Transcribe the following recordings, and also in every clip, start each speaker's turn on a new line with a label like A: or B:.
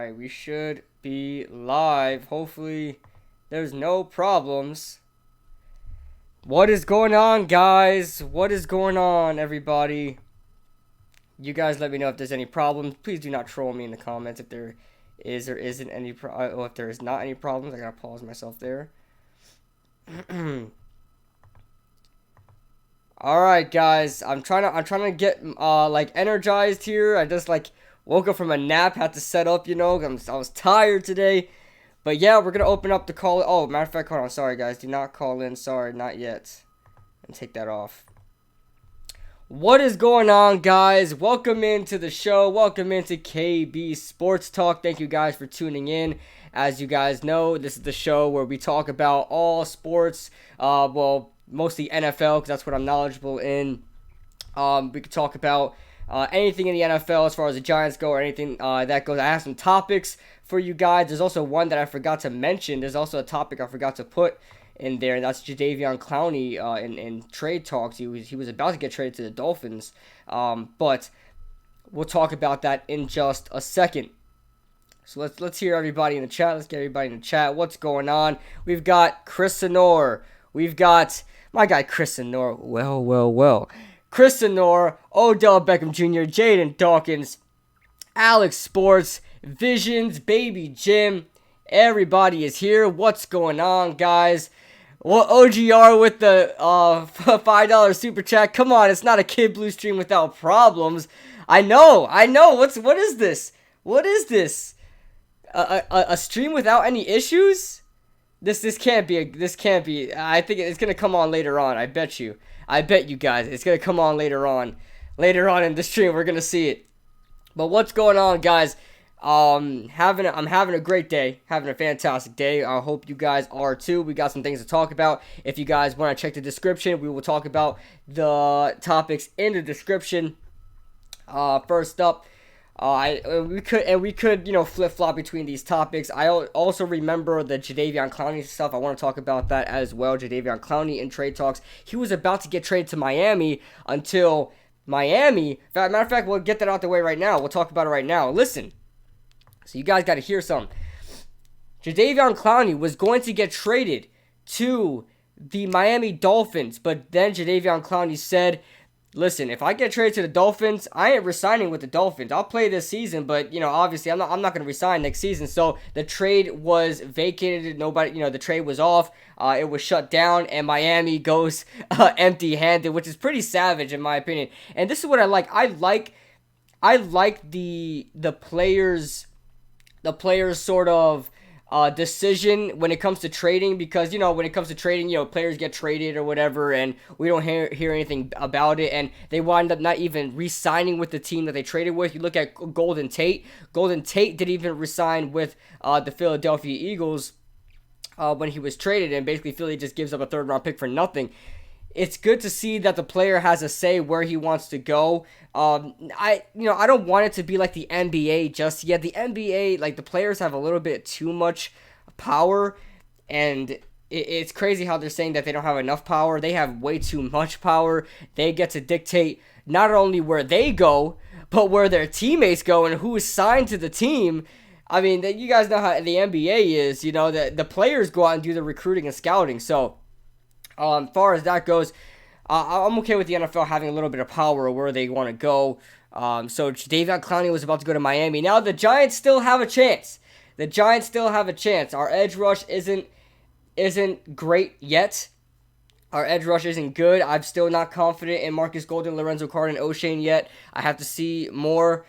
A: Alright, we should be live. Hopefully, there's no problems. What is going on, guys? What is going on, everybody? You guys let me know if there's any problems. Please do not troll me in the comments if there is or isn't any if there is not any problems. I gotta pause myself there. Alright, guys. I'm trying to get like energized here. I just woke up from a nap, had to set up, I was tired today. But yeah, we're gonna open up the call. Oh, matter of fact, hold on. Sorry, guys. Do not call in. Sorry, not yet. And take that off. What is going on, guys? Welcome into the show. Welcome into KB Sports Talk. Thank you guys for tuning in. As you guys know, this is the show where we talk about all sports. Well, mostly NFL, because that's what I'm knowledgeable in. We could talk about anything in the NFL as far as the Giants go or anything that goes. I have some topics for you guys. There's also one that I forgot to mention. There's also a topic I forgot to put in there, and that's Jadeveon Clowney in trade talks. He was about to get traded to the Dolphins, but we'll talk about that in just a second. So let's hear everybody in the chat. Let's get everybody in the chat. What's going on? We've got Chris Sonor. We've got my guy Chris Sonor. Well. Chris Sonor, Odell Beckham Jr., Jaden Dawkins, Alex Sports, Visions, Baby Jim. Everybody is here. What's going on, guys? Well, OGR with the $5 super chat. Come on, it's not a Kid Blue stream without problems. I know. What is this? What is this? A stream without any issues? This can't be. I think it's gonna come on later on. I bet you guys, it's gonna come on later on in the stream. We're gonna see it. But what's going on, guys? I'm having a great day, having a fantastic day. I hope you guys are too. We got some things to talk about. If you guys want to check the description, we will talk about the topics in the description. First up, we could flip flop between these topics. I also remember the Jadeveon Clowney stuff. I want to talk about that as well. Jadeveon Clowney in trade talks. He was about to get traded to Miami until Miami. Matter of fact, we'll get that out the way right now. We'll talk about it right now. Listen. So you guys got to hear something. Jadeveon Clowney was going to get traded to the Miami Dolphins, but then Jadeveon Clowney said, listen, if I get traded to the Dolphins, I ain't resigning with the Dolphins. I'll play this season, but, obviously I'm not going to resign next season. So the trade was vacated. Nobody, the trade was off. It was shut down, and Miami goes empty-handed, which is pretty savage in my opinion. And this is what I like. I like the players' sort of decision when it comes to trading, because when it comes to trading, players get traded or whatever, and we don't hear anything about it, and they wind up not even re-signing with the team that they traded with. You look at Golden Tate didn't even re-sign with the Philadelphia Eagles when he was traded, and basically Philly just gives up a third round pick for nothing. It's good to see that the player has a say where he wants to go. I don't want it to be like the NBA just yet. The NBA, the players have a little bit too much power, and it's crazy how they're saying that they don't have enough power. They have way too much power. They get to dictate not only where they go, but where their teammates go and who is signed to the team. I mean, you guys know how the NBA is. The players go out and do the recruiting and scouting. So, as far as that goes, I'm okay with the NFL having a little bit of power where they want to go. So Jadeveon Clowney was about to go to Miami. Now the Giants still have a chance. Our edge rush isn't great yet. Our edge rush isn't good. I'm still not confident in Marcus Golden, Lorenzo Carter, and O'Shane yet. I have to see more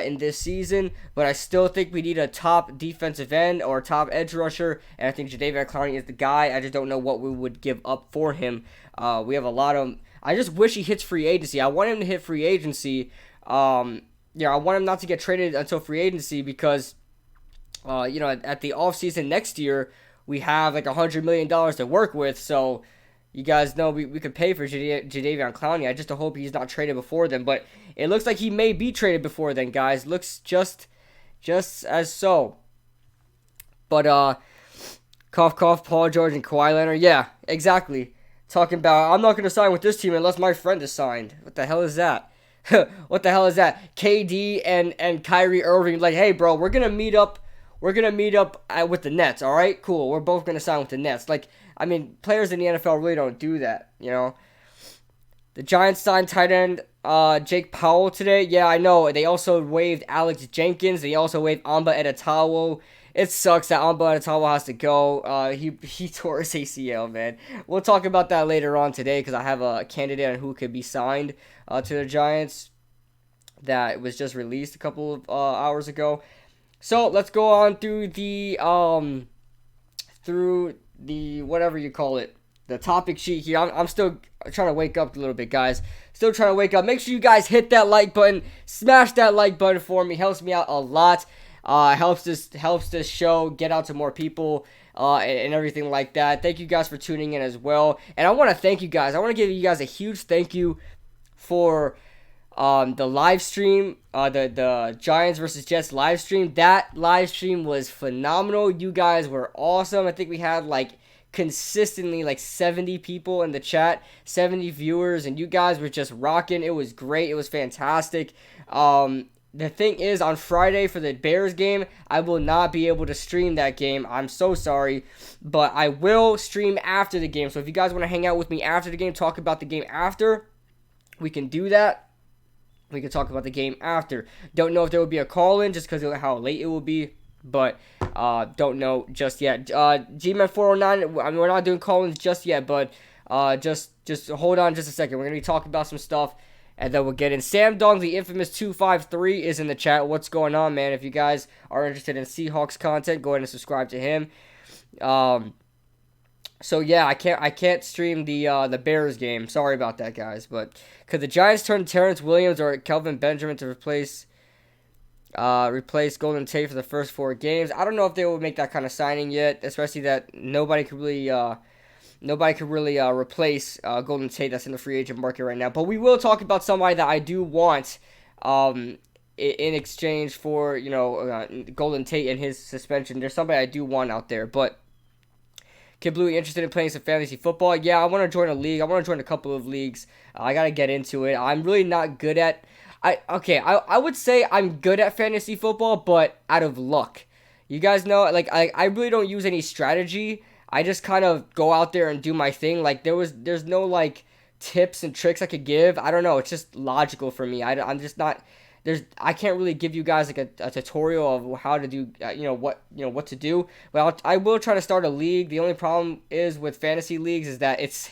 A: in this season, but I still think we need a top defensive end or top edge rusher, and I think Jadeveon Clowney is the guy. I just don't know what we would give up for him. We have a lot of. I just wish he hits free agency. I want him to hit free agency. I want him not to get traded until free agency because, at the offseason next year, we have $100 million to work with. So, you guys know we could pay for Jadeveon Clowney. I just hope he's not traded before then. But it looks like he may be traded before then, guys. Looks just as so. But, cough, cough, Paul George and Kawhi Leonard. Yeah, exactly. Talking about, I'm not going to sign with this team unless my friend is signed. What the hell is that? What the hell is that? KD and Kyrie Irving, hey, bro, we're going to meet up we're going to meet up with the Nets, all right? Cool. We're both going to sign with the Nets. Like, I mean, players in the NFL really don't do that, you know? The Giants signed tight end Jake Powell today. Yeah, I know. They also waived Alex Jenkins. They also waived Amba Edatawo. It sucks that Amba Edatawo has to go. He tore his ACL, man. We'll talk about that later on today because I have a candidate on who could be signed to the Giants that was just released a couple of hours ago. So let's go on through the whatever you call it, the topic sheet here. I'm still trying to wake up a little bit, guys. Still trying to wake up. Make sure you guys hit that like button. Smash that like button for me. Helps me out a lot. Helps this show get out to more people and everything like that. Thank you guys for tuning in as well. And I want to thank you guys. I want to give you guys a huge thank you for the live stream, the Giants versus Jets live stream. That live stream was phenomenal. You guys were awesome. I think we had like consistently like 70 people in the chat, 70 viewers, and you guys were just rocking. It was great. It was fantastic. The thing is, on Friday for the Bears game, I will not be able to stream that game. I'm so sorry, but I will stream after the game. So if you guys want to hang out with me after the game, talk about the game after, we can do that. We can talk about the game after. Don't know if there will be a call-in just because of how late it will be, but don't know just yet. Gman409, I mean, we're not doing call-ins just yet, but just hold on just a second. We're going to be talking about some stuff, and then we'll get in. Sam Dong, the infamous 253, is in the chat. What's going on, man? If you guys are interested in Seahawks content, go ahead and subscribe to him. So yeah, I can't stream the Bears game. Sorry about that, guys. But could the Giants turn Terrence Williams or Kelvin Benjamin to replace Golden Tate for the first 4 games? I don't know if they will make that kind of signing yet, especially that nobody could really replace Golden Tate that's in the free agent market right now. But we will talk about somebody that I do want in exchange for Golden Tate and his suspension. There's somebody I do want out there, but. Kid Bluey interested in playing some fantasy football? Yeah, I want to join a league. I want to join a couple of leagues. I got to get into it. I'm really not good at... I would say I'm good at fantasy football, but out of luck. You guys know, like, I really don't use any strategy. I just kind of go out there and do my thing. Like, there's no, like, tips and tricks I could give. I don't know. It's just logical for me. I'm just not... I can't really give you guys like a tutorial of how to do what to do. Well, I will try to start a league. The only problem is with fantasy leagues is that it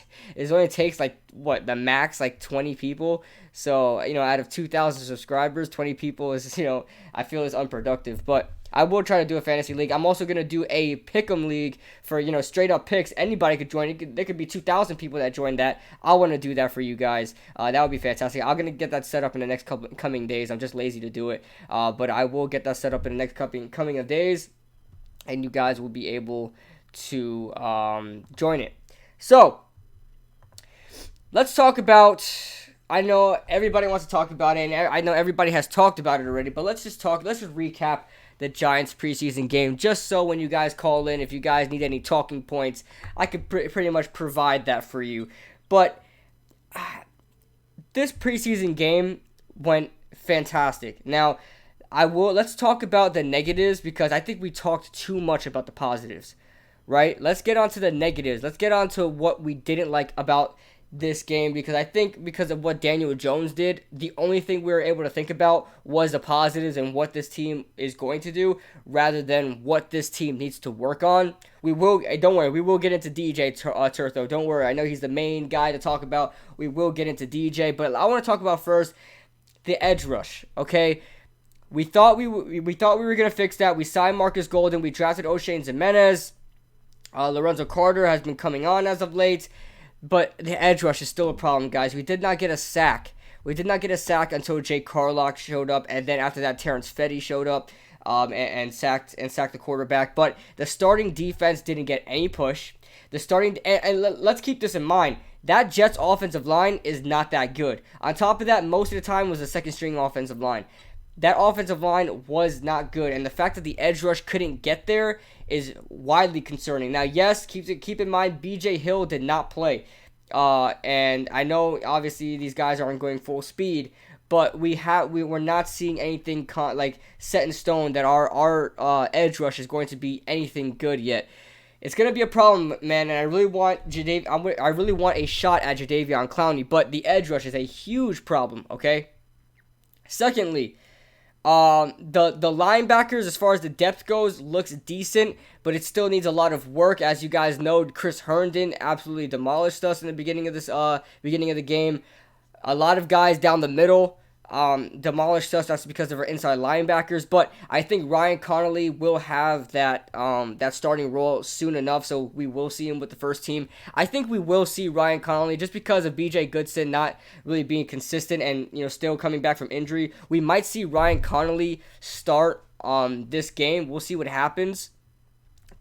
A: only takes like the max like 20 people. So out of 2,000 subscribers, 20 people is I feel is unproductive. But I will try to do a fantasy league. I'm also gonna do a pick'em league for straight up picks. Anybody could join. There could be 2,000 people that join that. I want to do that for you guys. That would be fantastic. I'm gonna get that set up in the next coming days. I'm just lazy to do it. But I will get that set up in the next coming of days, and you guys will be able to join it. So let's talk about. I know everybody wants to talk about it, and I know everybody has talked about it already. But let's just recap the Giants preseason game, just so when you guys call in, if you guys need any talking points, I could pretty much provide that for you. But this preseason game went fantastic. Now, let's talk about the negatives because I think we talked too much about the positives, right? Let's get on to the negatives. Let's get on to what we didn't like about this game, because I think because of what Daniel Jones did, the only thing we were able to think about was the positives and what this team is going to do rather than what this team needs to work on. Don't worry, we will get into DJ Turtho. Don't worry, I know he's the main guy to talk about. We will get into DJ, but I want to talk about first the edge rush, okay? We thought we were going to fix that. We signed Marcus Golden. We drafted O'Shane Jimenez. Lorenzo Carter has been coming on as of late. But the edge rush is still a problem, guys. We did not get a sack. We did not get a sack until Jay Carlock showed up, and then after that, Terrence Fetty showed up and sacked the quarterback. But the starting defense didn't get any push. And let's keep this in mind. That Jets offensive line is not that good. On top of that, most of the time was a second-string offensive line. That offensive line was not good, and the fact that the edge rush couldn't get there is widely concerning. Now, yes, keep in mind, B.J. Hill did not play, and I know, obviously, these guys aren't going full speed, but we're not seeing anything like set in stone that our edge rush is going to be anything good yet. It's gonna be a problem, man, and I really want I really want a shot at Jadeveon Clowney, but the edge rush is a huge problem. Okay. Secondly, the linebackers, as far as the depth goes, looks decent, but it still needs a lot of work. As you guys know, Chris Herndon absolutely demolished us in the beginning of the game. A lot of guys down the middle demolished us. That's because of our inside linebackers. But I think Ryan Connolly will have that starting role soon enough, so we will see him with the first team. I think we will see Ryan Connolly just because of B.J. Goodson not really being consistent and still coming back from injury. We might see Ryan Connolly start this game. We'll see what happens.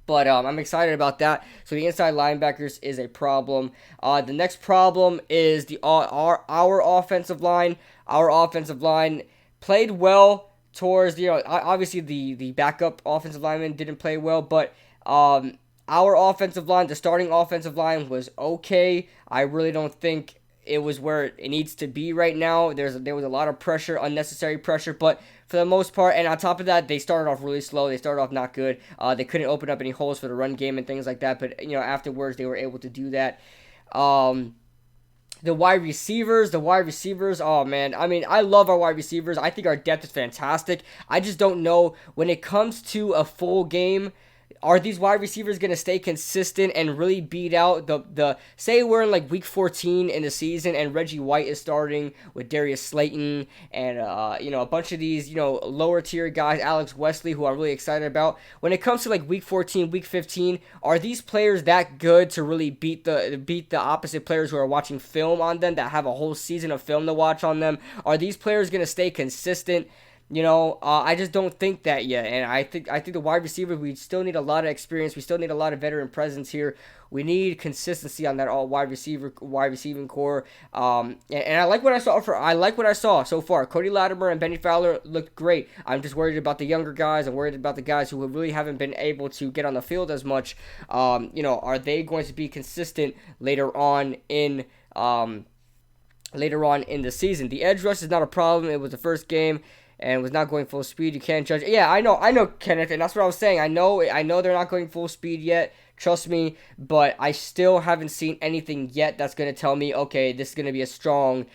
A: But I'm excited about that. So the inside linebackers is a problem. The next problem is our offensive line. Our offensive line played well towards obviously the backup offensive lineman didn't play well, but our offensive line, the starting offensive line, was okay. I really don't think it was where it needs to be right now. There was a lot of pressure, unnecessary pressure, but for the most part, and on top of that, they started off really slow. They started off not good. They couldn't open up any holes for the run game and things like that, but afterwards they were able to do that. The wide receivers, oh man. I mean, I love our wide receivers. I think our depth is fantastic. I just don't know when it comes to a full game, are these wide receivers going to stay consistent and really beat out the say we're in like week 14 in the season and Reggie White is starting with Darius Slayton and a bunch of these lower tier guys, Alex Wesley, who I'm really excited about. When it comes to like week 14, week 15, are these players that good to really beat the opposite players who are watching film on them, that have a whole season of film to watch on them? Are these players going to stay consistent? I just don't think that yet, and I think the wide receiver, we still need a lot of experience. We still need a lot of veteran presence here. We need consistency on that all wide receiving core. And I like what I saw so far. Cody Latimer and Benny Fowler looked great. I'm just worried about the younger guys. I'm worried about the guys who really haven't been able to get on the field as much. Are they going to be consistent later on in the season? The edge rush is not a problem. It was the first game and was not going full speed. You can't judge. Yeah, I know, Kenneth, and that's what I was saying. I know they're not going full speed yet. Trust me, but I still haven't seen anything yet that's gonna tell me, okay, this is gonna be a strong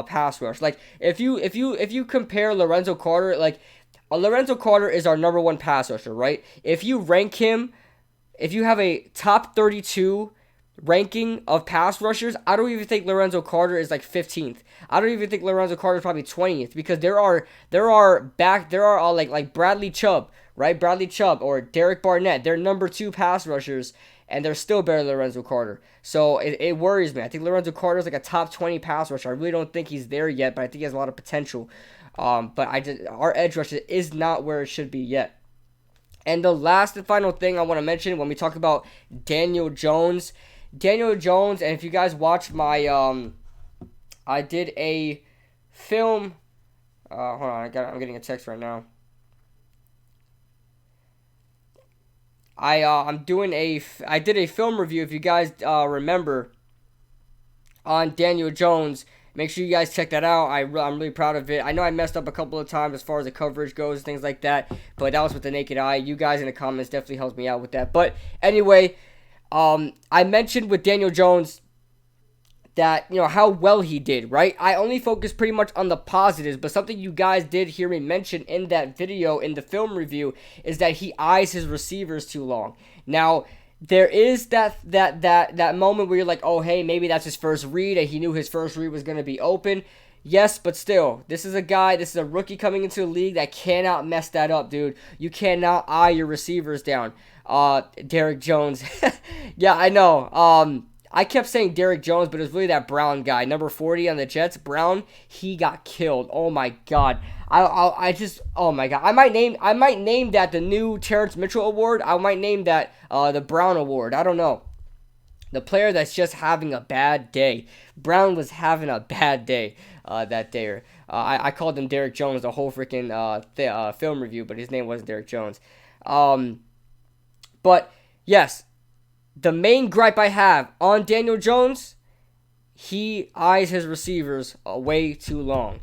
A: pass rush. Like if you compare Lorenzo Carter, like Lorenzo Carter is our number one pass rusher, right? If you rank him, if you have a top 32 ranking of pass rushers, I don't even think Lorenzo Carter is like 15th. I don't even think Lorenzo Carter is probably 20th, because there are like Bradley Chubb, right? Bradley Chubb or Derek Barnett. They're number 2 pass rushers, and they're still better than Lorenzo Carter. So it worries me. I think Lorenzo Carter is like a top 20 pass rusher. I really don't think he's there yet, but I think he has a lot of potential. But our edge rush is not where it should be yet. And the last and final thing I want to mention when we talk about Daniel Jones, and if you guys watch my, I did a film, hold on, I'm getting a text right now. I did a film review, if you guys remember, on Daniel Jones. Make sure you guys check that out. I'm really proud of it. I know I messed up a couple of times as far as the coverage goes, things like that, but that was with the naked eye. You guys in the comments definitely helped me out with that. But anyway, I mentioned with Daniel Jones that, how well he did, right? I only focused pretty much on the positives, but something you guys did hear me mention in that video, in the film review, is that he eyes his receivers too long. Now, there is that moment where you're like, oh, hey, maybe that's his first read, and he knew his first read was going to be open. Yes, but still, this is a rookie coming into the league that cannot mess that up, dude. You cannot eye your receivers down. Derek Jones. Yeah, I know. I kept saying Derek Jones, but it was really that Brown guy, number 40 on the Jets. Brown, he got killed. Oh my God. Oh my God. I might name that the new Terrence Mitchell Award. I might name that the Brown Award. I don't know. The player that's just having a bad day. Brown was having a bad day that day. I called him Derek Jones the whole freaking film review, but his name wasn't Derek Jones. But yes, the main gripe I have on Daniel Jones, he eyes his receivers way too long.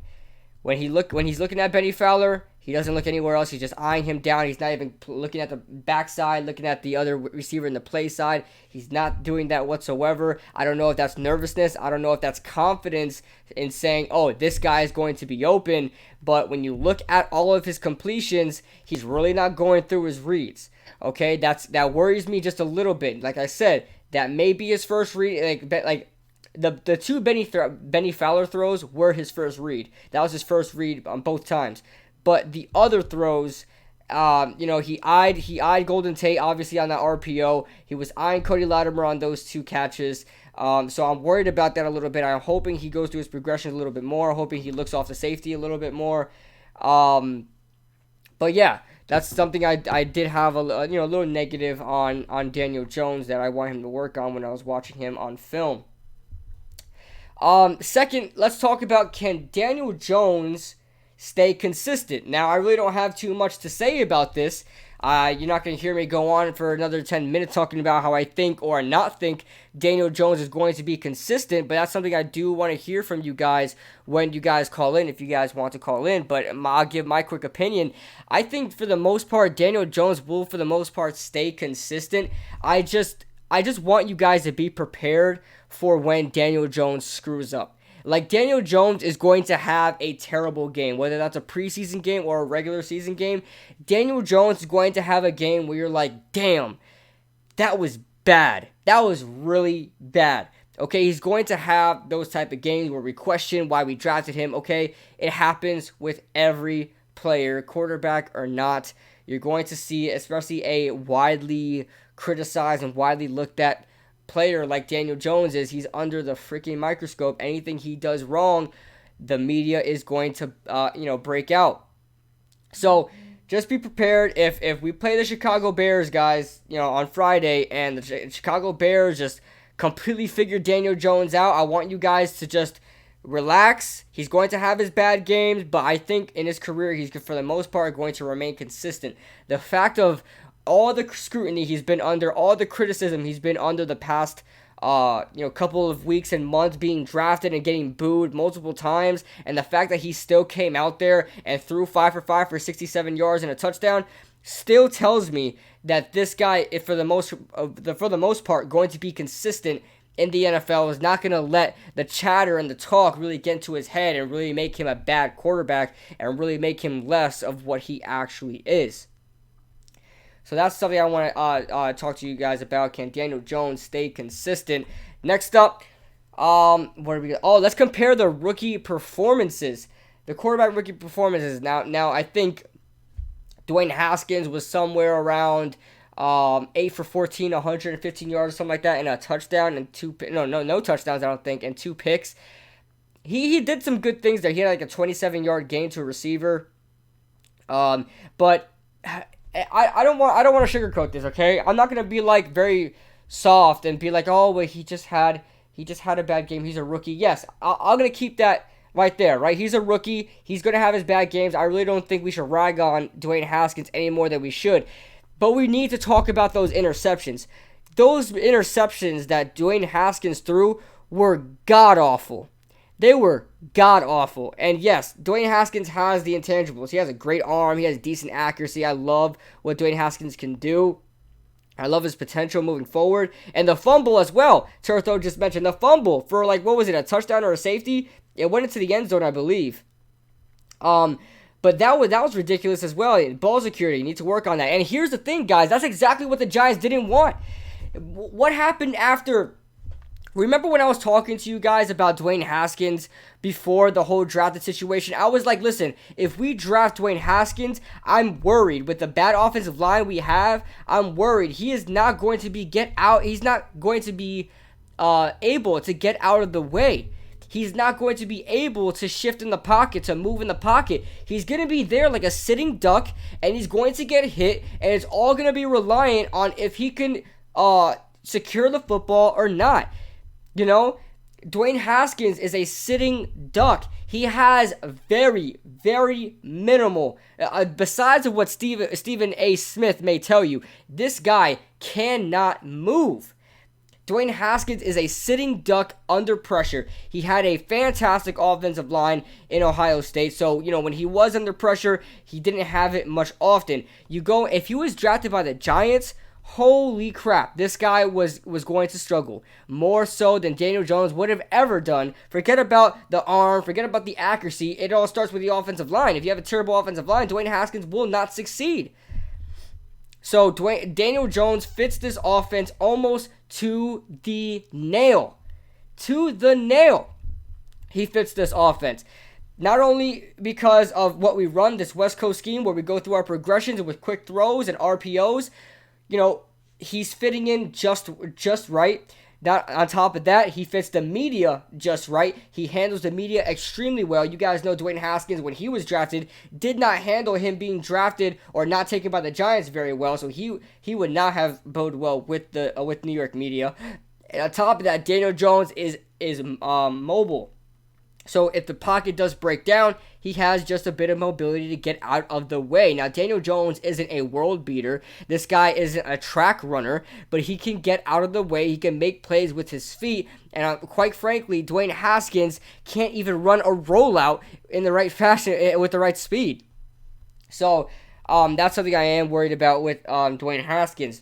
A: When he's looking at Benny Fowler, he doesn't look anywhere else. He's just eyeing him down. He's not even looking at the backside, looking at the other receiver in the play side. He's not doing that whatsoever. I don't know if that's nervousness. I don't know if that's confidence in saying, oh, this guy is going to be open. But when you look at all of his completions, he's really not going through his reads. Okay, that worries me just a little bit. Like I said, that may be his first read. The two Benny Fowler throws were his first read. That was his first read on both times. But the other throws, he eyed Golden Tate obviously on that RPO. He was eyeing Cody Latimer on those two catches. So I'm worried about that a little bit. I'm hoping he goes through his progression a little bit more. I'm hoping he looks off the safety a little bit more. But yeah, that's something I did have a little negative on Daniel Jones that I want him to work on when I was watching him on film. Second, let's talk about, can Daniel Jones stay consistent? Now, I really don't have too much to say about this. You're not going to hear me go on for another 10 minutes talking about how I think or not think Daniel Jones is going to be consistent, but that's something I do want to hear from you guys when you guys call in, if you guys want to call in. But I'll give my quick opinion. I think for the most part, Daniel Jones will for the most part stay consistent. I just want you guys to be prepared for when Daniel Jones screws up. Like, Daniel Jones is going to have a terrible game, whether that's a preseason game or a regular season game. Daniel Jones is going to have a game where you're like, damn, that was bad. That was really bad. Okay, he's going to have those type of games where we question why we drafted him. Okay, it happens with every player, quarterback or not. You're going to see, especially a widely criticized and widely looked at player like Daniel Jones is, he's under the freaking microscope. Anything he does wrong, the media is going to break out. So just be prepared. If we play the Chicago Bears, guys, on Friday, and the Chicago Bears just completely figure Daniel Jones out, I want you guys to just relax. He's going to have his bad games, but I think in his career he's, for the most part, going to remain consistent. The fact of all the scrutiny he's been under, all the criticism he's been under the past couple of weeks and months, being drafted and getting booed multiple times, and the fact that he still came out there and threw 5 for 5 for 67 yards and a touchdown still tells me that this guy, if for the most part going to be consistent in the NFL, is not going to let the chatter and the talk really get into his head and really make him a bad quarterback and really make him less of what he actually is. So that's something I want to talk to you guys about. Can Daniel Jones stay consistent? Next up, let's compare the rookie performances. The quarterback rookie performances. Now I think Dwayne Haskins was somewhere around 8 for 14, 115 yards, something like that, and a touchdown and no touchdowns, I don't think, and 2 picks. He did some good things there. He had like a 27-yard gain to a receiver. But I don't want to sugarcoat this, okay? I'm not gonna be like very soft and be like, oh, wait, he just had a bad game. He's a rookie. Yes, I'm gonna keep that right there, right? He's a rookie. He's gonna have his bad games. I really don't think we should rag on Dwayne Haskins any more than we should. But we need to talk about those interceptions. Those interceptions that Dwayne Haskins threw were god awful. They were god-awful. And yes, Dwayne Haskins has the intangibles. He has a great arm. He has decent accuracy. I love what Dwayne Haskins can do. I love his potential moving forward. And the fumble as well. Turtho just mentioned the fumble for, a touchdown or a safety? It went into the end zone, I believe. But that was ridiculous as well. Ball security, you need to work on that. And here's the thing, guys. That's exactly what the Giants didn't want. What happened after... Remember when I was talking to you guys about Dwayne Haskins before the whole drafted situation? I was like, listen, if we draft Dwayne Haskins, I'm worried. With the bad offensive line we have, I'm worried. He is not going to be He's not going to be able to get out of the way. He's not going to be able to shift in the pocket, to move in the pocket. He's going to be there like a sitting duck, and he's going to get hit, and it's all going to be reliant on if he can secure the football or not. Dwayne Haskins is a sitting duck. He has very, very minimal, besides of what Stephen A. Smith may tell you, this guy cannot move. Dwayne Haskins is a sitting duck under pressure. He had a fantastic offensive line in Ohio State. So, when he was under pressure, he didn't have it much often. If he was drafted by the Giants, holy crap, this guy was going to struggle. More so than Daniel Jones would have ever done. Forget about the arm, forget about the accuracy. It all starts with the offensive line. If you have a terrible offensive line, Dwayne Haskins will not succeed. So Daniel Jones fits this offense almost to the nail. To the nail. He fits this offense. Not only because of what we run, this West Coast scheme where we go through our progressions with quick throws and RPOs, he's fitting in just right. Not on top of that, he fits the media just right. He handles the media extremely well. You guys know Dwayne Haskins, when he was drafted, did not handle him being drafted or not taken by the Giants very well. So he would not have bode well with New York media. And on top of that, Daniel Jones is mobile. So if the pocket does break down, he has just a bit of mobility to get out of the way. Now, Daniel Jones isn't a world beater. This guy isn't a track runner, but he can get out of the way. He can make plays with his feet. And quite frankly, Dwayne Haskins can't even run a rollout in the right fashion with the right speed. So that's something I am worried about with Dwayne Haskins.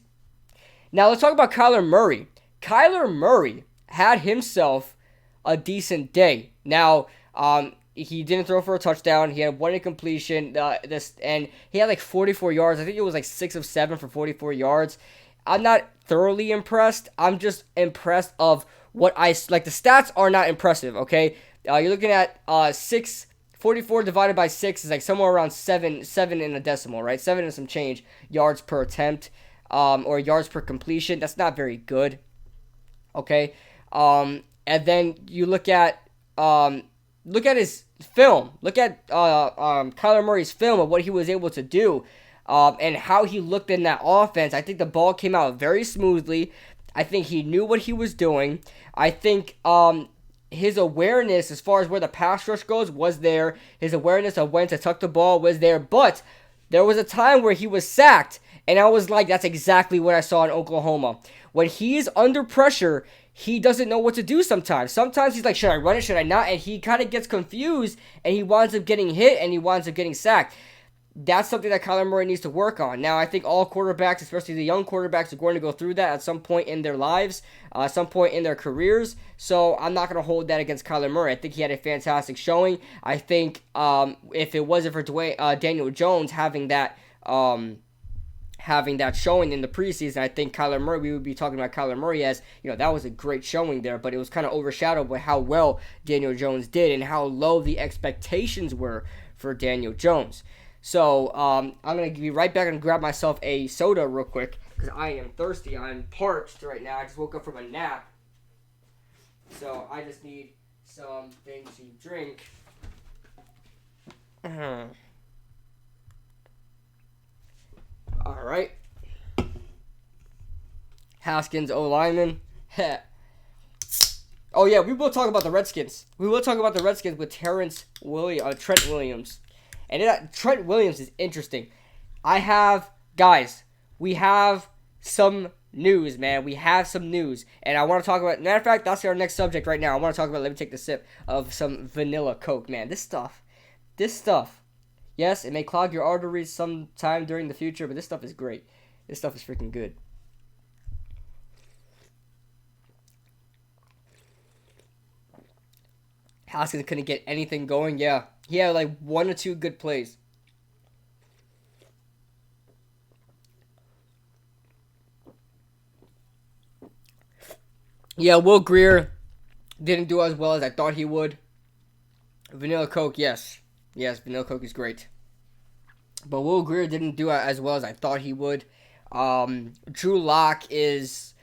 A: Now, let's talk about Kyler Murray. Kyler Murray had himself a decent day. Now, he didn't throw for a touchdown. He had one incompletion. And he had like 44 yards. I think it was like 6 of 7 for 44 yards. I'm not thoroughly impressed. I'm just impressed of what the stats are not impressive, okay? You're looking at 44 divided by 6 is like somewhere around 7 in a decimal, right? 7 and some change yards per attempt, or yards per completion. That's not very good, okay? And then you look at his film. Look at Kyler Murray's film of what he was able to do, and how he looked in that offense. I think the ball came out very smoothly. I think he knew what he was doing. I think his awareness as far as where the pass rush goes was there. His awareness of when to tuck the ball was there. But there was a time where he was sacked, and I was like, that's exactly what I saw in Oklahoma. When he's under pressure, he doesn't know what to do sometimes. Sometimes he's like, should I run it, should I not? And he kind of gets confused, and he winds up getting hit, and he winds up getting sacked. That's something that Kyler Murray needs to work on. Now, I think all quarterbacks, especially the young quarterbacks, are going to go through that at some point in their lives, some point in their careers. So I'm not going to hold that against Kyler Murray. I think he had a fantastic showing. I think if it wasn't for Daniel Jones having that showing in the preseason, I think we would be talking about Kyler Murray as, that was a great showing there, but it was kind of overshadowed by how well Daniel Jones did and how low the expectations were for Daniel Jones. So I'm going to be right back and grab myself a soda real quick because I am thirsty. I'm parched right now. I just woke up from a nap. So I just need something to drink. All right. Haskins, O-lineman. Oh, yeah, we will talk about the Redskins. We will talk about the Redskins with Trent Williams. And Trent Williams is interesting. We have some news, man. We have some news. And I want to talk about, matter of fact, that's our next subject right now. I want to talk about, let me take the sip of some vanilla Coke, man. This stuff, yes, it may clog your arteries sometime during the future, but this stuff is great. This stuff is freaking good. Haskins couldn't get anything going, yeah. He had like 1 or 2 good plays. Yeah, Will Grier didn't do as well as I thought he would. Vanilla Coke, yes. Yes, vanilla Coke is great. But Will Grier didn't do as well as I thought he would. Drew Lock is...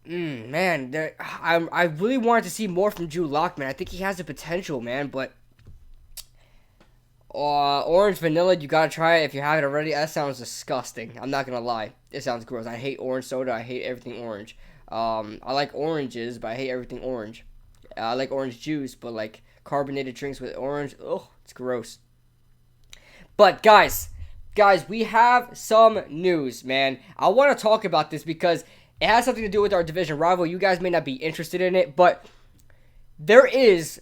A: man, I really wanted to see more from Drew Lock, man. I think he has the potential, man, but... orange vanilla, you gotta try it if you haven't already. That sounds disgusting. I'm not gonna lie. It sounds gross. I hate orange soda. I hate everything orange. I like oranges, but I hate everything orange. I like orange juice, but like carbonated drinks with orange, it's gross. But guys, we have some news, man. I want to talk about this because It has something to do with our division rival. You guys may not be interested in it, but there is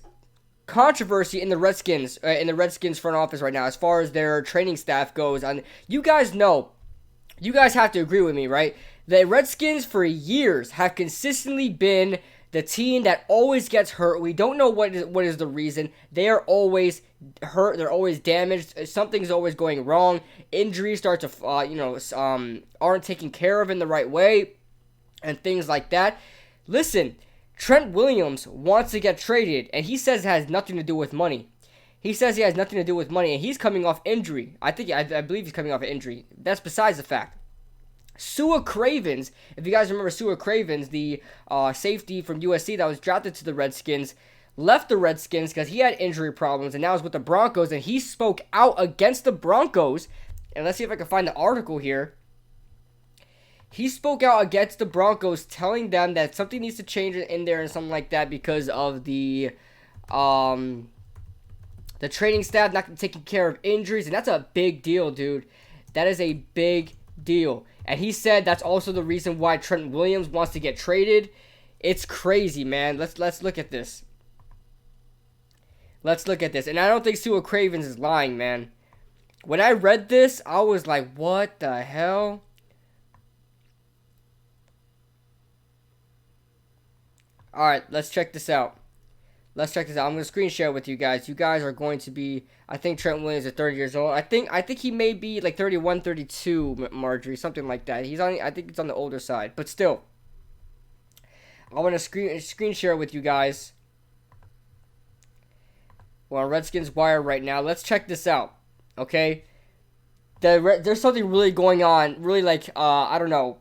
A: controversy in the Redskins front office right now as far as their training staff goes. And you guys know, you guys have to agree with me, right? The Redskins for years have consistently been the team that always gets hurt. We don't know what is the reason. They are always hurt. They're always damaged. Something's always going wrong. Injuries start to, aren't taken care of in the right way, and things like that. Listen, Trent Williams wants to get traded, and he says it has nothing to do with money. He says he has nothing to do with money, and he's coming off injury. I believe he's coming off an injury. That's besides the fact. Sua Cravens, if you guys remember Sua Cravens, the safety from USC that was drafted to the Redskins, left the Redskins because he had injury problems, and now is with the Broncos, and he spoke out against the Broncos. And let's see if I can find the article here. He spoke out against the Broncos, telling them that something needs to change in there and something like that because of the training staff not taking care of injuries, and that's a big deal, dude. That is a big deal. And he said that's also the reason why Trent Williams wants to get traded. It's crazy, man. Let's look at this. Let's look at this. And I don't think Sua Cravens is lying, man. When I read this, I was like, what the hell? Alright, let's check this out. I'm going to screen share with you guys. You guys are going to be... I think Trent Williams is 30 years old. I think he may be like 31, 32, Marjorie. Something like that. I think it's on the older side. But still. I want to screen share with you guys. We're on Redskins Wire right now. Let's check this out. Okay? There's something really going on. Really like, I don't know.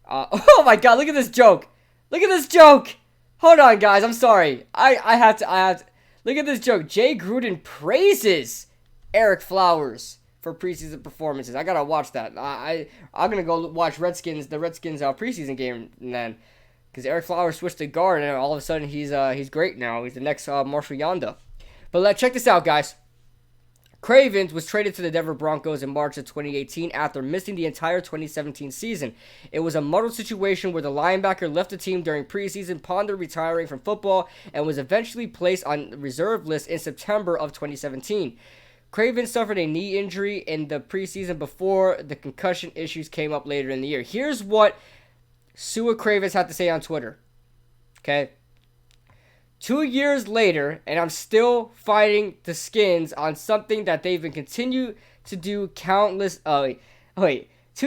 A: Oh my god, look at this joke. Look at this joke. Hold on, guys. I'm sorry. I have to. Look at this joke. Jay Gruden praises Eric Flowers for preseason performances. I gotta watch that. I'm gonna go watch the Redskins preseason game then, because Eric Flowers switched to guard and all of a sudden he's great now. He's the next Marshall Yanda. But let's check this out, guys. Cravens was traded to the Denver Broncos in March of 2018 after missing the entire 2017 season. It was a muddled situation where the linebacker left the team during preseason, pondered retiring from football, and was eventually placed on the reserve list in September of 2017. Cravens suffered a knee injury in the preseason before the concussion issues came up later in the year. Here's what Sua Cravens had to say on Twitter. Okay? 2 years later, and I'm still fighting the Skins on something that they've been continue to do countless... 2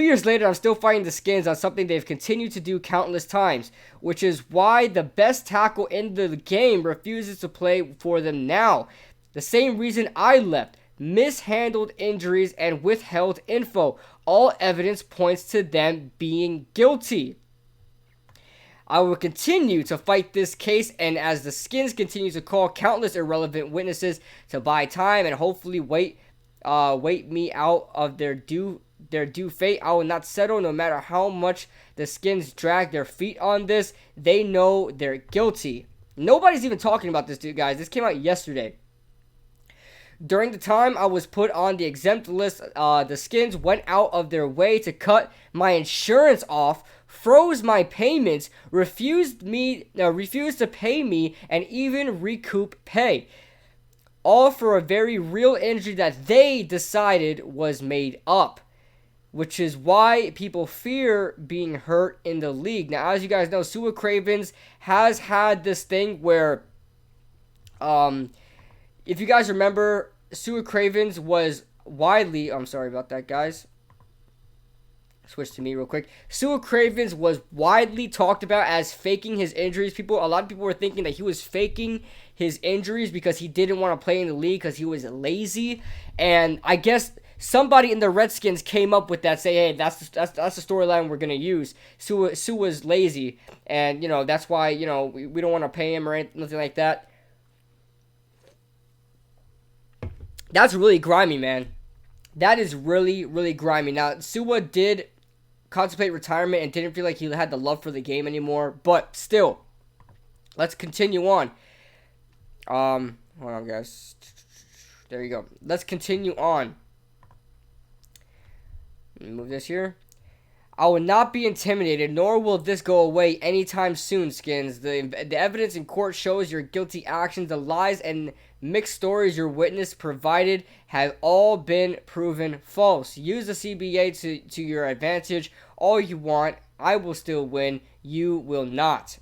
A: years later, I'm still fighting the Skins on something they've continued to do countless times, which is why the best tackle in the game refuses to play for them now. The same reason I left. Mishandled injuries and withheld info. All evidence points to them being guilty. I will continue to fight this case, and as the Skins continue to call countless irrelevant witnesses to buy time and hopefully wait me out of their due fate, I will not settle no matter how much the Skins drag their feet on this. They know they're guilty. Nobody's even talking about this, dude, guys. This came out yesterday. During the time I was put on the exempt list, the Skins went out of their way to cut my insurance off, froze my payments, refused to pay me, and even recoup pay. All for a very real injury that they decided was made up, which is why people fear being hurt in the league. Now, as you guys know, Sua Cravens has had this thing where, if you guys remember, Sua Cravens was widely... I'm sorry about that, guys. Switch to me real quick. Sua Cravens was widely talked about as faking his injuries. A lot of people were thinking that he was faking his injuries because he didn't want to play in the league because he was lazy. And I guess somebody in the Redskins came up with that, say, hey, that's the storyline we're gonna use. Sua's lazy, and that's why we don't want to pay him or anything like that. That's really grimy, man. That is really, really grimy. Now, Sua did contemplate retirement and didn't feel like he had the love for the game anymore. But still, let's continue on. Hold on, guys. There you go. Let's continue on. Let me move this here. I will not be intimidated, nor will this go away anytime soon, Skins. The evidence in court shows your guilty actions. The lies and mixed stories your witness provided have all been proven false. Use the CBA to your advantage all you want. I will still win. You will not.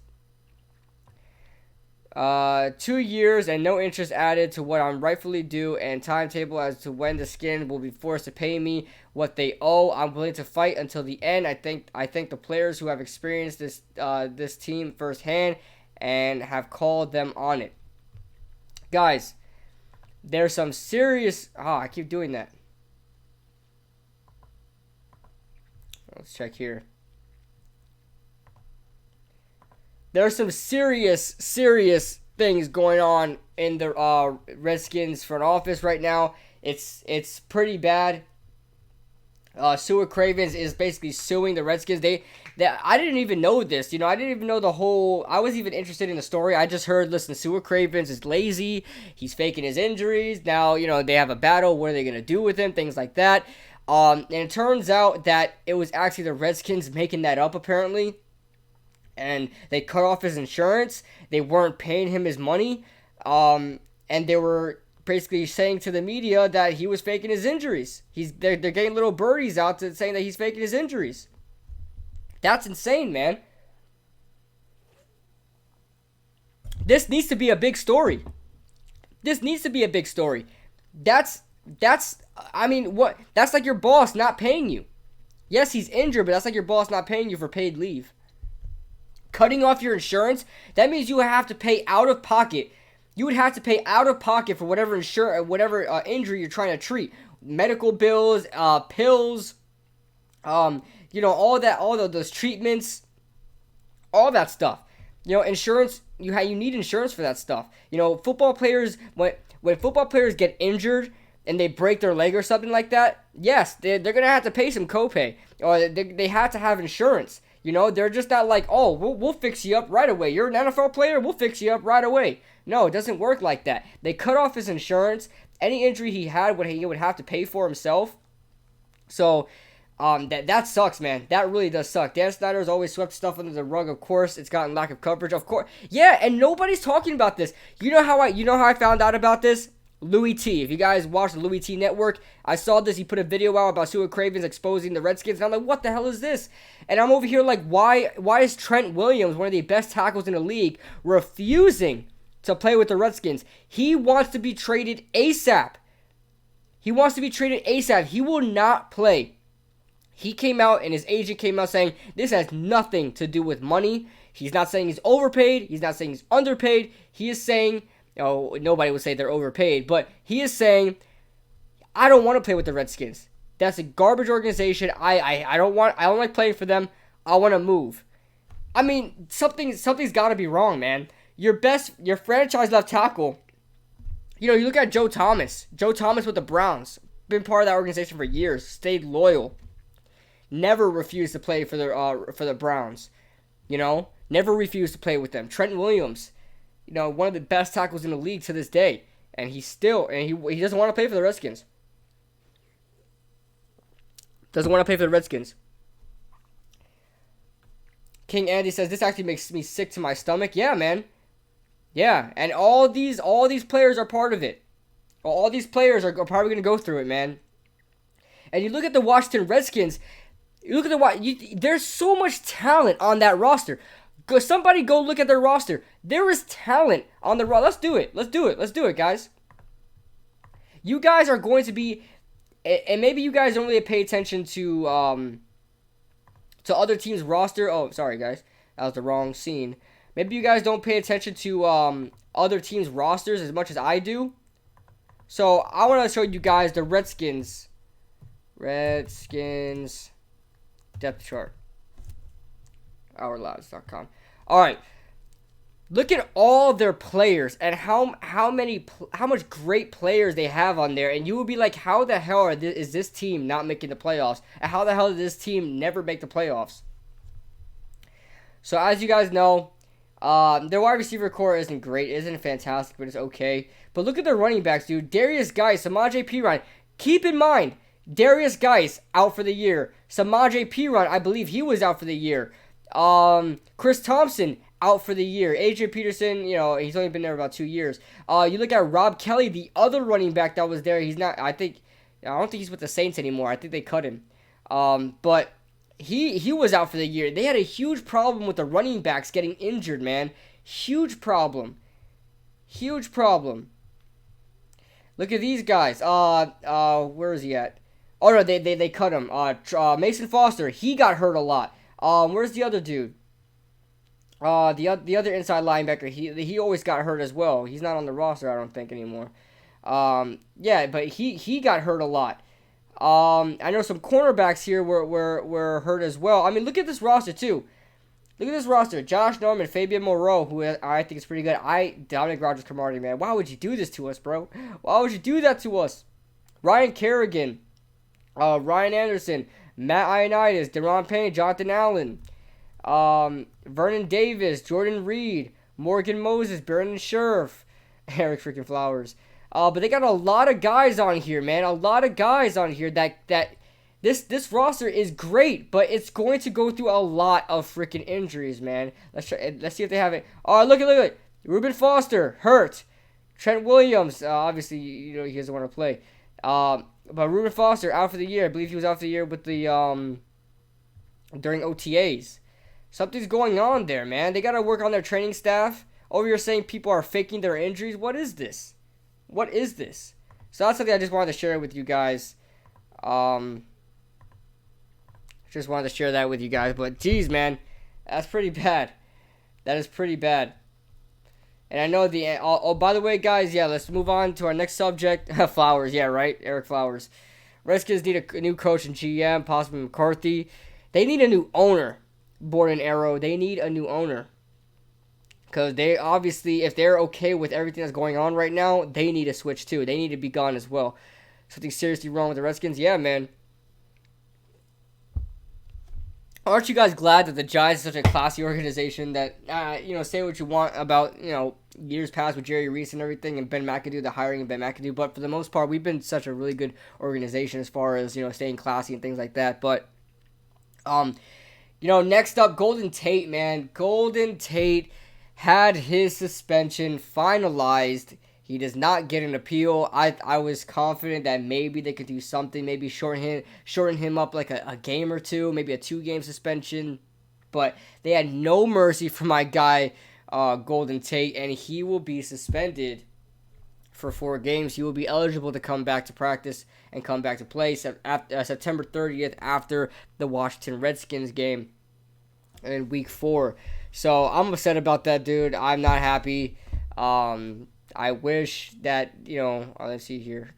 A: 2 years and no interest added to what I'm rightfully due, and timetable as to when the Skin will be forced to pay me what they owe. I'm willing to fight until the end. I thank the players who have experienced this team firsthand and have called them on it. Guys, there's some serious... I keep doing that. Let's check here. There's some serious things going on in the Redskins front office right now. It's pretty bad. Stuart Cravens is basically suing the Redskins. I didn't even know this. I didn't even know the whole... I wasn't even interested in the story. I just heard, listen, Stuart Cravens is lazy. He's faking his injuries. Now, they have a battle. What are they going to do with him? Things like that. And it turns out that it was actually the Redskins making that up, apparently. And they cut off his insurance. They weren't paying him his money. And they were basically saying to the media that he was faking his injuries. They're getting little birdies out saying that he's faking his injuries. That's insane, man. This needs to be a big story. That's what? That's like your boss not paying you. Yes, he's injured, but that's like your boss not paying you for paid leave. Cutting off your insurance, that means you have to pay out of pocket. You would have to pay out of pocket for whatever injury you're trying to treat. Medical bills, pills, all of those treatments, all that stuff. Insurance, you need insurance for that stuff. Football players, when football players get injured and they break their leg or something like that, yes, they're going to have to pay some copay. Or they have to have insurance. They're just not like, oh, we'll fix you up right away. You're an NFL player, we'll fix you up right away. No, it doesn't work like that. They cut off his insurance. Any injury he had, he would have to pay for himself. So, that sucks, man. That really does suck. Dan Snyder's always swept stuff under the rug. Of course, it's gotten lack of coverage. Of course, yeah, and nobody's talking about this. You know how I found out about this? Louis T. If you guys watch the Louis T Network, I saw this. He put a video out about Stuart Cravens exposing the Redskins, and I'm like, what the hell is this? And I'm over here like, why is Trent Williams, one of the best tackles in the league, refusing to play with the Redskins? He wants to be traded ASAP. He will not play. He came out, and his agent came out saying, this has nothing to do with money. He's not saying he's overpaid. He's not saying he's underpaid. He is saying... nobody would say they're overpaid, but he is saying, I don't want to play with the Redskins. That's a garbage organization. I don't like playing for them. I want to move. I mean, something's got to be wrong, man. Your franchise left tackle. You look at Joe Thomas. Joe Thomas with the Browns, been part of that organization for years, stayed loyal, never refused to play for the Browns. Never refused to play with them. Trent Williams. One of the best tackles in the league to this day. And he doesn't want to play for the Redskins. King Andy says, this actually makes me sick to my stomach. Yeah, man. Yeah, and all these players are part of it. All these players are probably going to go through it, man. And you look at the Washington Redskins, there's so much talent on that roster. Somebody go look at their roster. There is talent on the roster. Let's do it, guys. You guys are going to be, and maybe you guys don't really pay attention to other teams' roster. Oh, sorry, guys. That was the wrong scene. Maybe you guys don't pay attention to other teams' rosters as much as I do. So, I want to show you guys the Redskins depth chart. OurLives.com. Alright. Look at all their players and how much great players they have on there. And you will be like, how the hell is this team not making the playoffs? And how the hell did this team never make the playoffs? So, as you guys know, their wide receiver core isn't great. It isn't fantastic, but it's okay. But look at their running backs, dude. Darius Guice, Samaje Perine. Keep in mind, Darius Geis out for the year. Samaje Perine, I believe he was out for the year. Chris Thompson out for the year. AJ Peterson, he's only been there about 2 years. You look at Rob Kelly, the other running back that was there. He's not. I don't think he's with the Saints anymore. I think they cut him. But he was out for the year. They had a huge problem with the running backs getting injured, man. Huge problem. Huge problem. Look at these guys. Where is he at? Oh no, they cut him. Mason Foster, he got hurt a lot. Where's the other dude? The other inside linebacker, he always got hurt as well. He's not on the roster, I don't think, anymore. Yeah, but he got hurt a lot. I know some cornerbacks here were hurt as well. I mean, look at this roster too. Look at this roster. Josh Norman, Fabian Moreau, who I think is pretty good. Dominic Rodgers-Cromartie, man. Why would you do this to us, bro? Why would you do that to us? Ryan Kerrigan, Ryan Anderson, Matt Ioannidis, Deron Payne, Jonathan Allen, Vernon Davis, Jordan Reed, Morgan Moses, Brandon Scherf, Eric freaking Flowers. But they got a lot of guys on here, man. A lot of guys on here that this roster is great, but it's going to go through a lot of freaking injuries, man. Let's see if they have it. Oh, look at Reuben Foster hurt. Trent Williams, obviously, he doesn't want to play. But Reuben Foster out for the year. I believe he was out for the year with the during OTAs. Something's going on there, man. They got to work on their training staff. Over here saying people are faking their injuries. What is this? What is this? So that's something I just wanted to share with you guys. Just wanted to share that with you guys. But geez, man, that's pretty bad. That is pretty bad. And I know by the way, guys, yeah, let's move on to our next subject. Flowers, yeah, right? Eric Flowers. Redskins need a new coach and GM, possibly McCarthy. They need a new owner. Board and Arrow, they need a new owner. Because they obviously, if they're okay with everything that's going on right now, they need a switch too. They need to be gone as well. Something seriously wrong with the Redskins? Yeah, man. Aren't you guys glad that the Giants is such a classy organization that, say what you want about, years past with Jerry Reese and everything and Ben McAdoo, the hiring of Ben McAdoo, but for the most part, we've been such a really good organization as far as, staying classy and things like that. But, next up, Golden Tate, man. Golden Tate had his suspension finalized. He does not get an appeal. I was confident that maybe they could do something, maybe shorten him up like a game or two, maybe a 2-game suspension. But they had no mercy for my guy, Golden Tate, and he will be suspended for 4 games. He will be eligible to come back to practice and come back to play September 30th after the Washington Redskins game in Week 4. So I'm upset about that, dude. I'm not happy. I wish that, let's see here.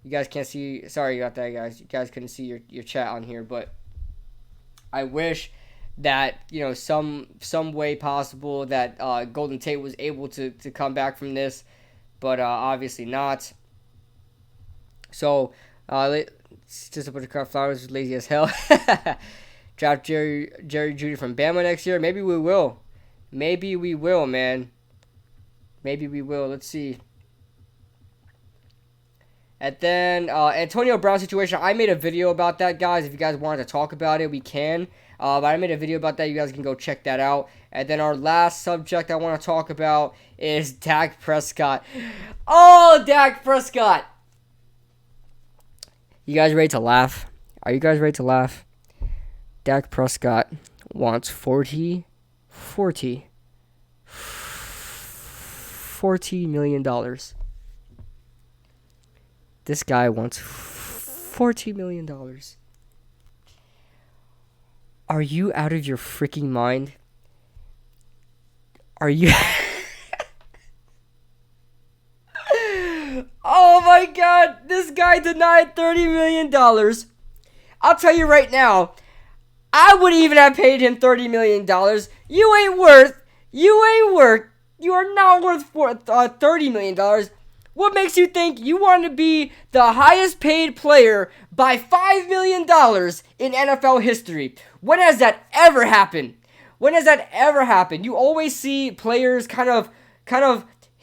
A: You guys can't see. Sorry about that, guys. You guys couldn't see your chat on here, but I wish that, some way possible that Golden Tate was able to come back from this, but obviously not. So, just a bunch of Flowers, lazy as hell. Draft Jerry Jeudy from Bama next year. Maybe we will. Maybe we will, man. Maybe we will. Let's see. And then Antonio Brown situation. I made a video about that, guys. If you guys wanted to talk about it, we can. But I made a video about that. You guys can go check that out. And then our last subject I want to talk about is Dak Prescott. Oh, Dak Prescott. You guys ready to laugh? Are you guys ready to laugh? Dak Prescott wants $40 million. This guy wants $40 million. Are you out of your freaking mind? Are you... Oh my god, this guy denied $30 million. I'll tell you right now, I wouldn't even have paid him $30 million. You are not worth $30 million. What makes you think you want to be the highest paid player by $5 million in NFL history? When has that ever happened? You always see players kind of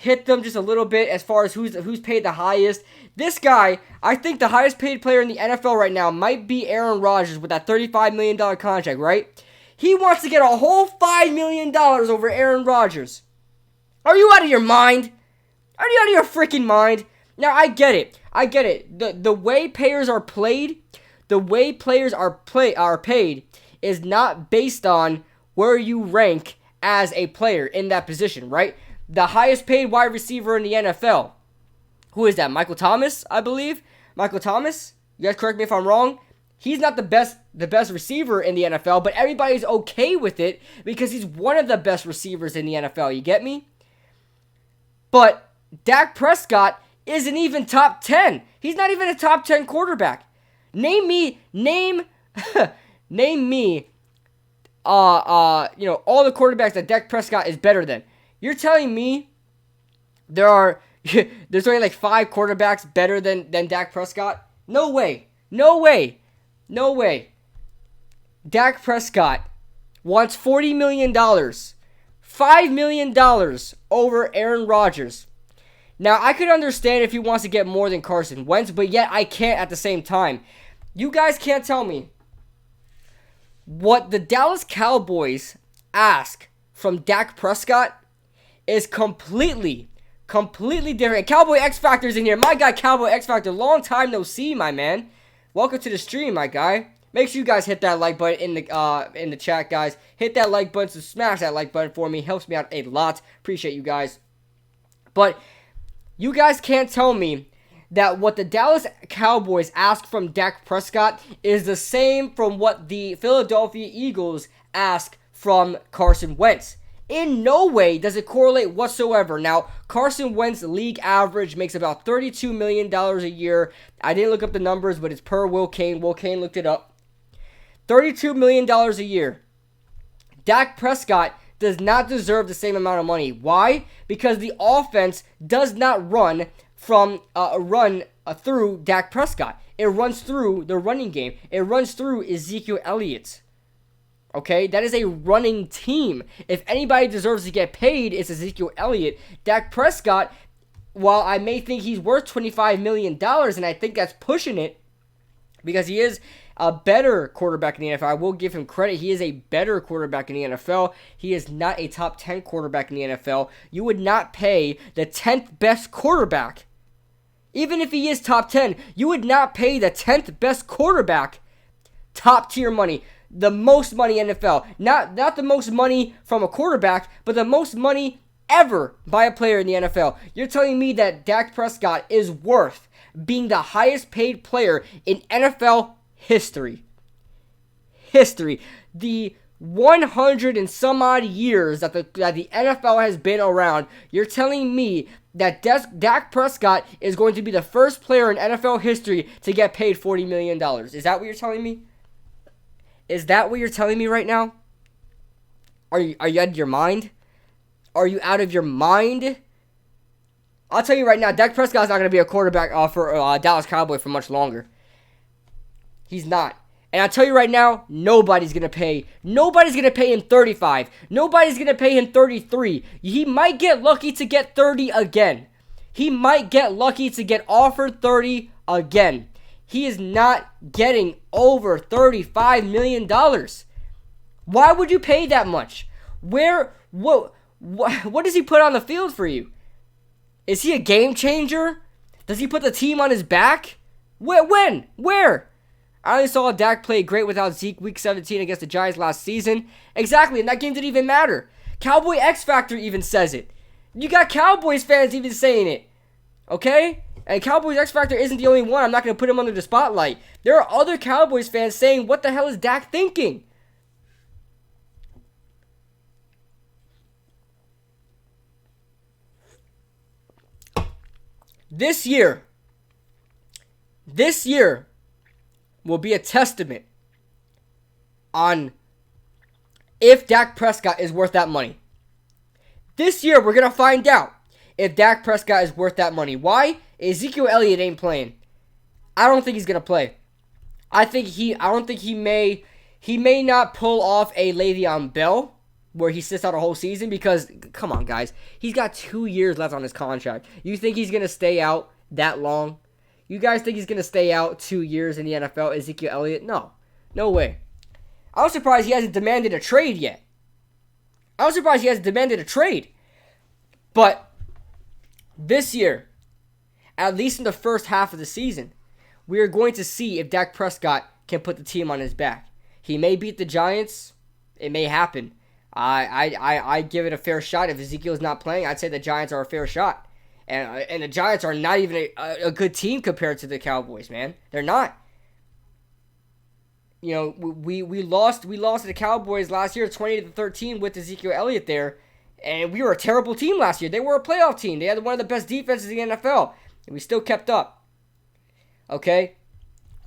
A: hit them just a little bit as far as who's paid the highest. This guy, I think the highest paid player in the NFL right now might be Aaron Rodgers with that $35 million contract, right? He wants to get a whole $5 million over Aaron Rodgers. Are you out of your mind? Are you out of your freaking mind? Now, I get it. The way players are played, the way players are paid is not based on where you rank as a player in that position, right? The highest paid wide receiver in the NFL. Who is that? Michael Thomas, I believe. Michael Thomas? You guys correct me if I'm wrong. He's not the best receiver in the NFL, but everybody's okay with it because he's one of the best receivers in the NFL. You get me? But Dak Prescott isn't even top 10. He's not even a top 10 quarterback. Name me all the quarterbacks that Dak Prescott is better than. You're telling me there's only like 5 quarterbacks better than Dak Prescott? No way. Dak Prescott wants $40 million. $5 million over Aaron Rodgers. Now, I could understand if he wants to get more than Carson Wentz, but yet I can't at the same time. You guys can't tell me what the Dallas Cowboys ask from Dak Prescott is completely different. Cowboy X Factor's in here. My guy, Cowboy X Factor. Long time no see, my man. Welcome to the stream, my guy. Make sure you guys hit that like button in the chat, guys. Hit that like button, so smash that like button for me. Helps me out a lot. Appreciate you guys. But you guys can't tell me that what the Dallas Cowboys ask from Dak Prescott is the same from what the Philadelphia Eagles ask from Carson Wentz. In no way does it correlate whatsoever. Now, Carson Wentz league average makes about $32 million a year. I didn't look up the numbers, but it's per Will Kane. Will Kane looked it up. $32 million a year. Dak Prescott does not deserve the same amount of money. Why? Because the offense does not run through Dak Prescott. It runs through the running game. It runs through Ezekiel Elliott. Okay, that is a running team. If anybody deserves to get paid, it's Ezekiel Elliott. Dak Prescott, while I may think he's worth $25 million, and I think that's pushing it, because he is a better quarterback in the NFL. I will give him credit. He is a better quarterback in the NFL. He is not a top 10 quarterback in the NFL. You would not pay the 10th best quarterback. Even if he is top 10, you would not pay the 10th best quarterback top tier money. The most money in NFL. Not the most money from a quarterback, but the most money ever by a player in the NFL. You're telling me that Dak Prescott is worth being the highest paid player in NFL history. The 100 and some odd years that the NFL has been around, you're telling me that Dak Prescott is going to be the first player in NFL history to get paid $40 million. Is that what you're telling me? Is that what you're telling me right now? Are you out of your mind? Are you out of your mind? I'll tell you right now, Dak Prescott's not going to be a quarterback for Dallas Cowboy for much longer. He's not. And I'll tell you right now, nobody's going to pay. Nobody's going to pay him 35. Nobody's going to pay him 33. He might get lucky to get 30 again. He might get lucky to get offered 30 again. He is not getting over $35 million. Why would you pay that much? What does he put on the field for you? Is he a game changer? Does he put the team on his back? When? Where? I only saw Dak play great without Zeke week 17 against the Giants last season. Exactly, and that game didn't even matter. Cowboy X Factor even says it. You got Cowboys fans even saying it. Okay? And Cowboys X Factor isn't the only one. I'm not going to put him under the spotlight. There are other Cowboys fans saying, what the hell is Dak thinking? This year will be a testament on if Dak Prescott is worth that money. This year, we're going to find out if Dak Prescott is worth that money. Why? Ezekiel Elliott ain't playing. I don't think he's going to play. I don't think he may not pull off a Le'Veon Bell. where he sits out a whole season because, come on, guys. He's got 2 years left on his contract. You think he's going to stay out that long? You guys think he's going to stay out 2 years in the NFL, Ezekiel Elliott? No. No way. I was surprised he hasn't demanded a trade yet. But this year, at least in the first half of the season, we are going to see if Dak Prescott can put the team on his back. He may beat the Giants. It may happen. I give it a fair shot. If Ezekiel's not playing, I'd say the Giants are a fair shot. And the Giants are not even a good team compared to the Cowboys, man. They're not. You know, we lost to the Cowboys last year 20-13 with Ezekiel Elliott there. And we were a terrible team last year. They were a playoff team. They had one of the best defenses in the NFL. And we still kept up. Okay?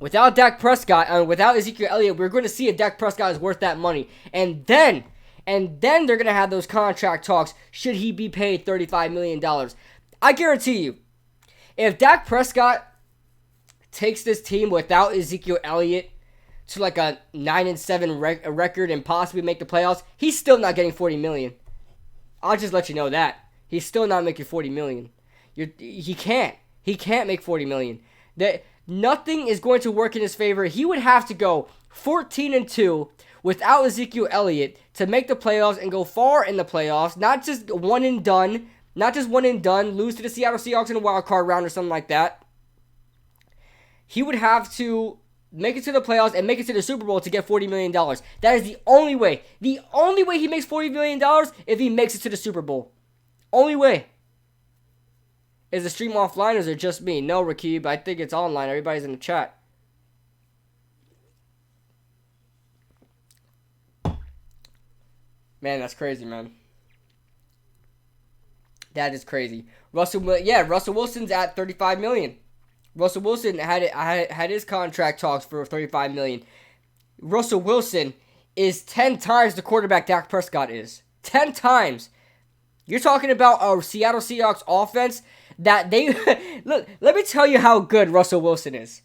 A: Without Dak Prescott, and without Ezekiel Elliott, we're going to see if Dak Prescott is worth that money. And then they're going to have those contract talks. Should he be paid $35 million? I guarantee you, if Dak Prescott takes this team without Ezekiel Elliott to like a 9-7 record and possibly make the playoffs, he's still not getting $40 million. I'll just let you know that. He's still not making $40 million. He can't make $40 million. Nothing is going to work in his favor. He would have to go 14-2 without Ezekiel Elliott to make the playoffs and go far in the playoffs. Not just one and done. Lose to the Seattle Seahawks in a wild card round or something like that. He would have to make it to the playoffs and make it to the Super Bowl to get $40 million. That is the only way. The only way he makes $40 million if he makes it to the Super Bowl. Only way. Is the stream offline or is it just me? No, Rakib, I think it's online. Everybody's in the chat. Man, that's crazy, man. That is crazy. Russell Wilson's at $35 million. Russell Wilson had his contract talks for $35 million. Russell Wilson is 10 times the quarterback Dak Prescott is. 10 times. You're talking about a Seattle Seahawks offense that they... Look, let me tell you how good Russell Wilson is.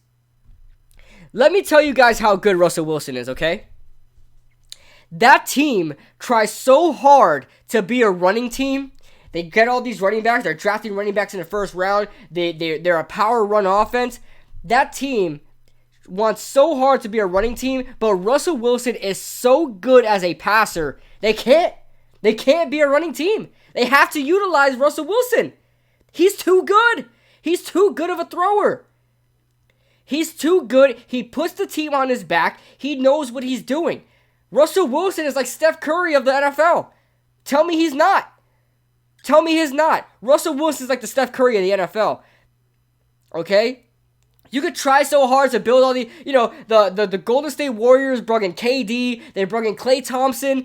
A: Let me tell you guys how good Russell Wilson is, okay? That team tries so hard to be a running team. They get all these running backs. They're drafting running backs in the first round. They're a power run offense. That team wants so hard to be a running team, but Russell Wilson is so good as a passer. They can't be a running team. They have to utilize Russell Wilson. He's too good. He's too good of a thrower. He's too good. He puts the team on his back. He knows what he's doing. Russell Wilson is like Steph Curry of the NFL. Tell me he's not. Tell me he's not. Russell Wilson is like the Steph Curry of the NFL. Okay? You could try so hard to build all the, the Golden State Warriors brought in KD. They brought in Klay Thompson.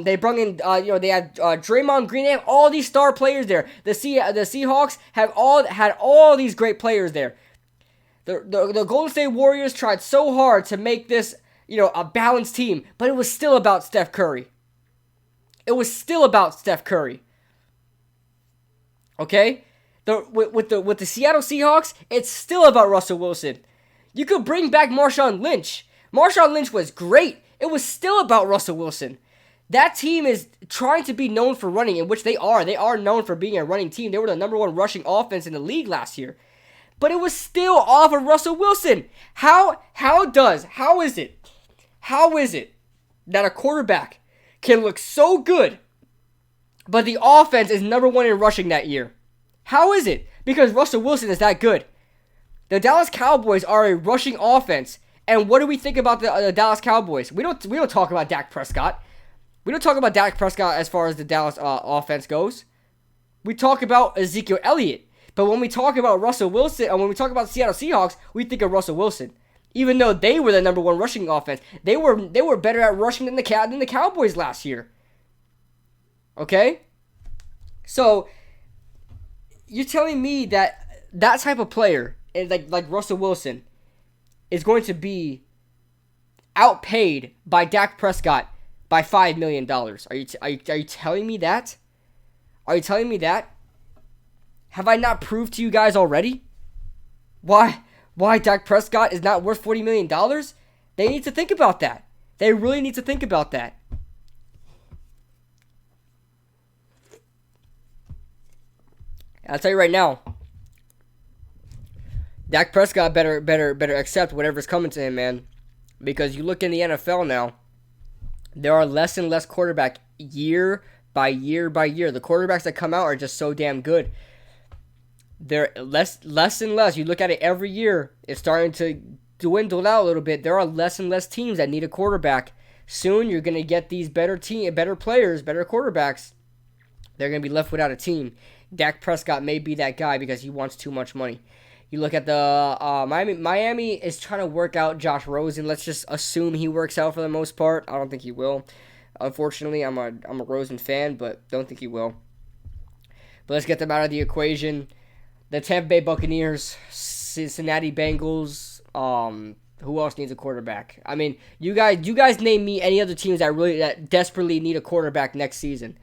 A: They brought in, they had Draymond Green. They have all these star players there. The Seahawks had all these great players there. The Golden State Warriors tried so hard to make this, a balanced team, but it was still about Steph Curry. Okay? With the Seattle Seahawks, it's still about Russell Wilson. You could bring back Marshawn Lynch. Marshawn Lynch was great. It was still about Russell Wilson. That team is trying to be known for running, in which they are. They are known for being a running team. They were the number one rushing offense in the league last year. But it was still off of Russell Wilson. How is it that a quarterback can look so good, but the offense is number one in rushing that year? How is it? Because Russell Wilson is that good. The Dallas Cowboys are a rushing offense, and what do we think about the Dallas Cowboys? We don't talk about Dak Prescott. We don't talk about Dak Prescott as far as the Dallas offense goes. We talk about Ezekiel Elliott. But when we talk about Russell Wilson, and when we talk about the Seattle Seahawks, we think of Russell Wilson. Even though they were the number one rushing offense, they were better at rushing than the Cowboys last year. Okay? So you're telling me that type of player, like Russell Wilson, is going to be outpaid by Dak Prescott by $5 million? Are you telling me that? Are you telling me that? Have I not proved to you guys already why Dak Prescott is not worth $40 million? They need to think about that. They really need to think about that. I'll tell you right now, Dak Prescott better accept whatever's coming to him, man. Because you look in the NFL now, there are less and less quarterback year by year by year. The quarterbacks that come out are just so damn good. They're less and less. You look at it every year, it's starting to dwindle out a little bit. There are less and less teams that need a quarterback. Soon you're going to get these better players, better quarterbacks. They're going to be left without a team. Dak Prescott may be that guy because he wants too much money. You look at the Miami is trying to work out Josh Rosen. Let's just assume he works out for the most part. I don't think he will. Unfortunately, I'm a Rosen fan, but don't think he will. But let's get them out of the equation. The Tampa Bay Buccaneers, Cincinnati Bengals. Who else needs a quarterback? I mean, you guys name me any other teams that desperately need a quarterback next season.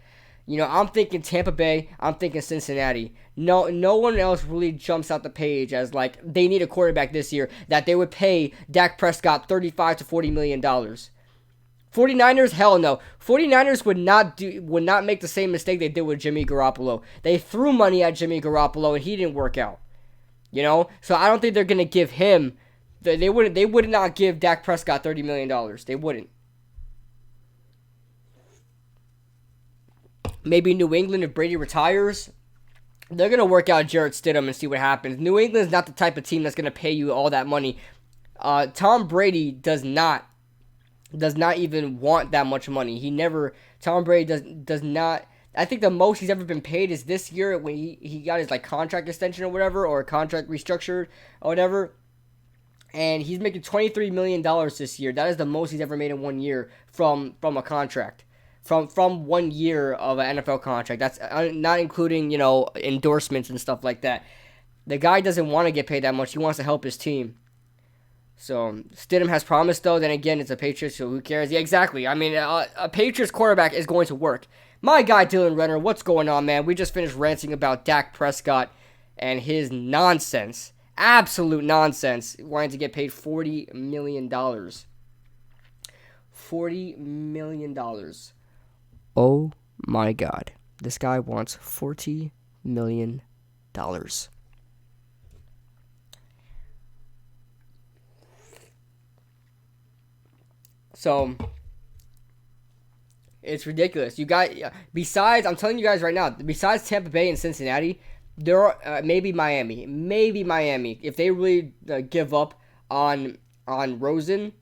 A: You know, I'm thinking Tampa Bay. I'm thinking Cincinnati. No one else really jumps out the page as like they need a quarterback this year that they would pay Dak Prescott $35 to $40 million. 49ers, hell no. 49ers would not make the same mistake they did with Jimmy Garoppolo. They threw money at Jimmy Garoppolo and he didn't work out. You know, so I don't think they're gonna give him. They would not give Dak Prescott $30 million. They wouldn't. Maybe New England, if Brady retires, they're going to work out Jarrett Stidham and see what happens. New England's not the type of team that's going to pay you all that money. Tom Brady does not even want that much money. Tom Brady does not. I think the most he's ever been paid is this year when he got his like contract extension or whatever, or contract restructured or whatever. And he's making $23 million this year. That is the most he's ever made in 1 year from a contract. From 1 year of an NFL contract. That's not including, endorsements and stuff like that. The guy doesn't want to get paid that much. He wants to help his team. So, Stidham has promised, though. Then again, it's a Patriots, so who cares? Yeah, exactly. I mean, a Patriots quarterback is going to work. My guy, Dylan Renner, what's going on, man? We just finished ranting about Dak Prescott and his nonsense. Absolute nonsense. Wanting to get paid $40 million. $40 million. Oh my God. This guy wants $40 million. So, it's ridiculous. I'm telling you guys right now, besides Tampa Bay and Cincinnati, there are maybe Miami. If they really give up on Rosen,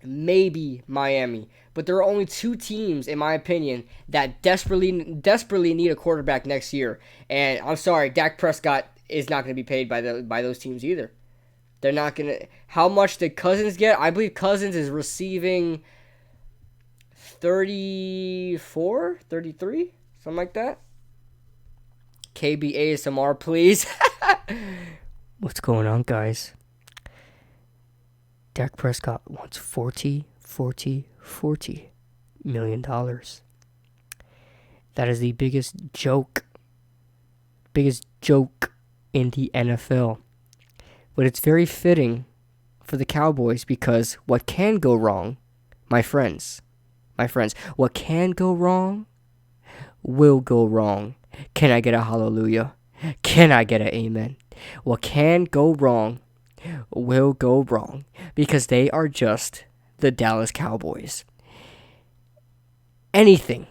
A: maybe Miami. But there are only two teams, in my opinion, that desperately need a quarterback next year. And I'm sorry, Dak Prescott is not going to be paid by those teams either. They're not going to. How much did Cousins get? I believe Cousins is receiving 34, 33, something like that. KB ASMR, please. What's going on, guys? Dak Prescott wants $40 million. That is the biggest joke in the NFL. But it's very fitting for the Cowboys because what can go wrong, my friends, what can go wrong will go wrong. Can I get a hallelujah? Can I get an amen? What can go wrong will go wrong because they are just the Dallas Cowboys. Anything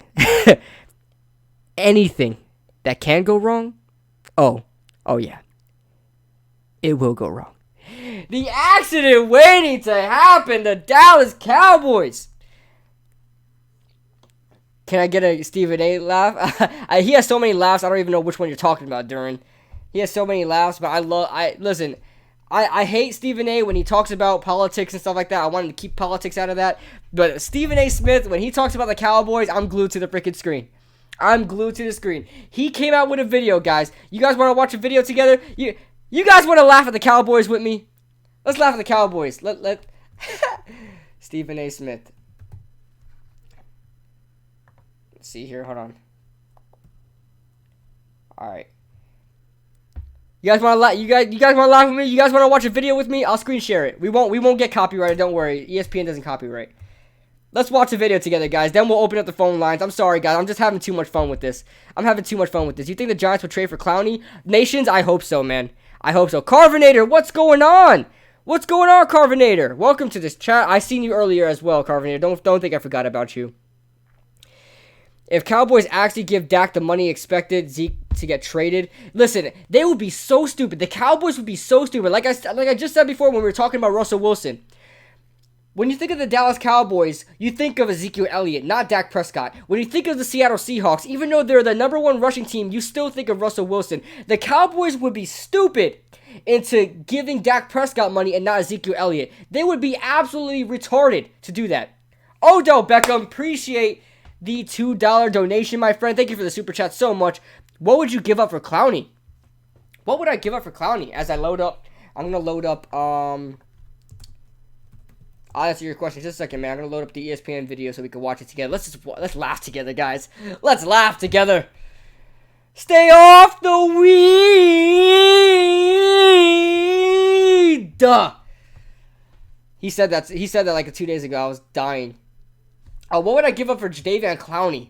A: that can go wrong, oh yeah, it will go wrong. The accident waiting to happen, the Dallas Cowboys. Can I get a Stephen A laugh? He has so many laughs, I don't even know which one you're talking about, Duran. He has so many laughs, but I hate Stephen A when he talks about politics and stuff like that. I want him to keep politics out of that. But Stephen A. Smith, when he talks about the Cowboys, I'm glued to the freaking screen. I'm glued to the screen. He came out with a video, guys. You guys want to watch a video together? You guys want to laugh at the Cowboys with me? Let's laugh at the Cowboys. Let Stephen A. Smith. Let's see here. Hold on. All right. You guys want to laugh? You guys want to laugh with me? You guys want to watch a video with me? I'll screen share it. We won't get copyrighted. Don't worry. ESPN doesn't copyright. Let's watch a video together, guys. Then we'll open up the phone lines. I'm sorry, guys. I'm just having too much fun with this. You think the Giants would trade for Clowney? Nations, I hope so, man. I hope so. Carvinator, what's going on? What's going on, Carvinator? Welcome to this chat. I seen you earlier as well, Carvinator. Don't think I forgot about you. If Cowboys actually give Dak the money expected Zeke to get traded, listen, they would be so stupid. The Cowboys would be so stupid. Like I just said before when we were talking about Russell Wilson. When you think of the Dallas Cowboys, you think of Ezekiel Elliott, not Dak Prescott. When you think of the Seattle Seahawks, even though they're the #1 rushing team, you still think of Russell Wilson. The Cowboys would be stupid into giving Dak Prescott money and not Ezekiel Elliott. They would be absolutely retarded to do that. Odell Beckham, appreciate the $2 donation, my friend. Thank you for the super chat so much. What would you give up for Clowney? What would I give up for Clowney? As I load up, I'm gonna load up. I'll answer your question in just a second, man. I'm gonna load up the ESPN video so we can watch it together. Let's laugh together, guys. Let's laugh together. Stay off the weed. Duh. He said that like 2 days ago. I was dying. Oh, what would I give up for Jadeveon Clowney?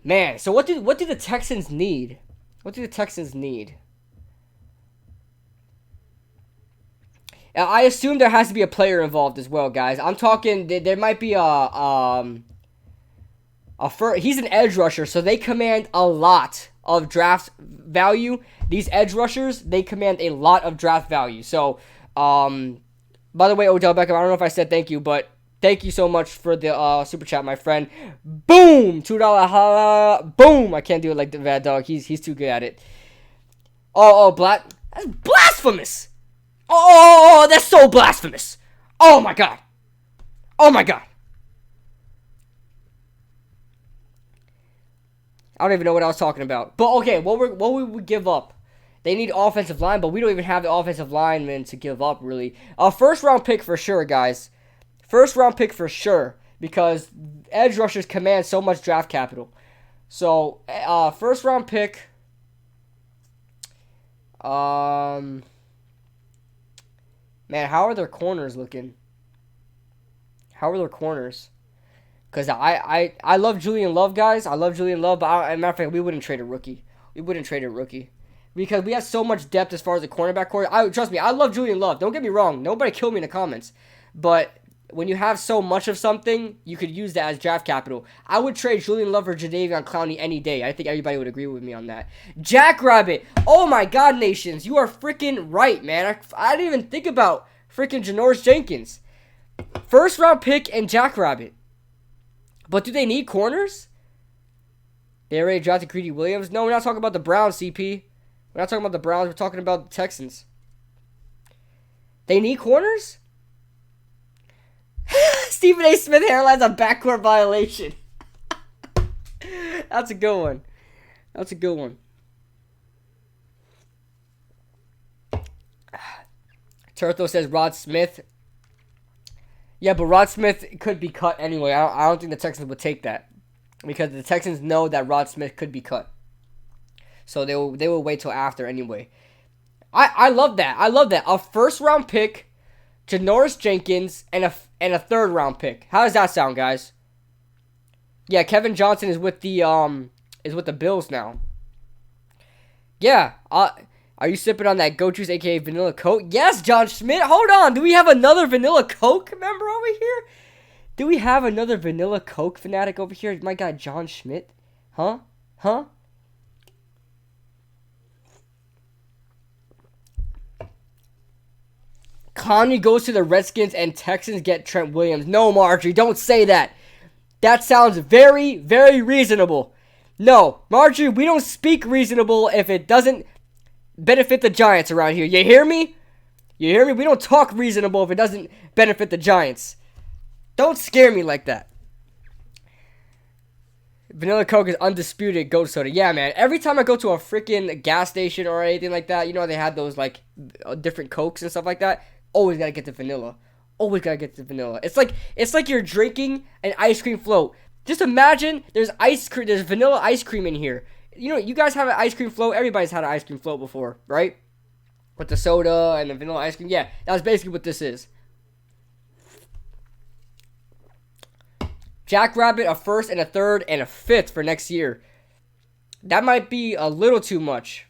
A: Man, so what do the Texans need? What do the Texans need? I assume there has to be a player involved as well, guys. I'm talking there might be he's an edge rusher, so they command a lot of draft value. These edge rushers, they command a lot of draft value. So, by the way, Odell Beckham, I don't know if I said thank you, but thank you so much for the super chat, my friend. Boom! $2 holla. Boom! I can't do it like the Bad Dog. He's too good at it. That's blasphemous! Oh, that's so blasphemous! Oh my god! Oh my god! I don't even know what I was talking about. But okay, what would we give up? They need offensive line, but we don't even have the offensive linemen to give up, really. A first-round pick for sure, guys. First-round pick for sure, because edge rushers command so much draft capital. So, first-round pick. Man, how are their corners looking? How are their corners? Because I love Julian Love, guys. I love Julian Love, but as a matter of fact, we wouldn't trade a rookie. Because we have so much depth as far as the cornerback core. Trust me, I love Julian Love. Don't get me wrong. Nobody kill me in the comments. But when you have so much of something, you could use that as draft capital. I would trade Julian Love for Jadeveon Clowney any day. I think everybody would agree with me on that. Jackrabbit. Oh my God, Nations. You are freaking right, man. I didn't even think about freaking Janoris Jenkins. First round pick and Jackrabbit. But do they need corners? They already drafted Greedy Williams? No, we're not talking about the Browns, CP. We're not talking about the Browns. We're talking about the Texans. They need corners? Stephen A. Smith hairline's a backcourt violation. That's a good one. That's a good one. Turtho says Rod Smith. Yeah, but Rod Smith could be cut anyway. I don't think the Texans would take that. Because the Texans know that Rod Smith could be cut. So they will wait till after anyway. I love that. I love that. A first round pick, Janoris Jenkins, and a third round pick. How does that sound, guys? Yeah, Kevin Johnson is with the Bills now. Yeah. Are you sipping on that Go Juice, aka Vanilla Coke? Yes, John Schmidt. Hold on. Do we have another Vanilla Coke member over here? Do we have another Vanilla Coke fanatic over here? My guy, John Schmidt. Huh? Clowney goes to the Redskins and Texans get Trent Williams. No, Marjorie, don't say that. That sounds very, very reasonable. No, Marjorie, we don't speak reasonable if it doesn't benefit the Giants around here. You hear me? You hear me? We don't talk reasonable if it doesn't benefit the Giants. Don't scare me like that. Vanilla Coke is undisputed goat soda. Yeah, man. Every time I go to a freaking gas station or anything like that, you know, they had those, like, different Cokes and stuff like that. Always gotta get the vanilla. Always gotta get the vanilla. It's like you're drinking an ice cream float. Just imagine there's vanilla ice cream in here. You know, you guys have an ice cream float. Everybody's had an ice cream float before, right? With the soda and the vanilla ice cream. Yeah, that's basically what this is. Jackrabbit, a first and a third and a fifth for next year. That might be a little too much.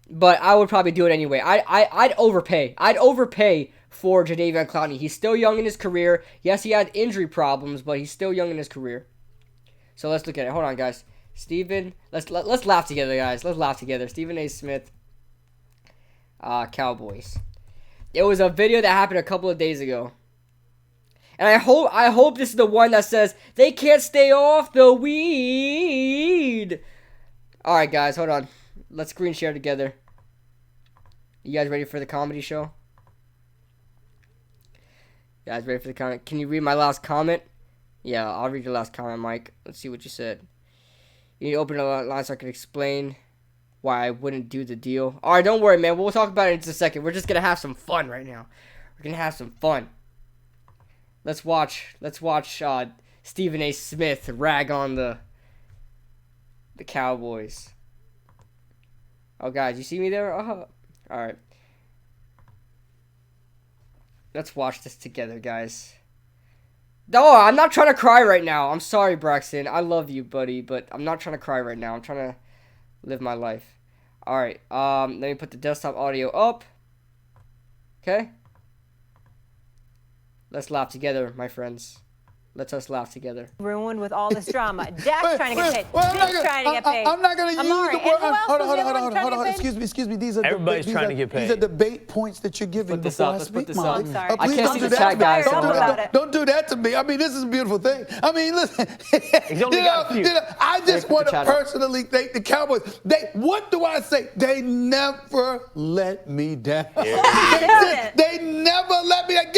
A: But I would probably do it anyway. I'd overpay. I'd overpay for Jadeveon Clowney. He's still young in his career. Yes, he had injury problems, but he's still young in his career. So let's look at it. Hold on, guys. Steven, let's laugh together, guys. Let's laugh together. Stephen A. Smith, Cowboys. It was a video that happened a couple of days ago. And I hope this is the one that says they can't stay off the weed. All right, guys, hold on. Let's screen share together. You guys ready for the comedy show? You guys ready for the comment? Can you read my last comment? Yeah, I'll read your last comment, Mike. Let's see what you said. You need to open a line so I can explain why I wouldn't do the deal. All right, don't worry, man. We'll talk about it in just a second. We're just gonna have some fun right now. We're gonna have some fun. Let's watch Stephen A. Smith rag on the Cowboys. Oh, guys, you see me there? Oh, all right. Let's watch this together, guys. No, I'm not trying to cry right now. I'm sorry, Braxton. I love you, buddy, but I'm not trying to cry right now. I'm trying to live my life. All right. Let me put the desktop audio up. Okay. Let's laugh together, my friends. Let us laugh together.
B: Ruined with all this drama. Dak's trying to get paid. Zeke's trying to get paid.
C: I'm not going to use the word. Hold on. Excuse me.
D: Everybody's trying to get paid.
C: These are debate points that you're giving.
A: Put this up. Let's put this up.
B: I'm sorry.
A: I can't see the chat, guys.
C: Don't do that to me. I mean, this is a beautiful thing. I mean, listen. I just want to personally thank the Cowboys. What do I say? They never let me down. They never let me down.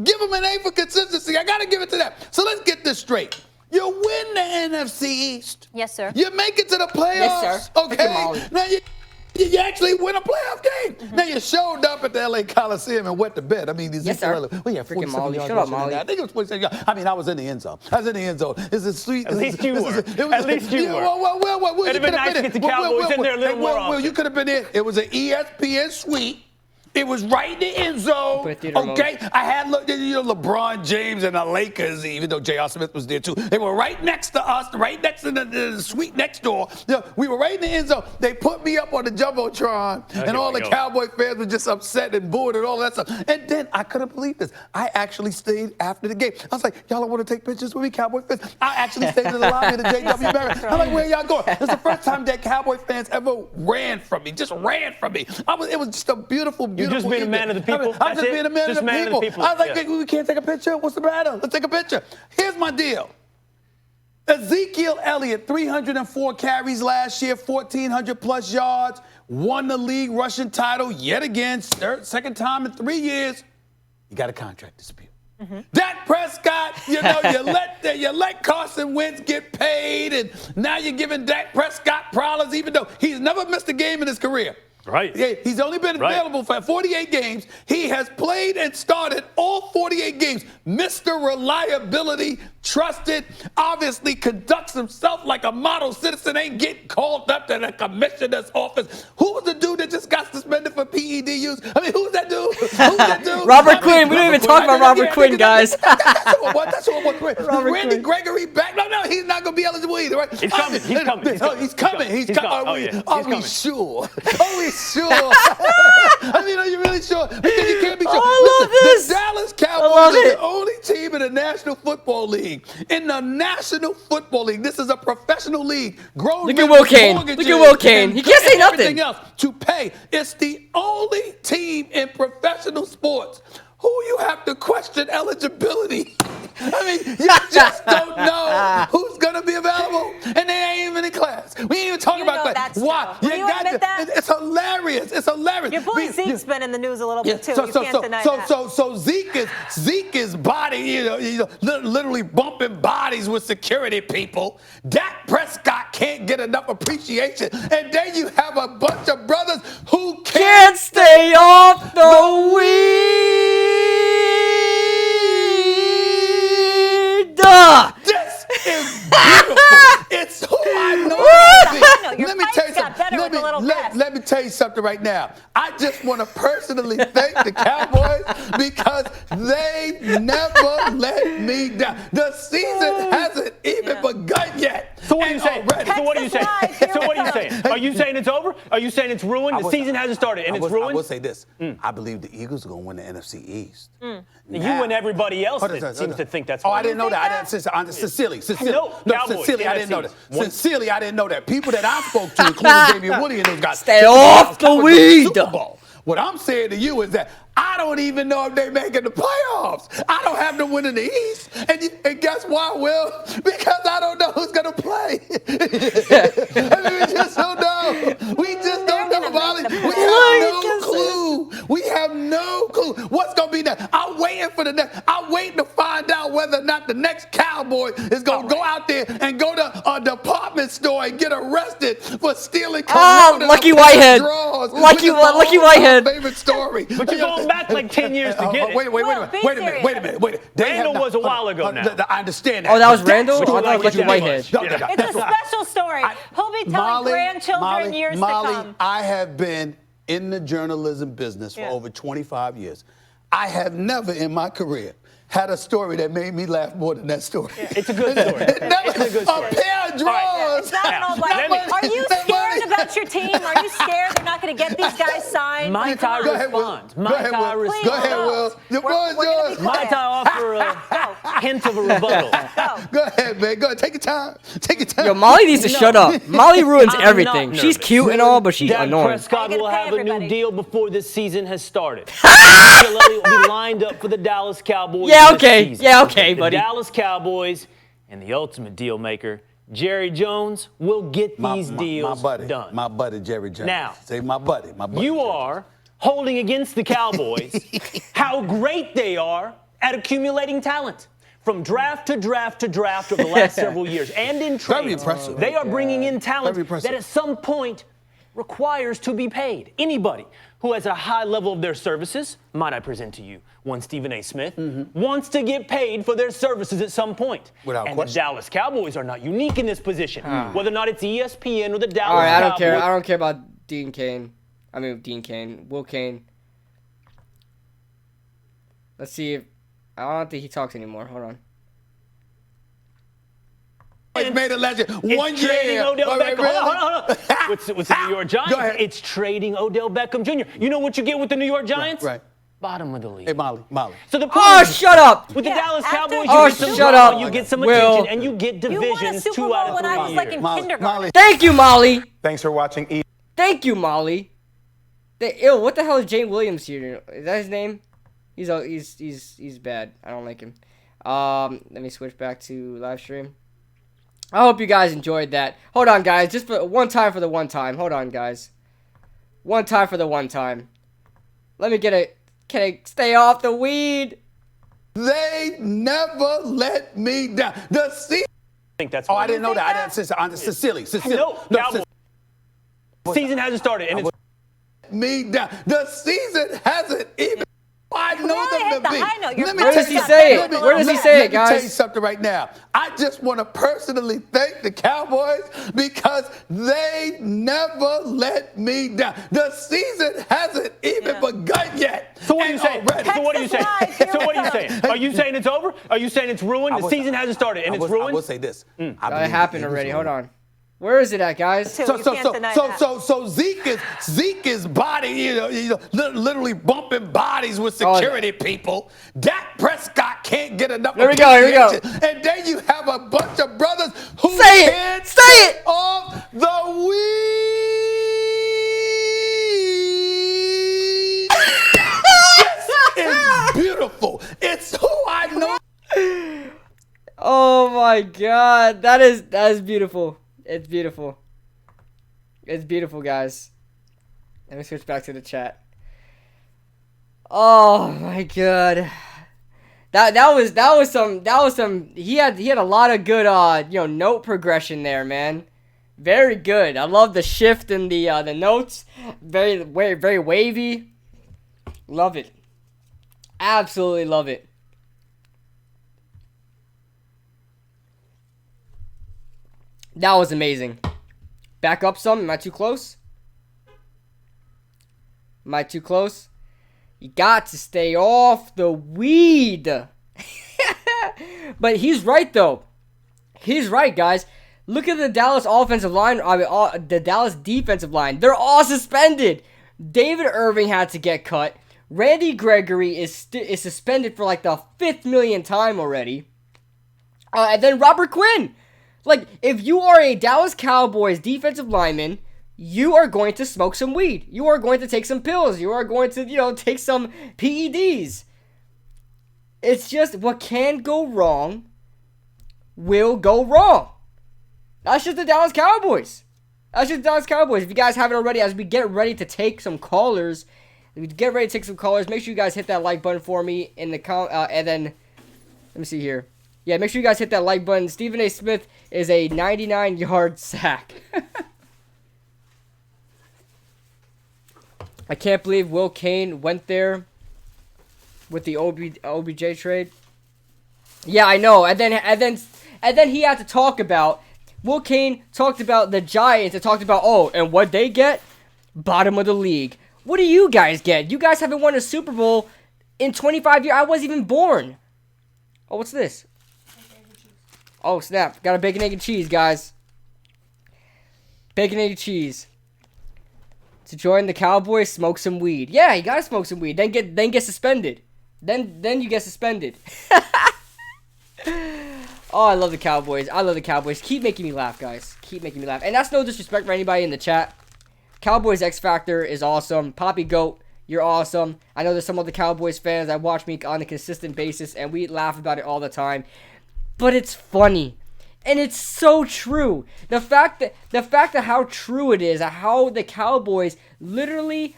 C: Give them an A for consistency. I got to give it to them. So let's get this straight. You win the NFC East.
B: Yes, sir.
C: You make it to the playoffs.
A: Yes, sir.
C: Okay. Now you actually win a playoff game. Mm-hmm. Now you showed up at the LA Coliseum and went to bed. I mean, these
A: yes, sir.
C: Well, yeah,
A: freaking Molly. Shut up, Molly.
C: I think it was 47 yards. I mean, I was in the end zone. It's a sweet.
D: At least you were. At least you were.
C: Well,
D: it'd have been nice to get the Cowboys in there a little more often.
C: Well, you could have been in. It was an ESPN suite. It was right in the end zone. Okay, I had LeBron James and the Lakers, even though J.R. Smith was there too. They were right next to us, right next to the suite next door. We were right in the end zone. They put me up on the jumbotron, and all the Cowboy fans were just upset and booed and all that stuff. And then I couldn't believe this. I actually stayed after the game. I was like, y'all don't want to take pictures with me, Cowboy fans? I actually stayed in the lobby of the J.W. Barrett. I'm like, where y'all going? It's the first time that Cowboy fans ever ran from me. Just ran from me. It was just a beautiful.
D: You're just being a man of the people.
C: I'm just being a man of the people. I was like, we can't take a picture. What's the matter? Let's take a picture. Here's my deal. Ezekiel Elliott, 304 carries last year, 1,400 plus yards, won the league rushing title yet again, second time in 3 years. You got a contract dispute. Mm-hmm. Dak Prescott, you let Carson Wentz get paid, and now you're giving Dak Prescott problems, even though he's never missed a game in his career.
D: Right.
C: He's only been available for 48 games. He has played and started all 48 games. Mr. Reliability, trusted, obviously conducts himself like a model citizen, ain't getting called up to the commissioner's office. Who was the dude that just got suspended for PED use? I mean, who's that dude?
A: Robert Quinn. We didn't even talk about Robert Quinn, guys.
C: That's who it was. Randy Gregory back? No, he's not going to be eligible either, right?
D: He's coming.
C: He's coming. Are we sure? Are we sure? I mean, are you really sure? Because you can't be sure.
A: I love this.
C: The Dallas Cowboys are the only team in the National Football League. In the National Football League, this is a professional league. Look
A: at Will Kane. He can't say nothing.
C: Everything else to pay. It's the only team in professional sports who you have to question eligibility. I mean, you just don't know who's going to be available, and they ain't even in class. We ain't even talking about class. Why?
B: You admit that?
C: It's hilarious. It's hilarious.
B: Your boy Zeke's been in the news a little bit, too. You can't deny that.
C: So Zeke's body, literally bumping bodies with security people. Dak Prescott can't get enough appreciation. And then you have a bunch of brothers who
A: can't stay off the weed.
C: This is beautiful. It's who I know.
B: Your
C: Let me tell you something.
B: better with a little rest.
C: Let me tell you something right now. I just want to personally thank the Cowboys because they never let me down. The season hasn't even begun yet.
D: So what are you saying? So what are you saying? So what are you saying? Are you saying it's over? Are you saying it's ruined? The season hasn't started and it's ruined?
C: I will say this. I believe the Eagles are going to win the NFC East.
D: You and everybody else seems to think that's.
C: Oh, I didn't know that. Sincerely.
D: No,
C: sincerely, I didn't know that. Sincerely, I didn't know that. People that I spoke to, including David Woody and those guys,
A: stay off the weed.
C: What I'm saying to you is that I don't even know if they're making the playoffs. I don't have them winning the East. And guess why, Will? Because I don't know who's going to play. We just don't know. We just don't know, Molly. We have no clue. We have no clue what's going to be next. I'm waiting for the next. I'm waiting to find out whether or not the next Cowboy is going to go out there and go to a department store and get arrested for stealing
A: Lucky Whitehead. Lucky Whitehead.
C: Favorite story.
D: But you're going back like 10 years to get it.
C: Wait a minute.
D: Randall was a while ago now.
C: I understand that.
A: Oh, that was Randall? I thought it was Lucky Whitehead.
B: It's a special story. He'll be telling grandchildren years to come.
C: I have been in the journalism business for over 25 years. I have never in my career had a story that made me laugh more than that story.
D: It's a good story.
C: It's a good story. A pair of drawers.
B: It's not an old life. Are you scared about your team? Are you scared they're not going to get these guys signed?
D: My tie responds.
C: Go ahead, Will. The floor is yours.
D: My tie offer a hint of a rebuttal.
C: Go ahead, man. Go ahead. Take your time.
A: Yo, Molly needs to shut up. Molly ruins everything. She's cute and all, but she's
D: Dak
A: annoying.
D: Prescott will have a new deal before this season has started. Will be lined up for the Dallas Cowboys.
A: Yeah, okay, buddy.
D: The Dallas Cowboys and the ultimate deal maker, Jerry Jones, will get these deals done.
C: My buddy, Jerry Jones.
D: Now,
C: say my buddy.
D: You are holding against the Cowboys how great they are at accumulating talent. From draft to draft to draft over the last several years. And in trade,
C: very impressive.
D: They are bringing in talent that at some point requires to be paid. Anybody who has a high level of their services, might I present to you, one Stephen A. Smith, wants to get paid for their services at some point.
C: Without
D: and
C: question.
D: The Dallas Cowboys are not unique in this position. Whether or not it's ESPN or the Dallas
A: All right, I don't
D: Cowboys.
A: care. I don't care about Dean Cain. Will Cain. Let's see if I don't think he talks anymore. Hold on.
C: It's made a legend. One year.
D: Trading Odell Beckham.
C: Really?
D: Hold on. With the New York Giants,
C: Go ahead.
D: it's trading Odell Beckham Jr. You know what you get with the New York Giants?
C: Right.
D: Bottom of the league.
C: Hey, Molly.
D: So the
A: Oh,
D: point is,
A: shut up.
D: with the Dallas Cowboys,
A: Oh,
D: you get some
A: shut
D: drama,
A: up.
D: you get some
A: Will.
D: attention, and you get
B: You won a
D: divisions
B: Super
D: 2
B: Bowl
D: out of
B: when
D: 3
B: I was like in
D: years.
B: kindergarten.
A: Thank you, Molly.
E: Thanks for watching.
A: Thank you, Molly. Ew, what the hell is Trent Williams here? Is that his name? He's bad. I don't like him. Let me switch back to live stream. I hope you guys enjoyed that. Hold on, guys. Just for one time for the one time. Hold on, guys. One time for the one time. Let me get it. Can I stay off the weed?
C: They never let me down.
D: I think that's.
C: I didn't know that. Sincerely.
D: No, Cowboys. Season hasn't started, and it's
C: me down. The season hasn't even. I know
B: really
C: them to be.
A: Where does he say it? Where does he say it, guys?
C: Let me tell you something right now. I just want to personally thank the Cowboys because they never let me down. The season hasn't even begun yet.
D: So what are you saying? So what are you saying? Are you saying it's over? Are you saying it's ruined? The season hasn't started and it's ruined?
C: I will say this.
A: It happened already. Hold on. Where is it at, guys?
C: So Zeke's body, you know, literally bumping bodies with security people. Dak Prescott can't get enough.
A: Here we go.
C: And then you have a bunch of brothers who
A: can't
C: stay off the weed. This is beautiful. It's who I know.
A: Oh my God, that is beautiful. It's beautiful. It's beautiful, guys. Let me switch back to the chat. Oh my God. That was some he had a lot of good note progression there, man. Very good. I love the shift in the notes. Very wavy. Love it. Absolutely love it. That was amazing. Back up some. Am I too close? Am I too close? You got to stay off the weed. But he's right, though. He's right, guys. Look at the Dallas offensive line. The Dallas defensive line. They're all suspended. David Irving had to get cut. Randy Gregory is suspended for like the 5th millionth time already. And then Robert Quinn. Like, if you are a Dallas Cowboys defensive lineman, you are going to smoke some weed. You are going to take some pills. You are going to, take some PEDs. It's just what can go wrong will go wrong. That's just the Dallas Cowboys. That's just the Dallas Cowboys. If you guys haven't already, as we get ready to take some callers, make sure you guys hit that like button for me in the and then, let me see here. Yeah, make sure you guys hit that like button. Stephen A. Smith is a 99-yard sack. I can't believe Will Kane went there with the OBJ trade. Yeah, I know. And then he had to talk about, Will Kane talked about the Giants and talked about, and what they get? Bottom of the league. What do you guys get? You guys haven't won a Super Bowl in 25 years. I wasn't even born. Oh, what's this? Oh, snap. Got a bacon, egg, and cheese, guys. Bacon, egg, and cheese. To join the Cowboys, smoke some weed. Yeah, you gotta smoke some weed. Then get suspended. Then you get suspended. Oh, I love the Cowboys. I love the Cowboys. Keep making me laugh, guys. Keep making me laugh. And that's no disrespect for anybody in the chat. Cowboys X Factor is awesome. Poppy Goat, you're awesome. I know there's some other Cowboys fans that watch me on a consistent basis, and we laugh about it all the time. But it's funny. And it's so true. The fact that how true it is, how the Cowboys literally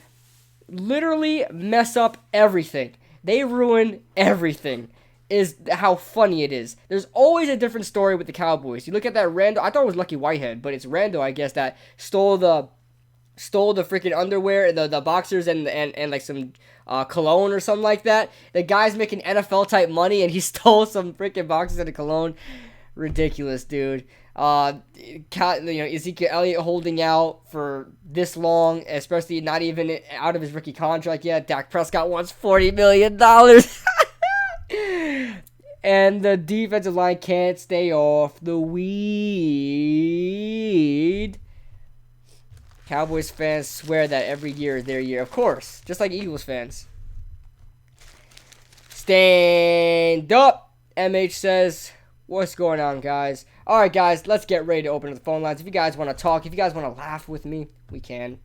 A: mess up everything. They ruin everything. Is how funny it is. There's always a different story with the Cowboys. You look at that Randall. I thought it was Lucky Whitehead, but it's Randall, I guess, that stole the freaking underwear, the boxers, and like some cologne or something like that. The guy's making NFL type money, and he stole some freaking boxers and a cologne. Ridiculous, dude. Ezekiel Elliott holding out for this long, especially not even out of his rookie contract yet. Dak Prescott wants $40 million. And the defensive line can't stay off the weed. Cowboys fans swear that every year is their year. Of course. Just like Eagles fans. Stand up, MH says. What's going on, guys? Alright, guys. Let's get ready to open up the phone lines. If you guys want to talk, if you guys want to laugh with me, we can.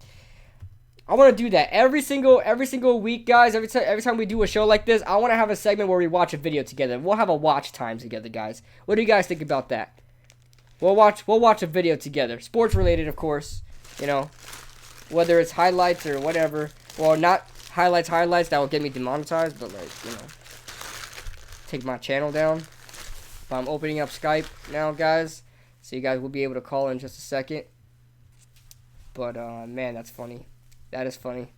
A: I want to do that every single week, guys. Every time we do a show like this, I want to have a segment where we watch a video together. We'll have a watch time together, guys. What do you guys think about that? We'll watch a video together. Sports related, of course. Whether it's highlights or whatever. Well, not highlights that will get me demonetized, but take my channel down. But I'm opening up Skype now, guys. So you guys will be able to call in just a second. But man, that's funny. That is funny.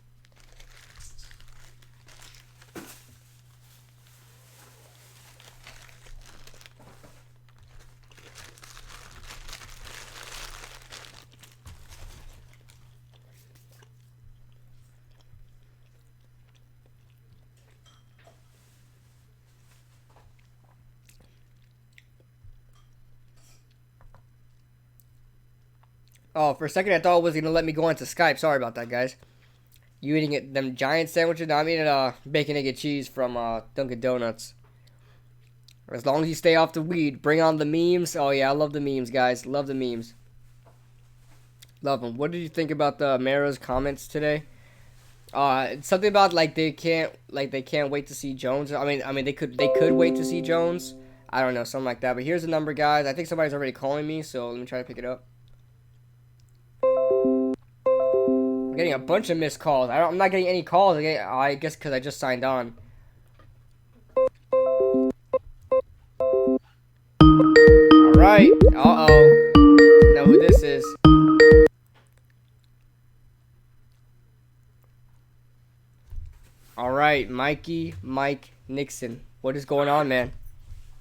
A: Oh, for a second I thought it was going to let me go into Skype. Sorry about that, guys. You eating them giant sandwiches? No, I'm eating bacon, egg, and cheese from Dunkin' Donuts. As long as you stay off the weed. Bring on the memes. Oh, yeah, I love the memes, guys. Love the memes. Love them. What did you think about the Mara's comments today? Something about they can't wait to see Jones. I mean they could wait to see Jones. I don't know, something like that. But here's the number, guys. I think somebody's already calling me, so let me try to pick it up. I'm getting a bunch of missed calls. I'm not getting any calls. I guess because I just signed on. Alright. Uh-oh. Know who this is. Alright, Mike Nixon. What is going on, man?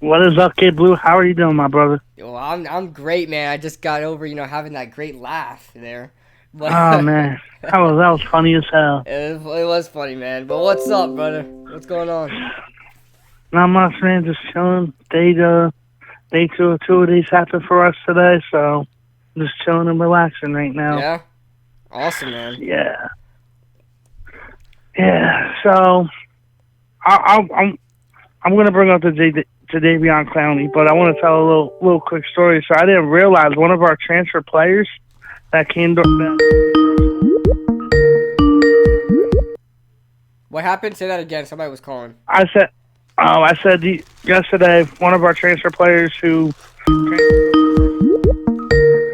E: What is up, Kid Blue? How are you doing, my brother?
A: Well, I'm great, man. I just got over, having that great laugh there. But,
E: Oh man, that was funny as hell.
A: It was funny, man. But what's up, brother? What's going on?
E: Not much, man. Just chilling. Day 2 of these happened for us today, so just chilling and relaxing right now.
A: Yeah. Awesome, man.
E: Yeah. Yeah. So I'm gonna bring up the Jadeveon Clowney, but I want to tell a little quick story. So I didn't realize one of our transfer players that came to.
A: What happened? Say that again. Somebody was calling.
E: I said yesterday, one of our transfer players who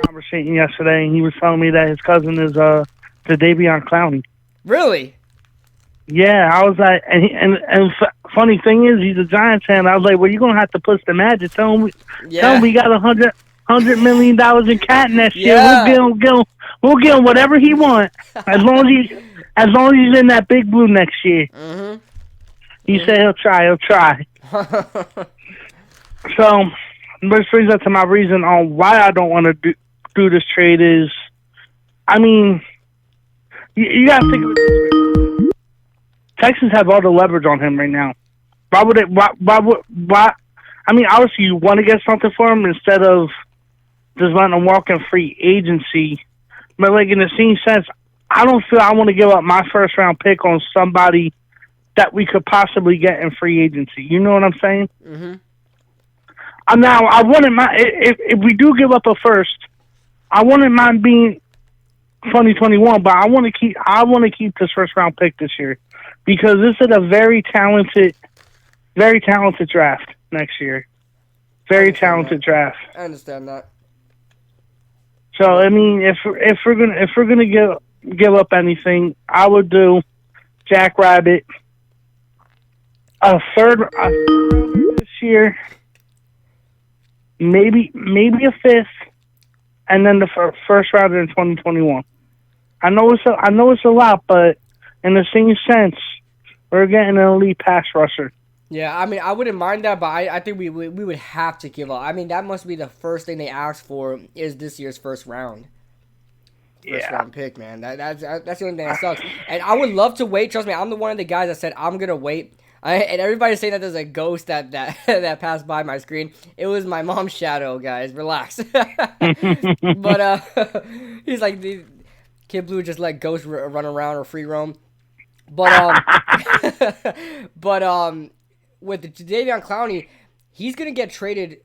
E: conversating yesterday, and he was telling me that his cousin is Jadeveon Clowney.
A: Really?
E: Yeah, I was like, and funny thing is, he's a Giants fan. I was like, well, you're gonna have to push the magic. Tell him we got $100 million in cat next year. We'll get him whatever he wants as long as he's in that big blue next year.
A: Mm-hmm.
E: He said he'll try. So, this brings us to my reason on why I don't want to do this trade is, I mean, you got to think of it this way. Texans have all the leverage on him right now. Why would it? Why? I mean, obviously you want to get something for him instead of just letting him walk in free agency. But like in the same sense, I don't feel I want to give up my first round pick on somebody that we could possibly get in free agency. You know what I'm saying? Mm-hmm. Now I wouldn't mind if we do give up a first. I wouldn't mind being 2021, but I want to keep this first round pick this year because this is a very talented draft next year. Very talented draft.
A: I understand that.
E: So I mean, if we're gonna give up anything, I would do Jack Rabbit, a third this year, maybe a fifth, and then the first round in 2021. I know it's a lot, but in the same sense, we're getting an elite pass rusher.
A: Yeah, I mean, I wouldn't mind that, but I think we would have to give up. I mean, that must be the first thing they asked for is this year's first round. First round pick, man. That's the only thing that sucks. And I would love to wait. Trust me, I'm the one of the guys that said I'm gonna wait. And everybody's saying that there's a ghost that passed by my screen. It was my mom's shadow, guys. Relax. But he's like, the Kid Blue just let ghosts run around or free roam. But with the Jadeveon Clowney, he's gonna get traded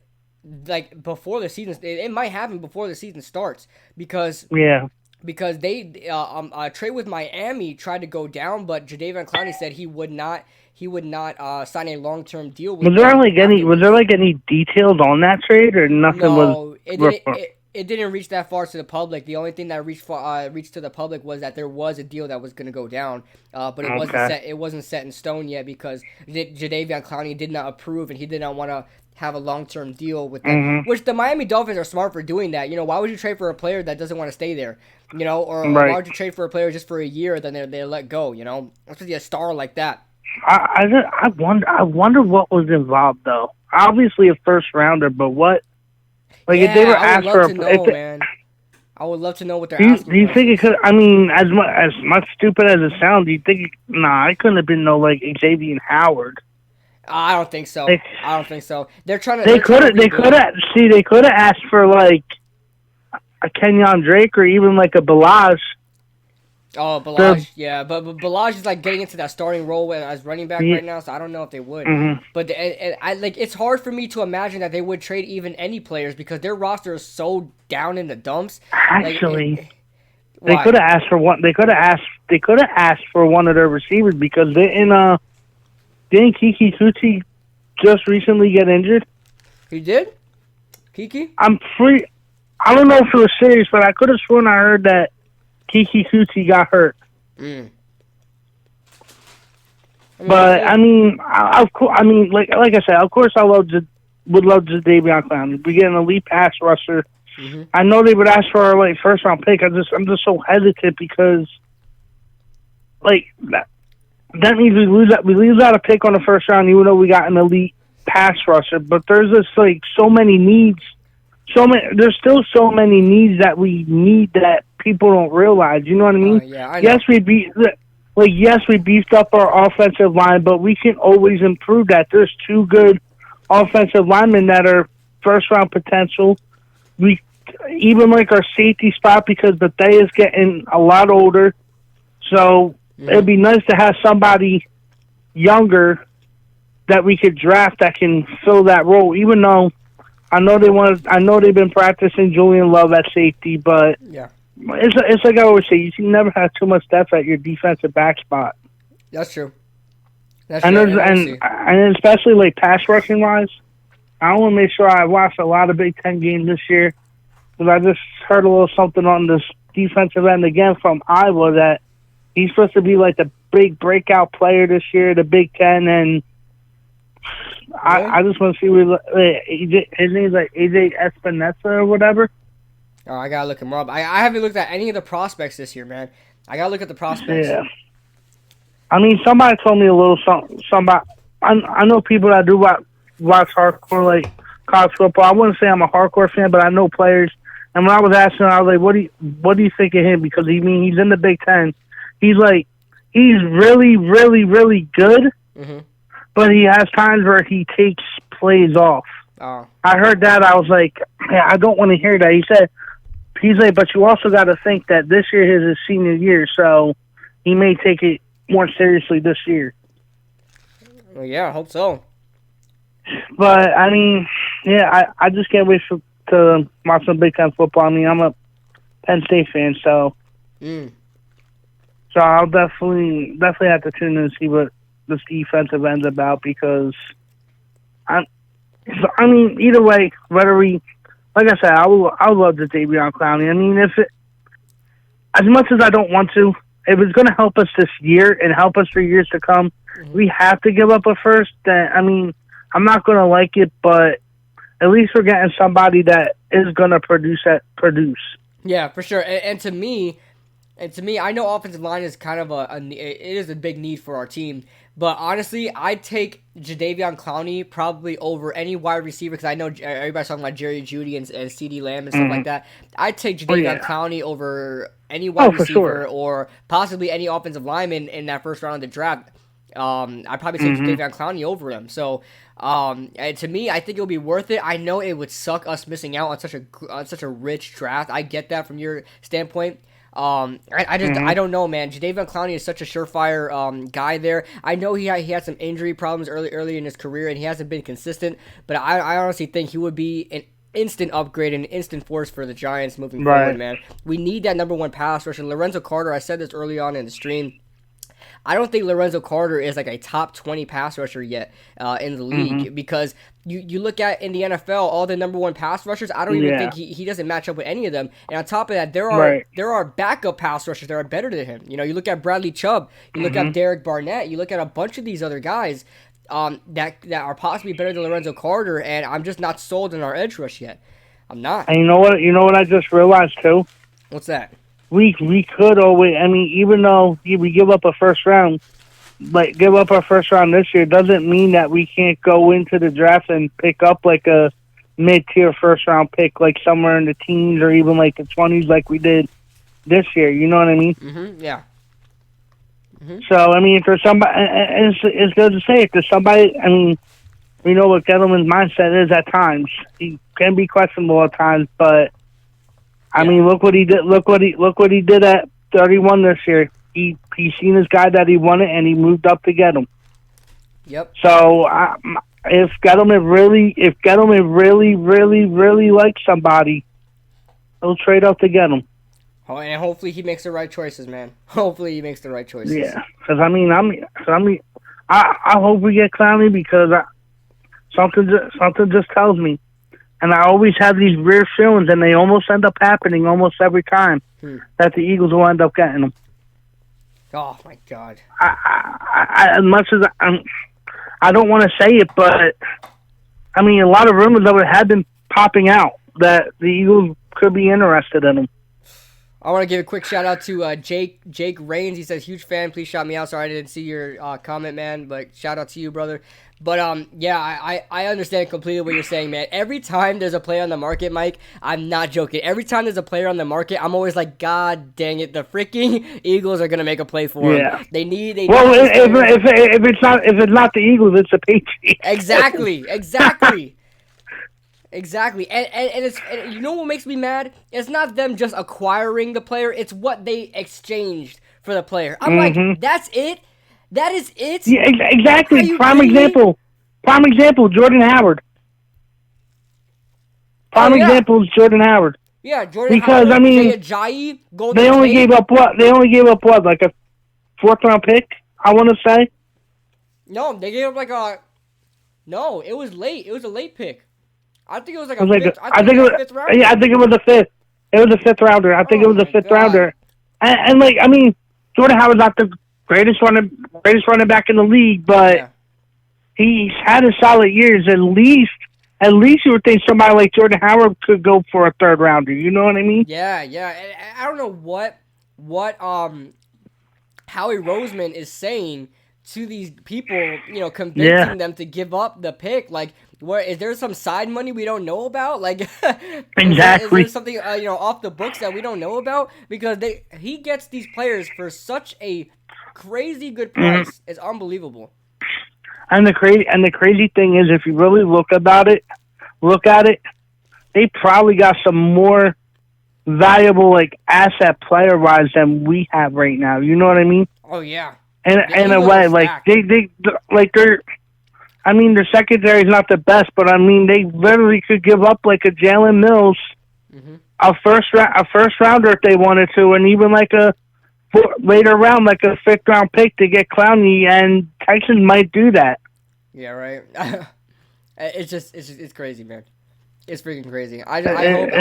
A: like before the season. It might happen before the season starts because they trade with Miami tried to go down, but Jadeveon Clowney said he would not sign a long-term deal with.
E: Was there any details on that trade or nothing?
A: No, it didn't reach that far to the public. The only thing that reached to the public was that there was a deal that was going to go down, but it wasn't set in stone yet because Jadeveon Clowney did not approve and he did not want to have a long-term deal with them. Mm-hmm. Which the Miami Dolphins are smart for doing that. Why would you trade for a player that doesn't want to stay there? Or why would you trade for a player just for a year then they let go? Especially a star like that.
E: I wonder what was involved though. Obviously a first rounder, but what? Like if they were asked for
A: man. I would love to know what they're asking. Do
E: you think it could? I mean, as much stupid as it sounds, do you think? It couldn't have been no like Xavier Howard.
A: I don't think so. I don't think so. They're trying to.
E: They could have asked for like a Kenyon Drake or even like a Balaj.
A: Oh, Balaj, yeah, but Balaj is like getting into that starting role as running back right now, so I don't know if they would. Mm-hmm. But it's hard for me to imagine that they would trade even any players because their roster is so down in the dumps.
E: Actually, they could have asked for one. They could have asked for one of their receivers because didn't Kiki Kuti just recently get injured?
A: He did? Kiki?
E: I don't know if it was serious, but I could have sworn I heard that Kiki Kuti got hurt. Mm. But I mean, like I said, of course, would love Jadeveon Clowney. We get an elite pass rusher. Mm-hmm. I know they would ask for our like first round pick. I'm just so hesitant because like that means we lose out a pick on the first round, even though we got an elite pass rusher, but there's just like so many needs. There's still so many needs that we need that people don't realize. You know what I mean?
A: Yeah, I know.
E: Yes, we beefed up our offensive line, but we can always improve that. There's 2 good offensive linemen that are first-round potential. We even like our safety spot because Tate is getting a lot older. So it'd be nice to have somebody younger that we could draft that can fill that role. Even though I know they've been practicing Julian Love at safety, but
A: yeah,
E: it's like I always say, you can never have too much depth at your defensive back spot.
A: That's true.
E: And especially like pass rushing wise, I want to make sure I watched a lot of Big Ten games this year. Because I just heard a little something on this defensive end again from Iowa that he's supposed to be like the big breakout player this year, the Big Ten, and I just want to see his name's like AJ Espinesa or whatever.
A: Oh, I gotta look him up. I haven't looked at any of the prospects this year, man. I gotta look at the prospects.
E: Yeah. I mean, somebody told me a little something. I know people that do watch hardcore like college football. I wouldn't say I'm a hardcore fan, but I know players. And when I was asking, I was like, "What do you think of him?" Because he's in the Big Ten. He's really, really, really good, but he has times where he takes plays off.
A: Oh.
E: I heard that. I was like, I don't want to hear that. He's like, but you also got to think that this year is his senior year, so he may take it more seriously this year.
A: Well, yeah, I hope so.
E: But, I mean, yeah, I just can't wait to watch some Big Ten football. I mean, I'm a Penn State fan, so so I'll definitely have to tune in and see what this defensive end's about because I mean, either way, whether like I said, I would love the Davion Clowney. I mean, as much as I don't want to, if it's going to help us this year and help us for years to come, we have to give up a first. Then I mean, I'm not going to like it, but at least we're getting somebody that is going to produce.
A: Yeah, for sure. And to me, I know offensive line is kind of it is a big need for our team. But honestly, I'd take Jadeveon Clowney probably over any wide receiver because I know everybody's talking about Jerry Jeudy and CeeDee Lamb and stuff like that. I'd take Jadeveon Clowney over any wide receiver or possibly any offensive lineman in that first round of the draft. I'd probably take Jadeveon Clowney over him. So to me, I think it'll be worth it. I know it would suck us missing out on such a rich draft. I get that from your standpoint. I don't know, man. Jadeveon Clowney is such a surefire guy there. I know he had some injury problems early in his career, and he hasn't been consistent. But I honestly think he would be an instant upgrade and an instant force for the Giants moving forward, man. We need that number one pass rusher. Lorenzo Carter, I said this early on in the stream. I don't think Lorenzo Carter is like a top 20 pass rusher yet in the league because you look at in the NFL all the number one pass rushers. I don't even think he doesn't match up with any of them. And on top of that, there are backup pass rushers that are better than him. You know, you look at Bradley Chubb, you look at Derek Barnett, you look at a bunch of these other guys that are possibly better than Lorenzo Carter, and I'm just not sold on our edge rush yet. I'm not.
E: And you know what I just realized too?
A: What's that?
E: We could always. I mean, even though we give up a first round, give up our first round this year, doesn't mean that we can't go into the draft and pick up like a mid-tier first round pick, like somewhere in the teens or even like the 20s, like we did this year. You know what I mean?
A: Yeah.
E: So I mean, if there's somebody, and it's good to say if there's somebody. I mean, we know what Gettleman's mindset is at times. He can be questionable at times, but. I mean, look what he did. Look what he did at 31 this year. He seen his guy that he wanted, and he moved up to get him.
A: Yep.
E: So if Gettleman really likes somebody, he'll trade up to get him.
A: Oh, and hopefully he makes the right choices, man. Hopefully he makes the right choices.
E: Yeah, because I hope we get Clowney because something just tells me. And I always have these weird feelings, and they almost end up happening almost every time that the Eagles will end up getting them.
A: Oh, my God.
E: As much as I don't want to say it, but, I mean, a lot of rumors of it have been popping out that the Eagles could be interested in them.
A: I want to give a quick shout out to Jake Rains. He says, huge fan. Please shout me out. Sorry I didn't see your comment, man. But shout out to you, brother. But yeah, I understand completely what you're saying, man. Every time there's a player on the market, Mike, I'm not joking. Every time there's a player on the market, I'm always like, God dang it, the freaking Eagles are gonna make a play for him. They need.
E: Well, if it's not the Eagles, it's the Patriots.
A: Exactly, and you know what makes me mad? It's not them just acquiring the player; it's what they exchanged for the player. I'm like, that's it. That is it.
E: Yeah, exactly. Prime example, Jordan Howard. Example is Jordan Howard.
A: Yeah, Jordan
E: Howard. Because I mean, they only gave up what? They only gave up what? Like a 4th round pick? I want to say.
A: No, they gave up like a. No, it was late. It was a late pick. I think it was like a fifth. I think it was a 5th rounder. Yeah, I think it was a 5th. It was a 5th rounder. I think it was a 5th rounder. And like, I mean, Jordan Howard's not the greatest running back in the league, but he's had a solid years. At least you would think somebody like Jordan Howard could go for a 3rd rounder. You know what I mean? Yeah. And I don't know what Howie Roseman is saying to these people, convincing them to give up the pick. Like, where is there some side money we don't know about? Like,
E: exactly.
A: Is there something off the books that we don't know about? Because he gets these players for such a crazy good price. It's unbelievable.
E: And the crazy thing is, if you really look at it, they probably got some more valuable like asset player wise than we have right now. You know what I mean?
A: Oh yeah.
E: In a way, like they're. I mean, their secondary is not the best, but I mean, they literally could give up like a Jalen Mills, a first rounder if they wanted to, and even like a later round, like a 5th round pick to get Clowney, and Texans might do that.
A: Yeah, right. It's crazy, man. It's freaking crazy. I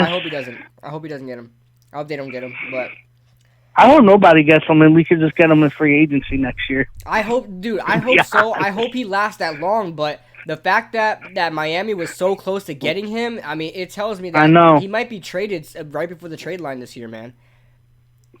A: hope he doesn't. I hope he doesn't get him. I hope they don't get him, but.
E: I hope nobody gets him, and we could just get him in free agency next year.
A: I hope so. I hope he lasts that long, but the fact that Miami was so close to getting him, I mean, it tells me that he might be traded right before the trade line this year, man.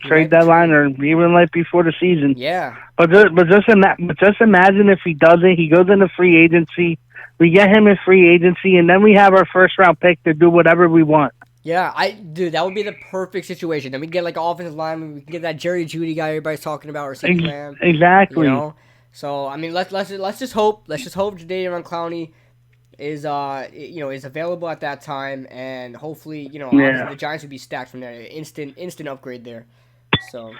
E: Trade deadline or even like before the season.
A: Yeah.
E: But just imagine if he doesn't, he goes into free agency, we get him in free agency, and then we have our 1st round pick to do whatever we want.
A: Yeah, that would be the perfect situation. Then we get like an offensive lineman. We can get that Jerry Jeudy guy everybody's talking about, or CeeDee Lamb.
E: Exactly.
A: So I mean, let's just hope Jadeveon Clowney is is available at that time, and hopefully obviously the Giants would be stacked from there. Instant upgrade there. So.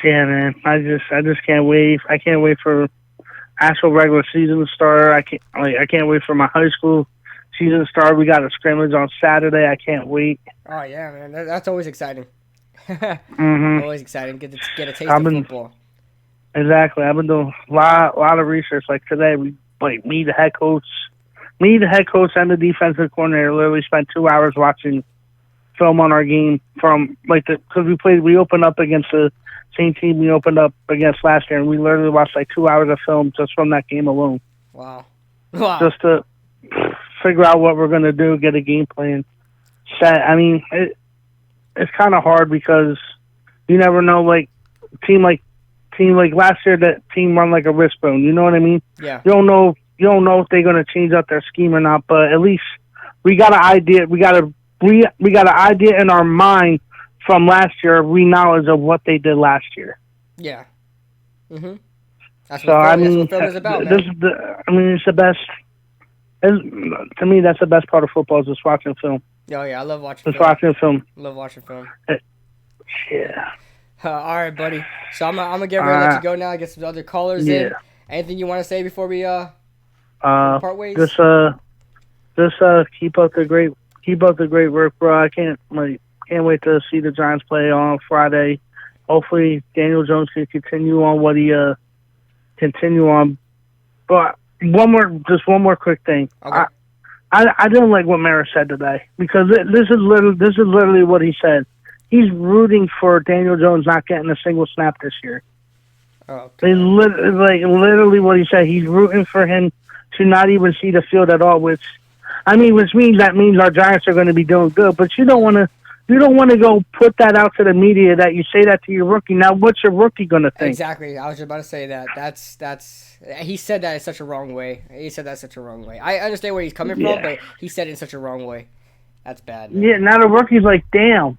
E: Yeah, man. I just can't wait. I can't wait for actual regular season to start. I can't wait for my high school season start. We got a scrimmage on Saturday. I can't wait.
A: Oh yeah, man, that's always exciting. Always exciting. Get a taste of football.
E: Exactly. I've been doing a lot of research. Like today, me, the head coach, and the defensive coordinator literally spent 2 hours watching film on our game from because we opened up against the same team we opened up against last year, and we literally watched like 2 hours of film just from that game alone.
A: Wow.
E: Just to figure out what we're going to do, get a game plan set. I mean, it's kind of hard because you never know, like team like last year, that team run like a wishbone. You know what I mean?
A: Yeah.
E: You don't know if they're going to change up their scheme or not, but at least we got an idea. We got an idea in our mind from last year, knowledge of what they did last year.
A: Yeah. That's
E: what
A: film is about, man.
E: It's the best. To me, that's the best part of football is just watching film.
A: Oh yeah, I love watching.
E: Watching film.
A: Love watching film.
E: Yeah.
A: All right, buddy. So I'm gonna get ready to let you go now. Get some other callers in. Anything you want to say before we part ways?
E: Just keep up the great work, bro. I can't wait to see the Giants play on Friday. Hopefully, Daniel Jones can continue on what he continue on. But one more quick thing.
A: Okay.
E: I didn't like what Mara said today because this is literally what he said. He's rooting for Daniel Jones not getting a single snap this year.
A: Oh,
E: okay. Literally what he said. He's rooting for him to not even see the field at all, which means our Giants are going to be doing good. But you don't want You don't want to go put that out to the media that you say that to your rookie. Now, what's your rookie going to think?
A: Exactly. I was just about to say that. That's. He said that in such a wrong way. He said that such a wrong way. I understand where he's coming from, but he said it in such a wrong way. That's bad. Man.
E: Yeah, now the rookie's like, damn.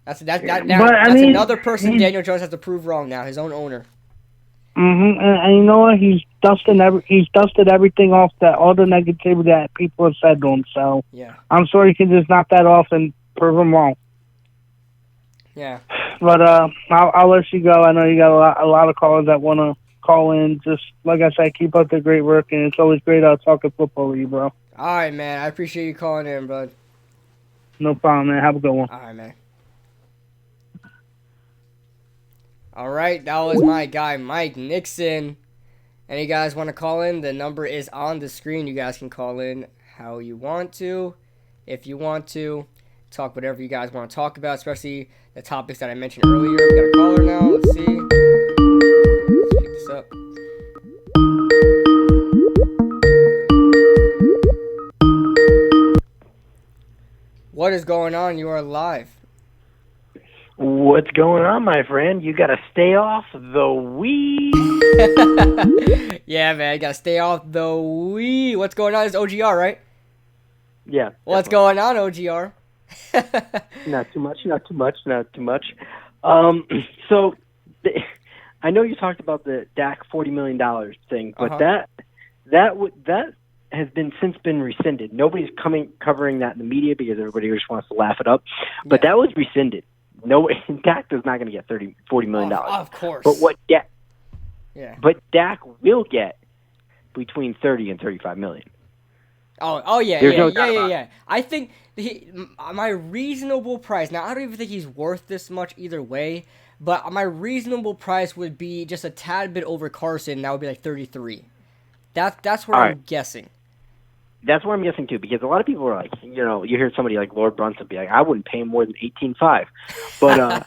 A: That's another person Daniel Jones has to prove wrong now. His own owner.
E: And you know what? He's dusted everything off, that all the negativity that people have said to him. So
A: yeah,
E: I'm sure he can just knock that off and prove him wrong.
A: Yeah.
E: But I'll let you go. I know you got a lot of callers that want to call in. Just like I said, keep up the great work, and it's always great talking football with you, bro.
A: All right, man. I appreciate you calling in, bud.
E: No problem, man. Have a good one.
A: All right, man. All right, that was my guy, Mike Nixon. Any guys want to call in? The number is on the screen. You guys can call in how you want to. If you want to, talk whatever you guys want to talk about, especially the topics that I mentioned earlier. We got a caller now. Let's see. Let's pick this up. What is going on? You are live.
F: What's going on, my friend? You got to stay off the weed.
A: Yeah, man. You got to stay off the weed. What's going on? It's OGR, right?
F: Yeah.
A: What's going on, OGR?
F: Not too much. So, I know you talked about the Dak $40 million thing, but that has since been rescinded. Nobody's covering that in the media because everybody just wants to laugh it up. But that was rescinded. No, Dak is not going to get $40 million.
A: Of course.
F: But Dak will get between 30 and 35 million.
A: Yeah. I think my reasonable price. Now, I don't even think he's worth this much either way. But my reasonable price would be just a tad bit over Carson. That would be like 33. That's what I'm guessing.
F: That's what I'm guessing too, because a lot of people are like, you hear somebody like Lord Brunson be like, I wouldn't pay him more than 18.5. But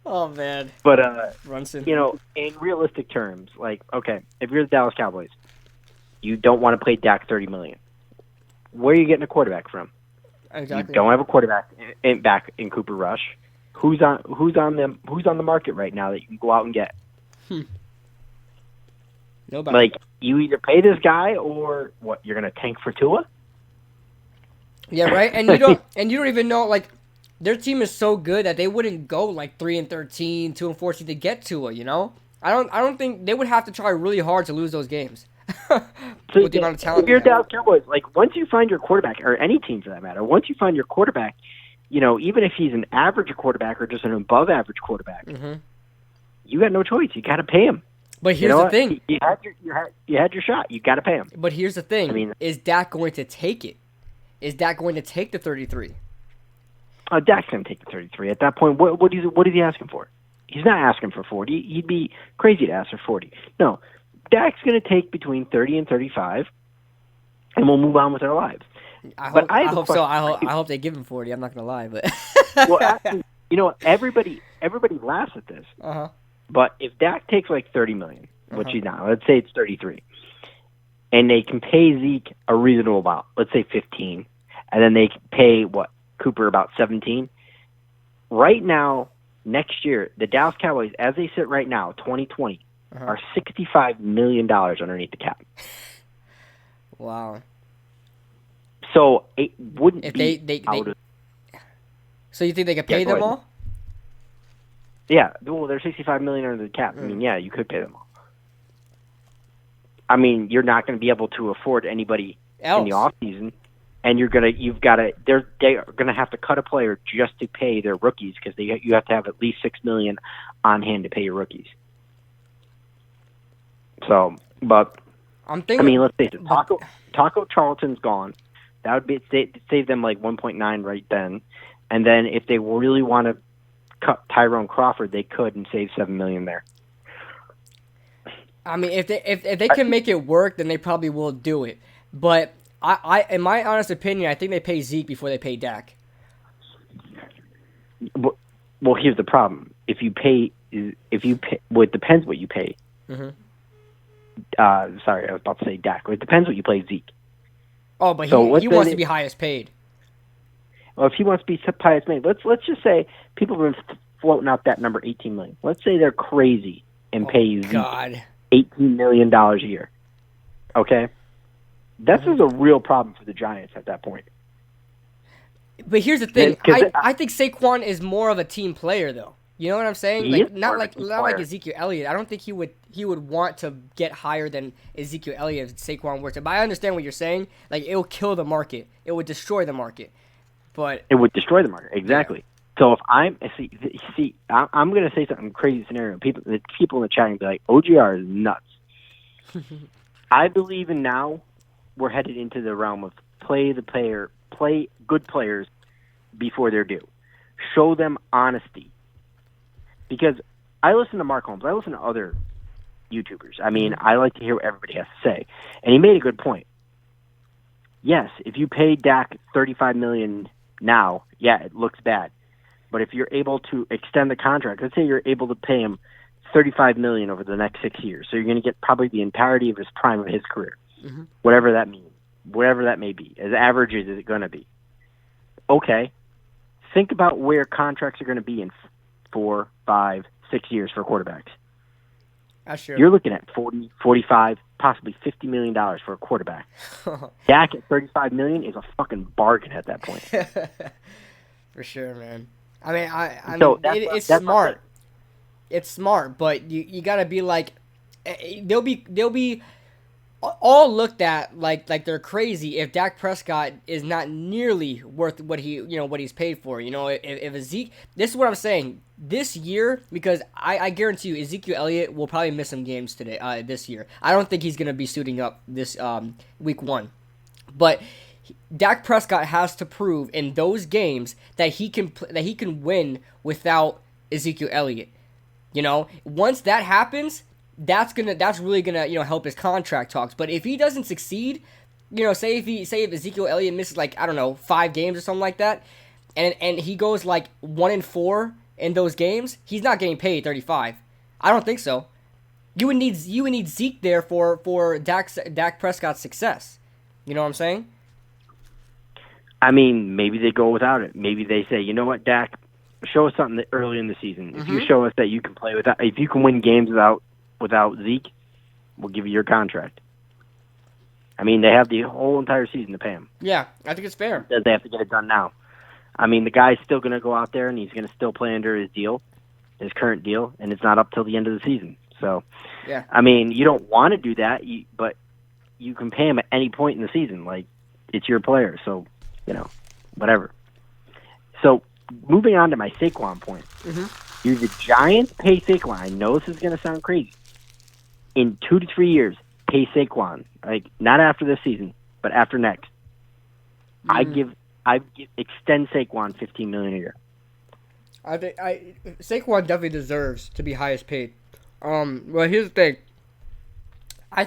A: oh man.
F: But
A: Brunson.
F: In realistic terms, like, okay, if you're the Dallas Cowboys, you don't want to pay Dak $30 million. Where are you getting a quarterback from?
A: Exactly.
F: You don't have a quarterback back in Cooper Rush. Who's on the market right now that you can go out and get?
A: Nobody.
F: Like, you either pay this guy or what? You're gonna tank for Tua?
A: Yeah, right. And you don't even know, like, their team is so good that they wouldn't go like 3-13, 2-14 to get Tua. I don't think they would have to try really hard to lose those games. With the amount of talent.
F: If you're Dallas Cowboys, like, once you find your quarterback, or any team for that matter, once you find your quarterback, even if he's an average quarterback or just an above average quarterback, you got no choice. You got to pay him.
A: But here's the thing.
F: You had your shot. You got to pay him.
A: But here's the thing. Is Dak going to take it? Is Dak going to take the 33?
F: Dak's going to take the 33. At that point, what is he asking for? He's not asking for 40. He'd be crazy to ask for 40. No. Dak's going to take between 30 and 35, and we'll move on with our lives.
A: I hope so. I hope they give him 40. I'm not going to lie, but
F: well, actually, everybody laughs at this. But if Dak takes like $30 million, which he's not, let's say it's 33, and they can pay Zeke a reasonable amount, let's say 15, and then they can pay Cooper about 17. Right now, next year, the Dallas Cowboys, as they sit right now, 2020, are $65 million underneath the cap.
A: Wow.
F: So it wouldn't
A: if
F: be
A: they
F: out of.
A: So you think they could pay them all?
F: Yeah, well, they're $65 million under the cap. I mean, yeah, you could pay them all. I mean, you're not going to be able to afford anybody in the offseason, and they're gonna have to cut a player just to pay their rookies because you have to have at least $6 million on hand to pay your rookies. So, but
A: I'm thinking.
F: Let's face it, Taco Charlton's gone. That would be save them like 1.9 right then, and then if they really want to cut Tyrone Crawford, they could and save $7 million there.
A: I mean, if they can make it work, then they probably will do it. But I in my honest opinion, I think they pay Zeke before they pay Dak.
F: Well, here's the problem: if you pay, well, it depends what you pay. Sorry, I was about to say Dak. It depends what you play Zeke.
A: Oh, but he wants to be highest paid.
F: Well, if he wants to be highest paid, let's just say people have been floating out that number, $18 million. Let's say they're crazy and pay Zeke $18 million a year. Okay, this is a real problem for the Giants at that point.
A: But here's the thing: I think Saquon is more of a team player, though. You know what I'm saying? Like not like Ezekiel Elliott. I don't think he would want to get higher than Ezekiel Elliott if Saquon were to. But I understand what you're saying. Like it'll kill the market. It would destroy the market. But
F: it would destroy the market exactly. Yeah. So if I'm I'm going to say something crazy scenario. People in the chat will be like, OGR is nuts. I believe in now we're headed into the realm of play good players before they're due. Show them honesty. Because I listen to Mark Holmes. I listen to other YouTubers. I mean, I like to hear what everybody has to say. And he made a good point. Yes, if you pay Dak $35 million now, yeah, it looks bad. But if you're able to extend the contract, let's say you're able to pay him $35 million over the next 6 years. So you're going to get probably the entirety of his prime of his career. Whatever that means. Whatever that may be. As average as it going to be. Okay. Think about where contracts are going to be in 4, 5, 6 years for quarterbacks.
A: Sure.
F: You're looking at 40, 45, possibly $50 million for a quarterback. Dak at $35 million is a fucking bargain at that point.
A: For sure, man. I mean, it's smart. It's smart, but you gotta be like, they'll be all looked at like they're crazy if Dak Prescott is not nearly worth what he's paid for. If Zeke, this is what I'm saying this year, because I guarantee you Ezekiel Elliott will probably miss some games this year. I don't think he's gonna be suiting up this week 1, but Dak Prescott has to prove in those games that he can win without Ezekiel Elliott. Once that happens, that's really gonna help his contract talks. But if he doesn't succeed, say if Ezekiel Elliott misses 5 games or something like that, and he goes 1-4 in those games, he's not getting paid 35. I don't think so. You would need Zeke there for Dak Prescott's success. You know what I'm saying?
F: I mean, maybe they go without it. Maybe they say, you know what, Dak, show us something early in the season. If you show us that you can play without, if you can win games without Zeke, we'll give you your contract. I mean, they have the whole entire season to pay him.
A: Yeah, I think it's fair.
F: They have to get it done now. I mean, the guy's still going to go out there and he's going to still play under his current deal, and it's not up till the end of the season. So,
A: yeah.
F: I mean, you don't want to do that, but you can pay him at any point in the season. It's your player, so, whatever. So, moving on to my Saquon point. Do the Giants pay Saquon? I know this is going to sound crazy. In 2 to 3 years, pay Saquon. Not after this season, but after next. I extend Saquon $15 million a year.
A: I think Saquon definitely deserves to be highest paid. Well, here's the thing. I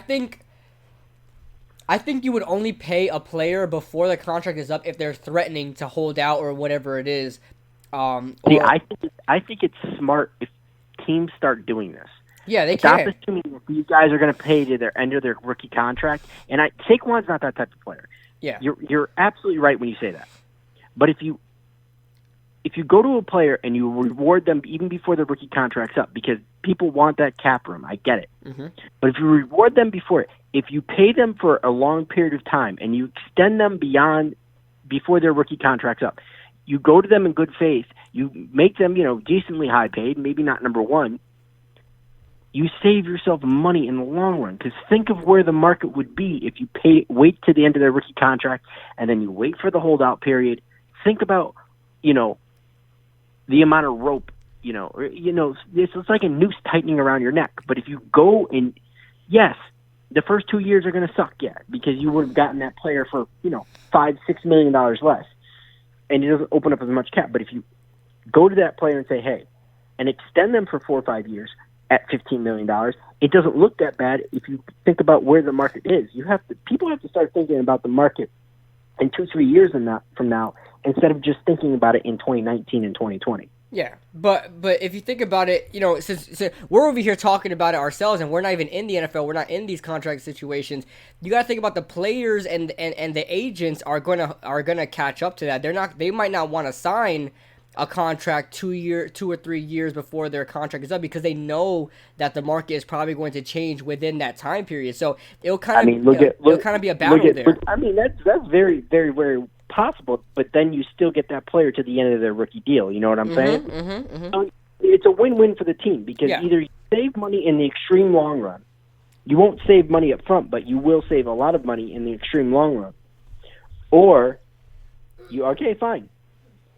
A: think you would only pay a player before the contract is up if they're threatening to hold out or whatever it is.
F: I think it's smart if teams start doing this.
A: Yeah, they
F: Stop
A: can.
F: assuming that these guys are going to pay to their end of their rookie contract. And Saquon's not that type of player.
A: Yeah,
F: you're absolutely right when you say that. But if you go to a player and you reward them even before their rookie contract's up, because people want that cap room, I get it. But if you reward them if you pay them for a long period of time and you extend them before their rookie contract's up, you go to them in good faith, you make them, decently high paid, maybe not number 1, you save yourself money in the long run. Because think of where the market would be if you wait to the end of their rookie contract and then you wait for the holdout period. Think about, the amount of rope, it's like a noose tightening around your neck. But if you go in, yes, the first 2 years are going to suck, because you would have gotten that player for, $5-6 million less. And it doesn't open up as much cap. But if you go to that player and say, hey, and extend them for 4 or 5 years at $15 million, it doesn't look that bad if you think about where the market is. People have to start thinking about the market in 2-3 years from now instead of just thinking about it in 2019 and 2020.
A: Yeah, but if you think about it, since we're over here talking about it ourselves, and we're not even in the NFL, we're not in these contract situations. You got to think about the players and the agents are gonna catch up to that. They might not want to sign a contract 2 or 3 years before their contract is up because they know that the market is probably going to change within that time period. So it'll kind of be a battle there.
F: I mean, that's very, very, very possible, but then you still get that player to the end of their rookie deal. You know what I'm saying? So it's a win-win for the team because either you save money in the extreme long run. You won't save money up front, but you will save a lot of money in the extreme long run. Or fine.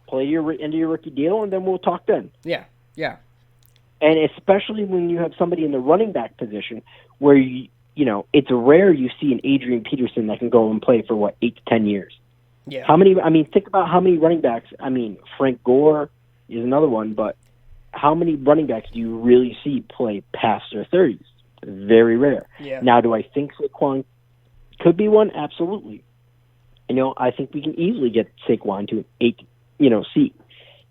F: Play your end of your rookie deal, and then we'll talk then.
A: Yeah.
F: And especially when you have somebody in the running back position where, it's rare you see an Adrian Peterson that can go and play for, 8 to 10 years.
A: Yeah.
F: Think about how many running backs. Frank Gore is another one, but how many running backs do you really see play past their 30s? Very rare.
A: Yeah.
F: Now, do I think Saquon could be one? Absolutely. I think we can easily get Saquon to 8, see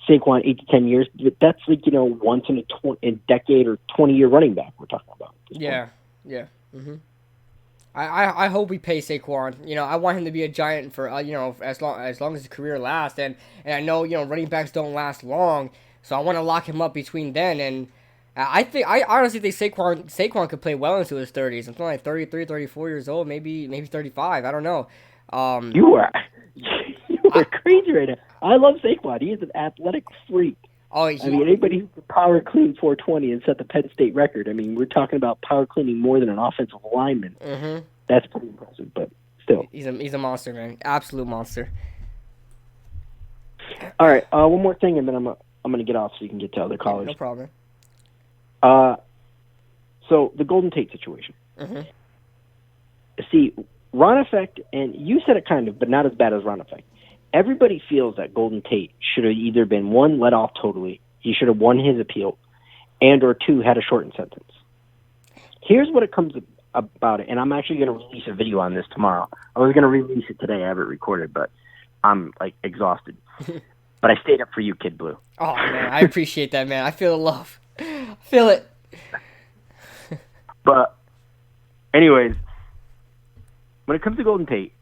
F: Saquon 8 to 10 years. But that's once in a decade or 20-year running back we're talking about.
A: Yeah. Mm-hmm. I hope we pay Saquon. I want him to be a Giant for as long as his career lasts, and I know running backs don't last long, so I want to lock him up between then. And I honestly think Saquon could play well into his 30s. I'm like 33, 34 years old, maybe 35. I don't know.
F: You are crazy right now. I love Saquon. He is an athletic freak.
A: Oh,
F: anybody who can power clean 420 and set the Penn State record. We're talking about power cleaning more than an offensive lineman.
A: Mm-hmm.
F: That's pretty impressive, but still.
A: He's a monster, man. Absolute monster.
F: All right, one more thing, and then I'm gonna get off so you can get to other callers.
A: No problem.
F: So the Golden Tate situation.
A: Mm-hmm.
F: See, Ron Effect, and you said it kind of, but not as bad as Ron Effect. Everybody feels that Golden Tate should have either been, 1, let off totally, he should have won his appeal, and or 2, had a shortened sentence. Here's what it comes about it, and I'm actually going to release a video on this tomorrow. I was going to release it today. I have it recorded, but I'm, exhausted. But I stayed up for you, Kid Blue.
A: Oh, man, I appreciate that, man. I feel the love. Feel it.
F: But, anyways, when it comes to Golden Tate,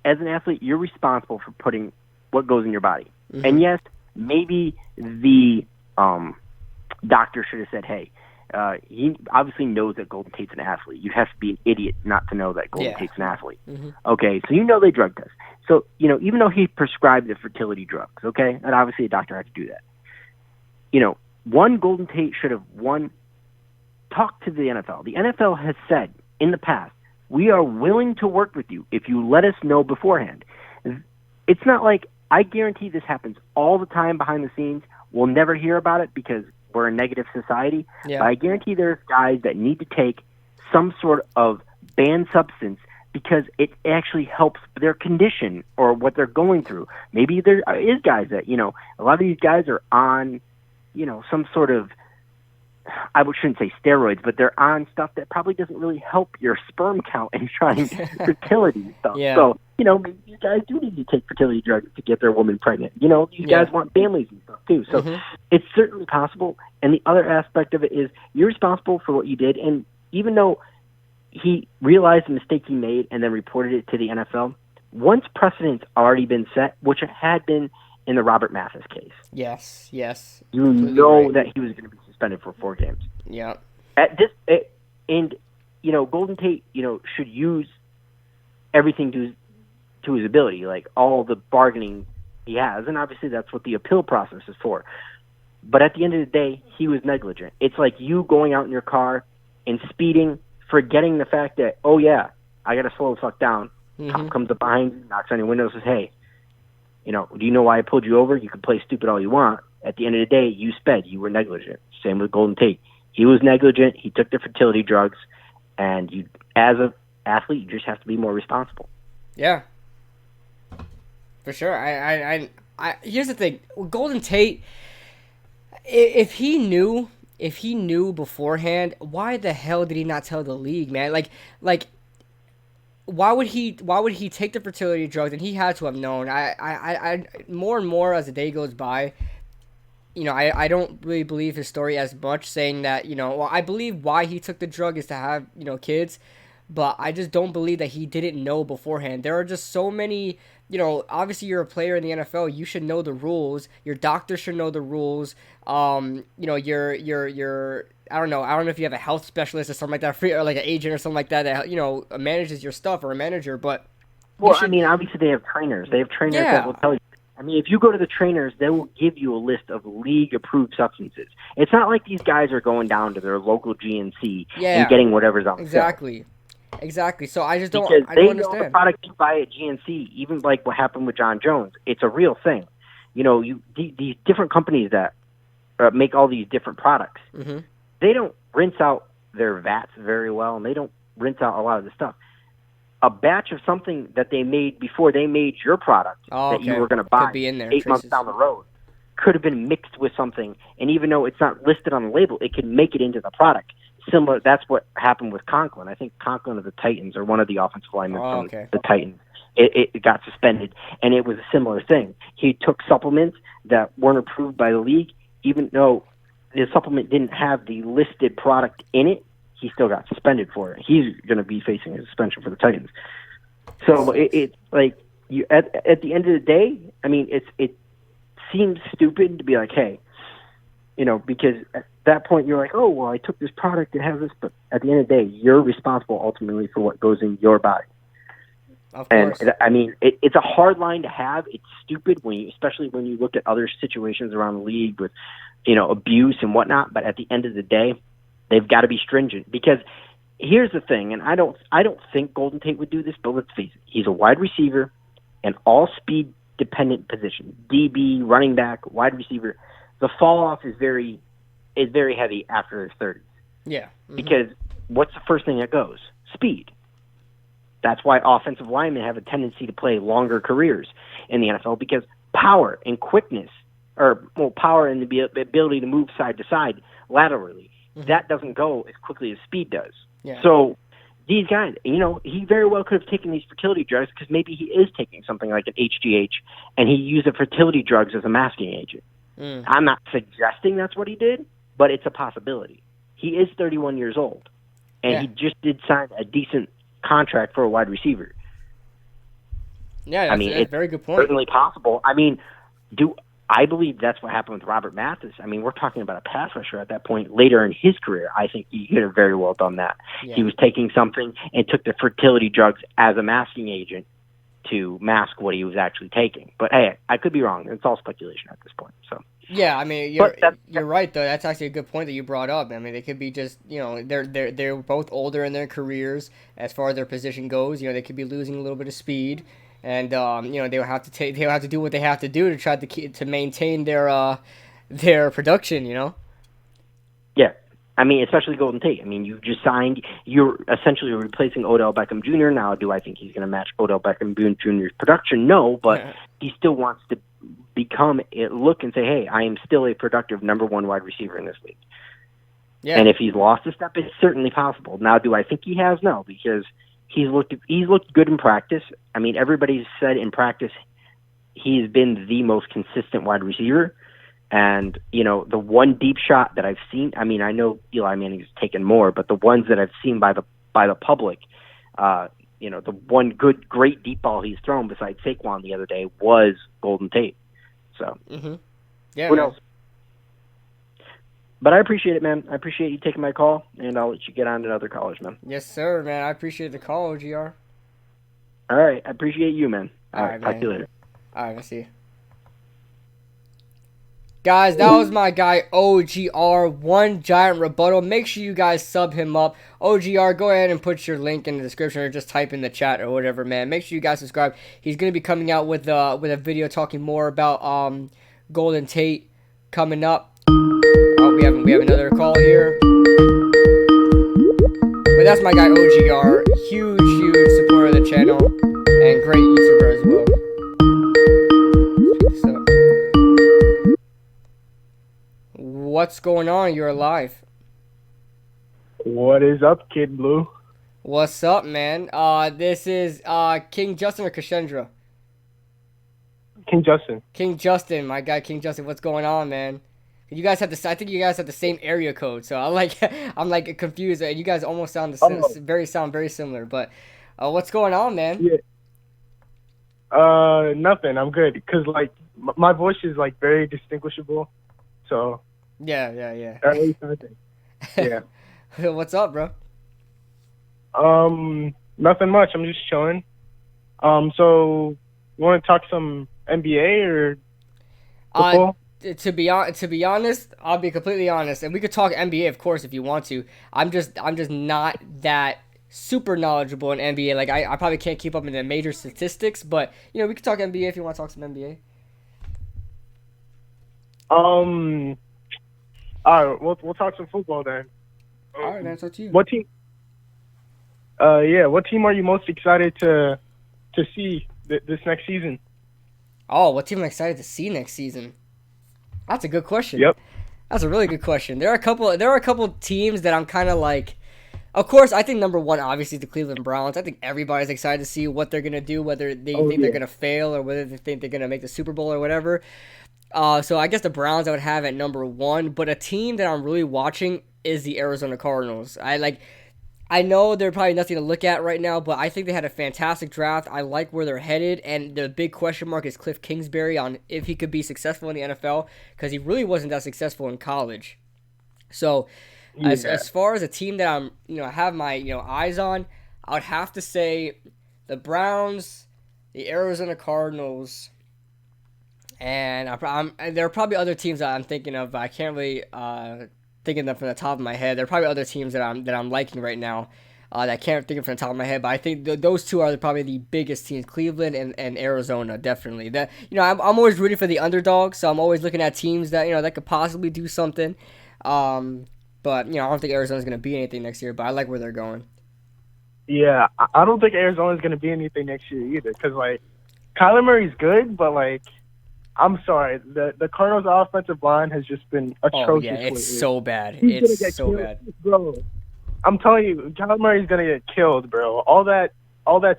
F: as an athlete, you're responsible for putting what goes in your body. Mm-hmm. And yes, maybe the doctor should have said, hey, he obviously knows that Golden Tate's an athlete. You have to be an idiot not to know that Golden Tate's an athlete. Mm-hmm. Okay, so they drug test. So, even though he prescribed the fertility drugs, okay, and obviously a doctor had to do that. Golden Tate should have, talked to the NFL. The NFL has said in the past, we are willing to work with you if you let us know beforehand. It's not like I guarantee this happens all the time behind the scenes. We'll never hear about it because we're a negative society. Yeah. But I guarantee there's guys that need to take some sort of banned substance because it actually helps their condition or what they're going through. Maybe there is guys that, a lot of these guys are on, some sort of, I shouldn't say steroids, but they're on stuff that probably doesn't really help your sperm count and trying fertility stuff.
A: Yeah.
F: So, maybe these guys do need to take fertility drugs to get their woman pregnant. These guys want families and stuff too. So it's certainly possible. And the other aspect of it is you're responsible for what you did. And even though he realized the mistake he made and then reported it to the NFL, once precedent's already been set, which it had been in the Robert Mathis case.
A: Yes.
F: You know that he was going to be suspended for 4 games.
A: Yeah.
F: Golden Tate, should use everything to his ability, like all the bargaining he has, and obviously that's what the appeal process is for. But at the end of the day, he was negligent. It's like you going out in your car and speeding, forgetting the fact that, oh yeah, I got to slow the fuck down. Mm-hmm. Cop comes up behind you, knocks on your window, says, hey, do you know why I pulled you over? You can play stupid all you want. At the end of the day, you sped. You were negligent. Same with Golden Tate. He was negligent. He took the fertility drugs. And you, as an athlete, you just have to be more responsible.
A: Yeah. For sure. I here's the thing. Golden Tate, if he knew beforehand, why the hell did he not tell the league, man? Like why would he take the fertility drugs? And he had to have known. I more and more as the day goes by, I don't really believe his story as much, saying that, well, I believe why he took the drug is to have, kids, but I just don't believe that he didn't know beforehand. There are just so many, obviously you're a player in the NFL, you should know the rules. Your doctor should know the rules. Your I don't know if you have a health specialist or something like that, or like an agent or something like that, manages your stuff, or a manager, but.
F: Well, I mean, obviously they have trainers. They have trainers that will tell you. I mean, if you go to the trainers, they will give you a list of league-approved substances. It's not like these guys are going down to their local GNC and getting whatever's on
A: sale. Exactly. So I just don't.
F: Because
A: I don't understand.
F: Know the product you buy at GNC, even like what happened with John Jones. It's a real thing. These different companies that make all these different products.
A: Mm-hmm.
F: They don't rinse out their vats very well, and they don't rinse out a lot of the stuff. A batch of something that they made before they made your product that you were going to buy 8 months down the road could have been mixed with something, and even though it's not listed on the label, it could make it into the product. Similar, that's what happened with Conklin. I think Conklin of the Titans, or one of the offensive linemen from the Titans, it got suspended, and it was a similar thing. He took supplements that weren't approved by the league, even though the supplement didn't have the listed product in it. He still got suspended for it. He's going to be facing a suspension for the Titans. So it's like you at the end of the day, I mean, it seems stupid to be like, hey, because at that point you're like, oh, well, I took this product, it has this, but at the end of the day, you're responsible ultimately for what goes in your body.
A: Of course.
F: And I mean, it's a hard line to have. It's stupid especially when you look at other situations around the league with, abuse and whatnot. But at the end of the day, they've got to be stringent, because here's the thing, and I don't think Golden Tate would do this, but let's face it, he's a wide receiver, an all-speed dependent position, DB, running back, wide receiver. The fall off is very heavy after his 30s.
A: Yeah. Mm-hmm.
F: Because what's the first thing that goes? Speed. That's why offensive linemen have a tendency to play longer careers in the NFL, because power and quickness, power and the ability to move side to side laterally, that doesn't go as quickly as speed does.
A: Yeah.
F: So these guys, he very well could have taken these fertility drugs, because maybe he is taking something like an HGH, and he used the fertility drugs as a masking agent. I'm not suggesting that's what he did, but it's a possibility. He is 31 years old, and he just did sign a decent contract for a wide receiver.
A: Yeah, that's a very good point.
F: Certainly possible. I mean, I believe that's what happened with Robert Mathis. I mean, we're talking about a pass rusher at that point later in his career. I think he could have very well done that. Yeah. He was taking something and took the fertility drugs as a masking agent to mask what he was actually taking. But hey, I could be wrong. It's all speculation at this point. So.
A: Yeah, I mean, you're right though. That's actually a good point that you brought up. I mean, they could be just, they're both older in their careers as far as their position goes. They could be losing a little bit of speed. And they'll have to do what they have to do to try to maintain their production.
F: Yeah, I mean, especially Golden Tate. I mean, you just signed. You're essentially replacing Odell Beckham Jr. Now, do I think he's going to match Odell Beckham Jr.'s production? No, but he still wants to look and say, hey, I am still a productive number one wide receiver in this league. Yeah. And if he's lost a step, it's certainly possible. Now, do I think he has? No, because he's looked good in practice. I mean, everybody's said in practice he's been the most consistent wide receiver. And, the one deep shot that I've seen, I mean, I know Eli Manning's taken more, but the ones that I've seen by the public, the one great deep ball he's thrown besides Saquon the other day was Golden Tate. So,
A: yeah,
F: who knows? But I appreciate it, man. I appreciate you taking my call, and I'll let you get on to another callers, man.
A: Yes, sir, man. I appreciate the call, OGR.
F: All right. I appreciate you, man.
A: All right,
F: talk to you later.
A: All right, I'll see you. Guys, that was my guy, OGR. One giant rebuttal. Make sure you guys sub him up. OGR, go ahead and put your link in the description or just type in the chat or whatever, man. Make sure you guys subscribe. He's going to be coming out with a video talking more about Golden Tate coming up. Oh, we have another call here. But that's my guy, OGR. Huge supporter of the channel. And great YouTuber as well. What's going on? You're alive.
G: What is up, Kid Blue?
A: What's up, man? This is King Justin or Kashendra?
G: King Justin.
A: King Justin, my guy King Justin. What's going on, man? You guys have I think you guys have the same area code, so I'm like confused. You guys almost sound very similar. But what's going on, man?
G: Yeah. Nothing. I'm good. Cause like my voice is like very distinguishable. So.
A: Yeah.
G: At least I think. Yeah.
A: What's up, bro?
G: Nothing much. I'm just chilling. So you want to talk some NBA or football?
A: To be honest, I'll be completely honest, and we could talk NBA, of course, if you want to. I'm just not that super knowledgeable in NBA. Like I probably can't keep up in the major statistics, but we could talk NBA if you want to talk some NBA.
G: All right, we'll talk some football then.
A: All right, man, it's up to you.
G: What team? What team are you most excited to see this next season?
A: Oh, what team am I excited to see next season? That's a good question.
G: Yep.
A: That's a really good question. There are a couple teams that I'm kind of like. Of course, I think number one, obviously, the Cleveland Browns. I think everybody's excited to see what they're gonna do, whether they think they're gonna fail or whether they think they're gonna make the Super Bowl or whatever. So I guess the Browns I would have at number one, but a team that I'm really watching is the Arizona Cardinals. I know they're probably nothing to look at right now, but I think they had a fantastic draft. I like where they're headed, and the big question mark is Cliff Kingsbury on if he could be successful in the NFL, because he really wasn't that successful in college. So, as far as a team that I'm, have my eyes on, I would have to say the Browns, the Arizona Cardinals, and there are probably other teams that I'm thinking of. But I can't really think of them from the top of my head. There are probably other teams that I'm liking right now that I can't think of from the top of my head. But I think those two are probably the biggest teams: Cleveland and Arizona. Definitely. That I'm always rooting for the underdog, so I'm always looking at teams that that could possibly do something. But I don't think Arizona's going to be anything next year. But I like where they're going.
G: Yeah, I don't think Arizona's going to be anything next year either. Because Kyler Murray's good, but I'm sorry, the Cardinals' offensive line has just been atrocious.
A: Oh yeah, it's
G: lately.
A: so bad.
G: It's so bad, bro. I'm telling you, Kyler Murray's gonna get killed, bro. All that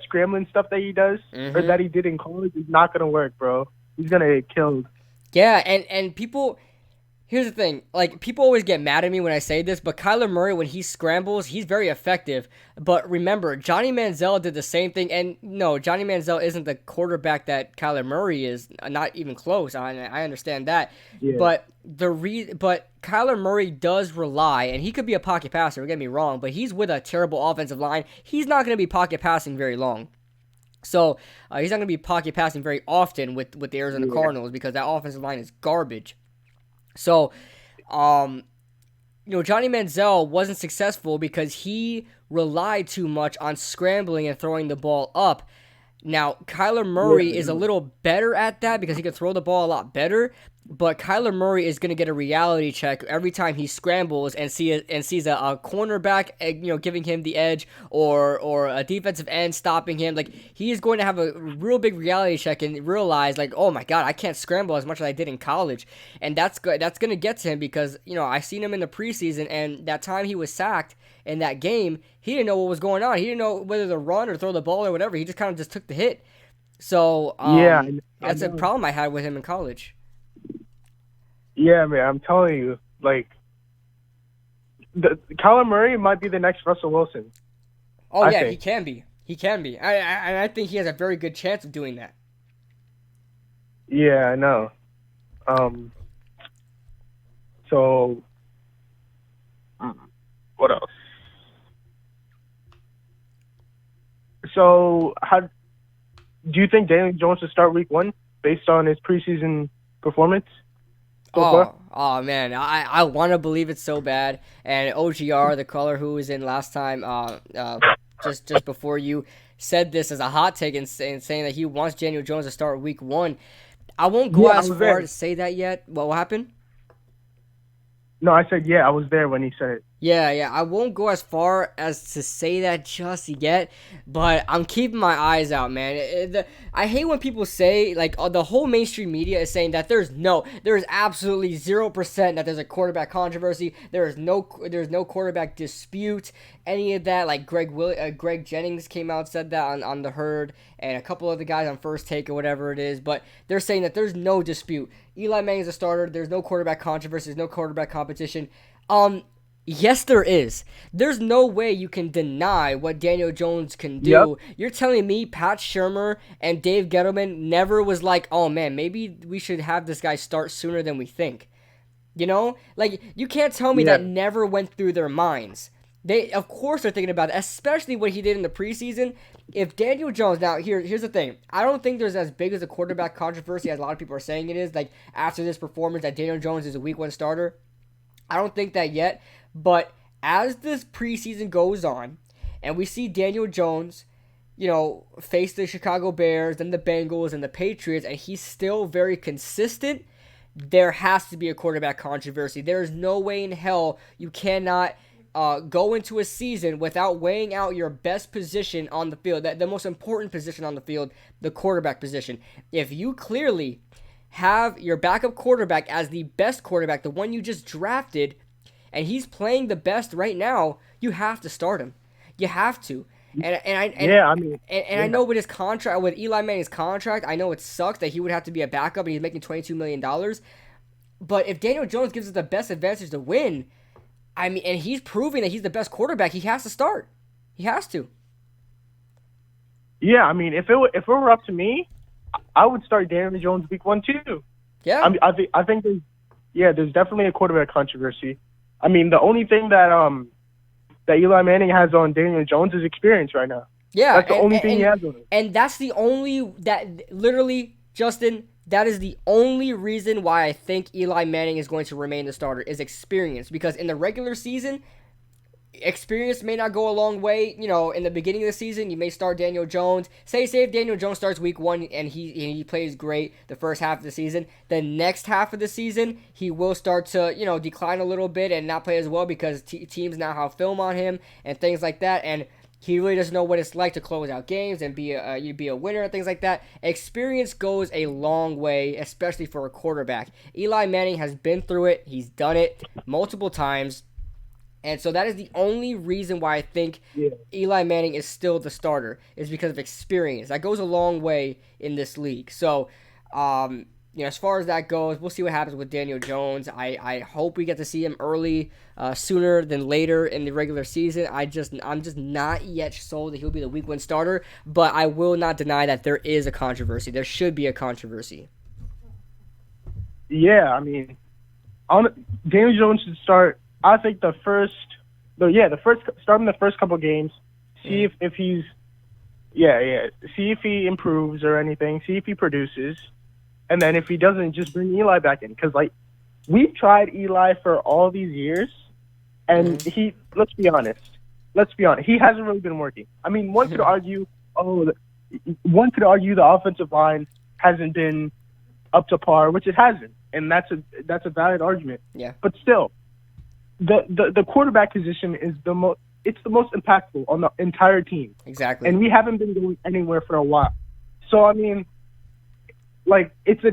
G: scrambling stuff that he does or that he did in college is not gonna work, bro. He's gonna get killed.
A: Yeah, and people. Here's the thing, people always get mad at me when I say this, but Kyler Murray, when he scrambles, he's very effective. But remember, Johnny Manziel did the same thing, and no, Johnny Manziel isn't the quarterback that Kyler Murray is, not even close. I understand that, but but Kyler Murray does rely, and he could be a pocket passer. Don't get me wrong, but he's with a terrible offensive line. He's not going to be pocket passing very long. So he's not going to be pocket passing very often with the Arizona Cardinals because that offensive line is garbage. So, Johnny Manziel wasn't successful because he relied too much on scrambling and throwing the ball up. Now, Kyler Murray is a little better at that because he can throw the ball a lot better, but Kyler Murray is going to get a reality check every time he scrambles and sees a cornerback, giving him the edge or a defensive end stopping him. He is going to have a real big reality check and realize, oh my God, I can't scramble as much as I did in college, and that's going to get to him because I seen him in the preseason, and that time he was sacked in that game, he didn't know what was going on. He didn't know whether to run or throw the ball or whatever. He just kind of just took the hit. So that's a problem I had with him in college.
G: Yeah, man, I'm telling you, Kyler Murray might be the next Russell Wilson.
A: Oh, I think. He can be. I think he has a very good chance of doing that.
G: Yeah, I know. So, what else? So, how do you think Daniel Jones will start Week 1 based on his preseason performance?
A: Oh man, I want to believe it so bad. And OGR, the caller who was in last time, just before you, said this as a hot take and saying that he wants Daniel Jones to start Week 1. I won't go as far to say that yet. What happened?
G: No, I said I was there when he said it.
A: Yeah, I won't go as far as to say that just yet, but I'm keeping my eyes out, man. I hate when people say, the whole mainstream media is saying that there is absolutely 0% that there's a quarterback controversy, there's no quarterback dispute, any of that. Greg Jennings came out and said that on The Herd, and a couple of the guys on First Take or whatever it is, but they're saying that there's no dispute. Eli Manning is a starter. There's no quarterback controversy. There's no quarterback competition. Yes, there is. There's no way you can deny what Daniel Jones can do. Yep. You're telling me Pat Shurmur and Dave Gettleman never was like, oh, man, maybe we should have this guy start sooner than we think. You know? Like, you can't tell me that never went through their minds. They, of course, are thinking about it, especially what he did in the preseason. If Daniel Jones, now, here's the thing. I don't think there's as big as a quarterback controversy as a lot of people are saying it is. Like, after this performance, that Daniel Jones is a week 1 starter. I don't think that yet. But as this preseason goes on, and we see Daniel Jones, face the Chicago Bears and the Bengals and the Patriots, and he's still very consistent, there has to be a quarterback controversy. There is no way in hell you cannot go into a season without weighing out your best position on the field, the most important position on the field, the quarterback position. If you clearly have your backup quarterback as the best quarterback, the one you just drafted, and he's playing the best right now, you have to start him. You have to. I know with his contract, with Eli Manning's contract, I know it sucks that he would have to be a backup and he's making $22 million. But if Daniel Jones gives us the best advantage to win, and he's proving that he's the best quarterback, he has to start. He has to.
G: Yeah, if it were up to me, I would start Daniel Jones week 1 too.
A: Yeah.
G: I think there's definitely a quarterback controversy. The only thing that Eli Manning has on Daniel Jones is experience right now.
A: Yeah,
G: that's the only thing he has on him.
A: And that's the only Justin, that is the only reason why I think Eli Manning is going to remain the starter is experience. Because in the regular season, experience may not go a long way. In the beginning of the season, you may start Daniel Jones. Say if Daniel Jones starts week 1 and he plays great the first half of the season, the next half of the season, he will start to, decline a little bit and not play as well because teams now have film on him and things like that. And he really doesn't know what it's like to close out games and be a winner and things like that. Experience goes a long way, especially for a quarterback. Eli Manning has been through it. He's done it multiple times. And so that is the only reason why I think Eli Manning is still the starter, is because of experience. That goes a long way in this league. So, as far as that goes, we'll see what happens with Daniel Jones. I hope we get to see him early, sooner than later in the regular season. I'm just not yet sold that he'll be the week 1 starter, but I will not deny that there is a controversy. There should be a controversy.
G: Yeah, Daniel Jones should start. I think start him the first couple games, see if he's, see if he improves or anything, see if he produces, and then if he doesn't, just bring Eli back in. Because, we've tried Eli for all these years, and let's be honest, he hasn't really been working. One could argue, the offensive line hasn't been up to par, which it hasn't, and that's a valid argument.
A: Yeah.
G: But still, the quarterback position is the most impactful on the entire team.
A: Exactly.
G: And we haven't been going anywhere for a while. So it's the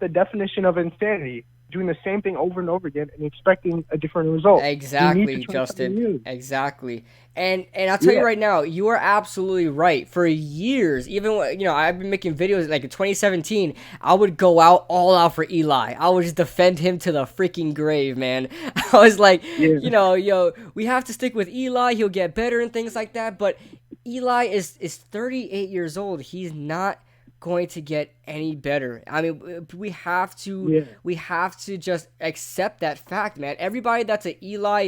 G: definition of insanity, doing the same thing over and over again and expecting a different result.
A: Exactly, Justin. Exactly. And I'll tell you right now, you are absolutely right. For years, even when, I've been making videos in 2017, I would go all out for Eli. I would just defend him to the freaking grave, man. I was like, we have to stick with Eli. He'll get better and things like that. But Eli is 38 years old. He's not going to get any better. We have to just accept that fact, man. Everybody that's an Eli,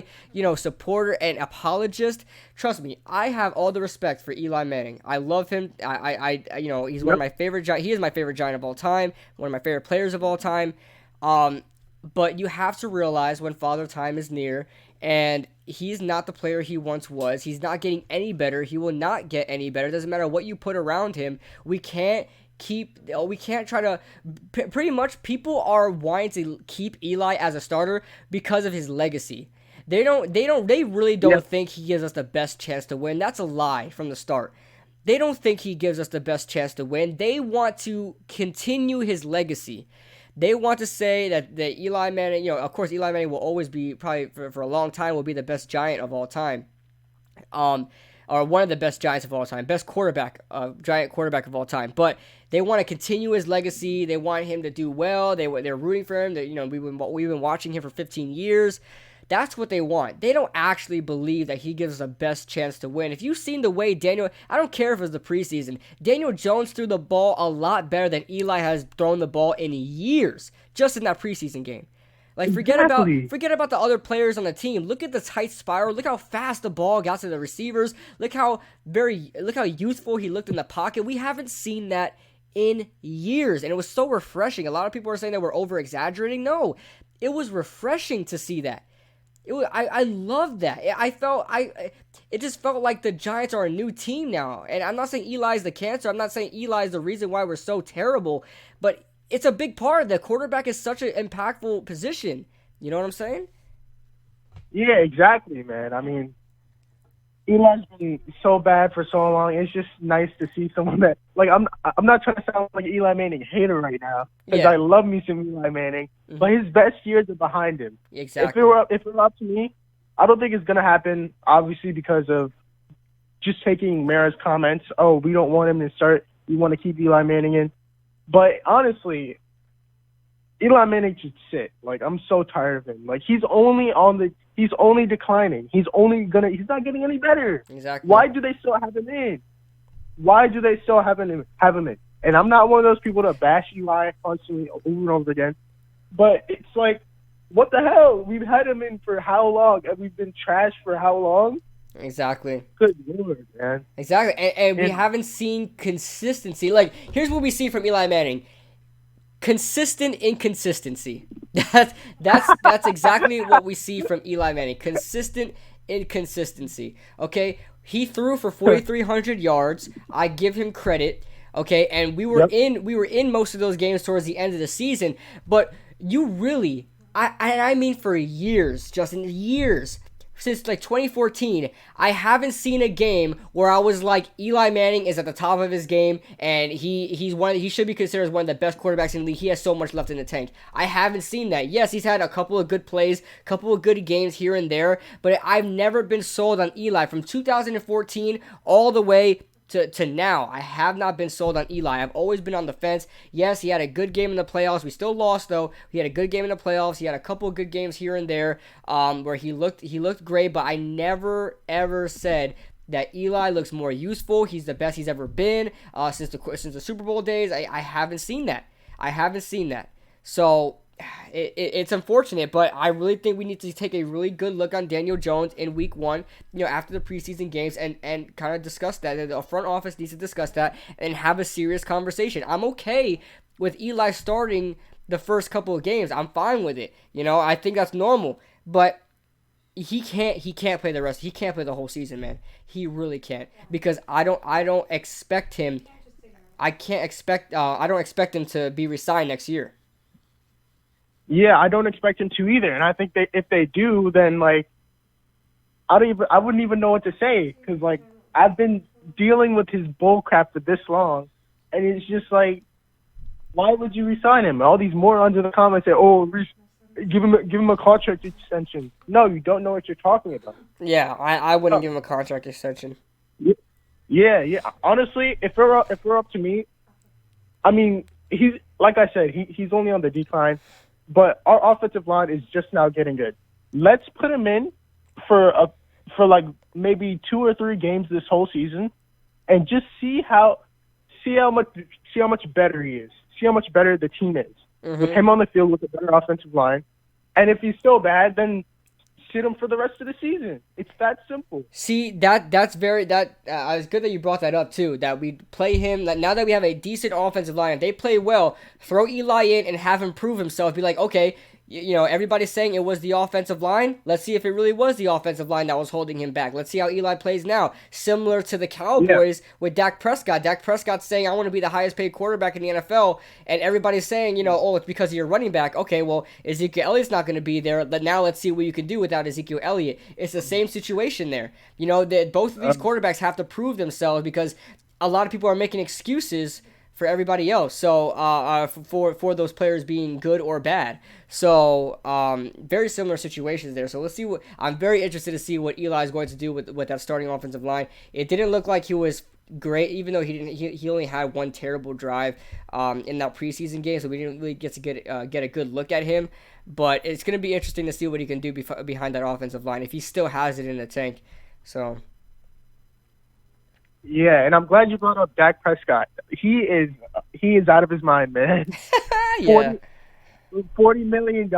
A: supporter and apologist, trust me, I have all the respect for Eli Manning. I love him. He's one of my favorite. He is my favorite Giant of all time. One of my favorite players of all time. But you have to realize when Father Time is near, and he's not the player he once was. He's not getting any better. He will not get any better. It doesn't matter what you put around him. We can't try to, pretty much people are wanting to keep Eli as a starter because of his legacy. They really don't think he gives us the best chance to win. That's a lie from the start. They don't think he gives us the best chance to win. They want to continue his legacy. They want to say that Eli Manning, of course Eli Manning will always be, probably for a long time, will be the best Giant of all time. or one of the best Giants of all time, best quarterback, Giant quarterback of all time. But they want to continue his legacy. They want him to do well. They're rooting for him. We've been watching him for 15 years. That's what they want. They don't actually believe that he gives us the best chance to win. If you've seen the way I don't care if it was the preseason, Daniel Jones threw the ball a lot better than Eli has thrown the ball in years, just in that preseason game. Like, forget about the other players on the team. Look at the tight spiral. Look how fast the ball got to the receivers. Look how youthful he looked in the pocket. We haven't seen that in years, and it was so refreshing. A lot of people are saying that we're over-exaggerating. No, it was refreshing to see that. I loved that. It just felt like the Giants are a new team now. And I'm not saying Eli's the cancer. I'm not saying Eli's the reason why we're so terrible. But it's a big part. The quarterback is such an impactful position. You know what I'm saying?
G: Yeah, exactly, man. I mean, Eli's been so bad for so long. It's just nice to see someone that, like, I'm not trying to sound like an Eli Manning hater right now, because I love me some Eli Manning, but his best years are behind him.
A: Exactly.
G: If it were up to me, I don't think it's going to happen, obviously, because of just taking Mara's comments. Oh, we don't want him to start. We want to keep Eli Manning in. But honestly, Eli Manning should sit. Like, I'm so tired of him. Like, he's only declining. He's not getting any better.
A: Exactly.
G: Why do they still have him in? And I'm not one of those people that bash Eli constantly over and over again. But it's like, what the hell? We've had him in for how long? And we've been trashed for how long?
A: Exactly.
G: Good Lord, man.
A: Exactly. And we haven't seen consistency. Like, here's what we see from Eli Manning. Consistent inconsistency. That's exactly what we see from Eli Manning. Consistent inconsistency. Okay? He threw for 4,300 yards. I give him credit. Okay? And we were in most of those games towards the end of the season, but you really, I mean for years, Justin, years, since like 2014, I haven't seen a game where I was like, Eli Manning is at the top of his game, and he should be considered as one of the best quarterbacks in the league. He has so much left in the tank. I haven't seen that. Yes, he's had a couple of good plays, couple of good games here and there, but I've never been sold on Eli from 2014 all the way to now. I have not been sold on Eli. I've always been on the fence. Yes, he had a good game in the playoffs. We still lost, though. He had a good game in the playoffs. He had a couple of good games here and there where he looked great, but I never, ever said that Eli looks more useful. He's the best he's ever been since the Super Bowl days. I haven't seen that. So it's unfortunate, but I really think we need to take a really good look on Daniel Jones in week 1, after the preseason games, and kind of discuss that. The front office needs to discuss that and have a serious conversation. I'm okay with Eli starting the first couple of games. I'm fine with it. I think that's normal, but he can't play the rest. He can't play the whole season, man. He really can't, because I don't expect him. I don't expect him to be re-signed next year.
G: Yeah, I don't expect him to either. And I think if they do, then, like, I wouldn't even know what to say, because, like, I've been dealing with his bull crap for this long, and it's just like, why would you resign him? All these morons in the comments say, "Oh, give him a contract extension." No, you don't know what you're talking about.
A: Yeah, I wouldn't give him a contract extension.
G: Yeah. Honestly, if it were up to me, I mean, he's, like I said, he's only on the decline. But our offensive line is just now getting good. Let's put him in for like maybe 2 or 3 games this whole season, and just see how much better he is. See how much better the team is with him on the field with a better offensive line. And if he's still bad, then sit him for the rest of the season. It's that simple.
A: See, that's it's good that you brought that up too, that we play him, that now that we have a decent offensive line, if they play well, throw Eli in and have him prove himself. Be like, okay, everybody's saying it was the offensive line. Let's see if it really was the offensive line that was holding him back. Let's see how Eli plays now. Similar to the Cowboys with Dak Prescott. Dak Prescott's saying, I want to be the highest paid quarterback in the NFL. And everybody's saying, it's because of your running back. Okay, well, Ezekiel Elliott's not going to be there. But now let's see what you can do without Ezekiel Elliott. It's the same situation there. Both of these quarterbacks have to prove themselves, because a lot of people are making excuses for everybody else. So for those players being good or bad. So very similar situations there. So let's see what I'm very interested to see what Eli is going to do with that starting offensive line. It didn't look like he was great, even though he only had one terrible drive in that preseason game, so we didn't really get to get a good look at him. But it's going to be interesting to see what he can do behind that offensive line if he still has it in the tank. So.
G: Yeah, and I'm glad you brought up Dak Prescott. He is out of his mind, man.
A: Yeah.
G: $40 million,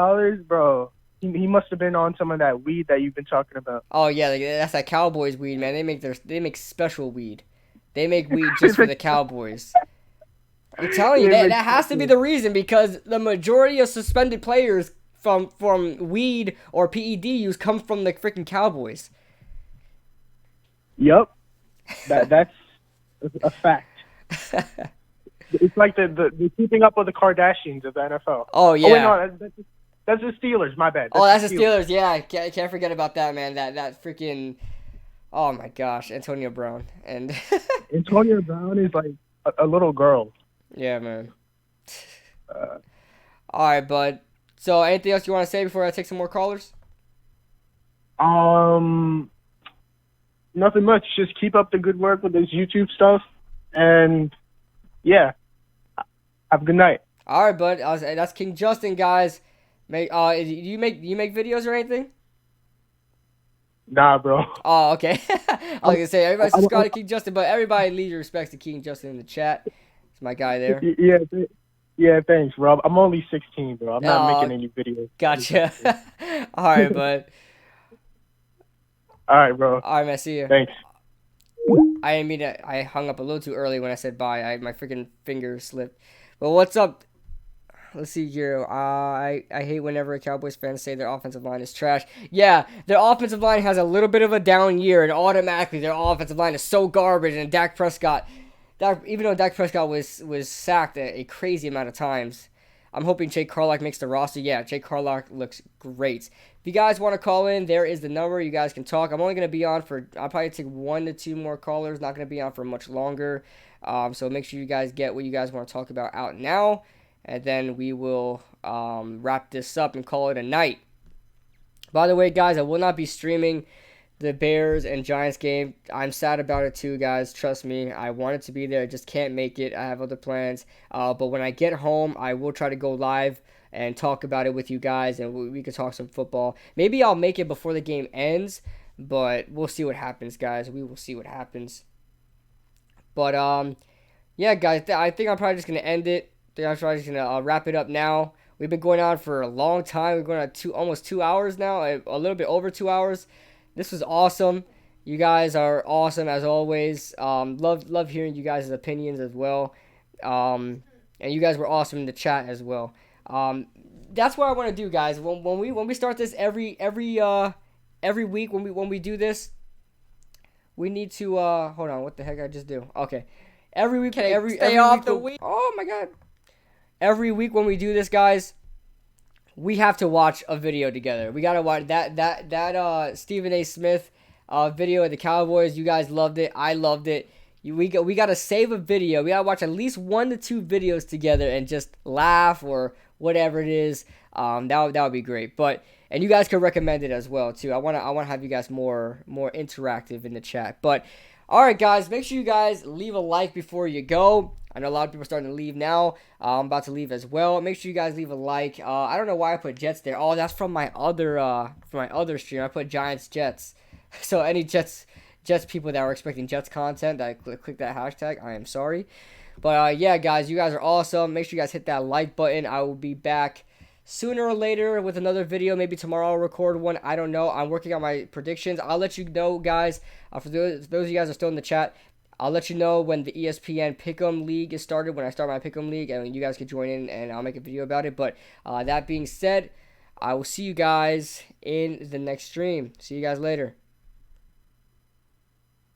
G: bro. He must have been on some of that weed that you've been talking about.
A: Oh yeah, that's that Cowboys weed, man. They make special weed. They make weed just for the Cowboys. I'm telling you, that has to be the reason, because the majority of suspended players from weed or PED use come from the freaking Cowboys.
G: Yep. That's a fact. It's like the keeping up with the Kardashians of the NFL.
A: Oh yeah.
G: Oh wait, no, that's the Steelers. My bad.
A: That's the Steelers. Yeah, can't forget about that, man. That freaking. Oh my gosh, Antonio Brown and.
G: Antonio Brown is like a little girl.
A: Yeah, man. All right, bud. So, anything else you want to say before I take some more callers?
G: Nothing much. Just keep up the good work with this YouTube stuff, and yeah, have a good night.
A: All right, bud. That's King Justin, guys. Do you make videos or anything?
G: Nah, bro.
A: Oh, okay. I was gonna say everybody subscribe to King Justin, but everybody leave your respects to King Justin in the chat. It's my guy there.
G: Yeah, thanks, Rob. I'm only 16, bro. I'm not making any videos.
A: Gotcha. All right, bud.
G: All right, bro.
A: All right, man. See you.
G: Thanks.
A: I hung up a little too early when I said bye. My freaking finger slipped. But what's up? Let's see here. I hate whenever Cowboys fans say their offensive line is trash. Yeah, their offensive line has a little bit of a down year, and automatically their offensive line is so garbage. And Dak Prescott, even though Dak Prescott was sacked a crazy amount of times, I'm hoping Jake Carlock makes the roster. Yeah, Jake Carlock looks great. If you guys want to call in, there is the number. You guys can talk. I'm only going to be on I'll probably take 1 to 2 more callers. Not going to be on for much longer. So make sure you guys get what you guys want to talk about out now. And then we will wrap this up and call it a night. By the way, guys, I will not be streaming the Bears and Giants game. I'm sad about it too, guys. Trust me. I wanted to be there. I just can't make it. I have other plans. But when I get home, I will try to go live and talk about it with you guys, and we can talk some football. Maybe I'll make it before the game ends, but we'll see what happens, guys. We will see what happens. But, yeah, guys, I think I'm probably just going to end it. I think I'm probably just going to wrap it up now. We've been going on for a long time. We're going on almost 2 hours now, a little bit over 2 hours. This was awesome. You guys are awesome, as always. Love hearing you guys' opinions as well. And you guys were awesome in the chat as well. That's what I want to do, guys. When we start this every week, when we do this, we need to hold on. What the heck I just do? Okay, every week. Stay off the week. Oh my god! Every week when we do this, guys, we have to watch a video together. We gotta watch that Stephen A. Smith video of the Cowboys. You guys loved it. I loved it. We gotta save a video. We gotta watch at least 1 to 2 videos together and just laugh or whatever it is. That would be great. And you guys can recommend it as well too. I wanna have you guys more interactive in the chat. But all right, guys, make sure you guys leave a like before you go. I know a lot of people are starting to leave now. I'm about to leave as well. Make sure you guys leave a like. I don't know why I put Jets there. Oh, that's from my other stream. I put Giants Jets. So any Jets people that were expecting Jets content that click that hashtag, I am sorry. But yeah, guys, you guys are awesome. Make sure you guys hit that like button. I will be back sooner or later with another video. Maybe tomorrow I'll record one. I don't know. I'm working on my predictions. I'll let you know, guys. For those of you guys that are still in the chat, I'll let you know when the ESPN Pick'em League is started, when I start my Pick'em League, and you guys can join in, and I'll make a video about it. But that being said, I will see you guys in the next stream. See you guys later.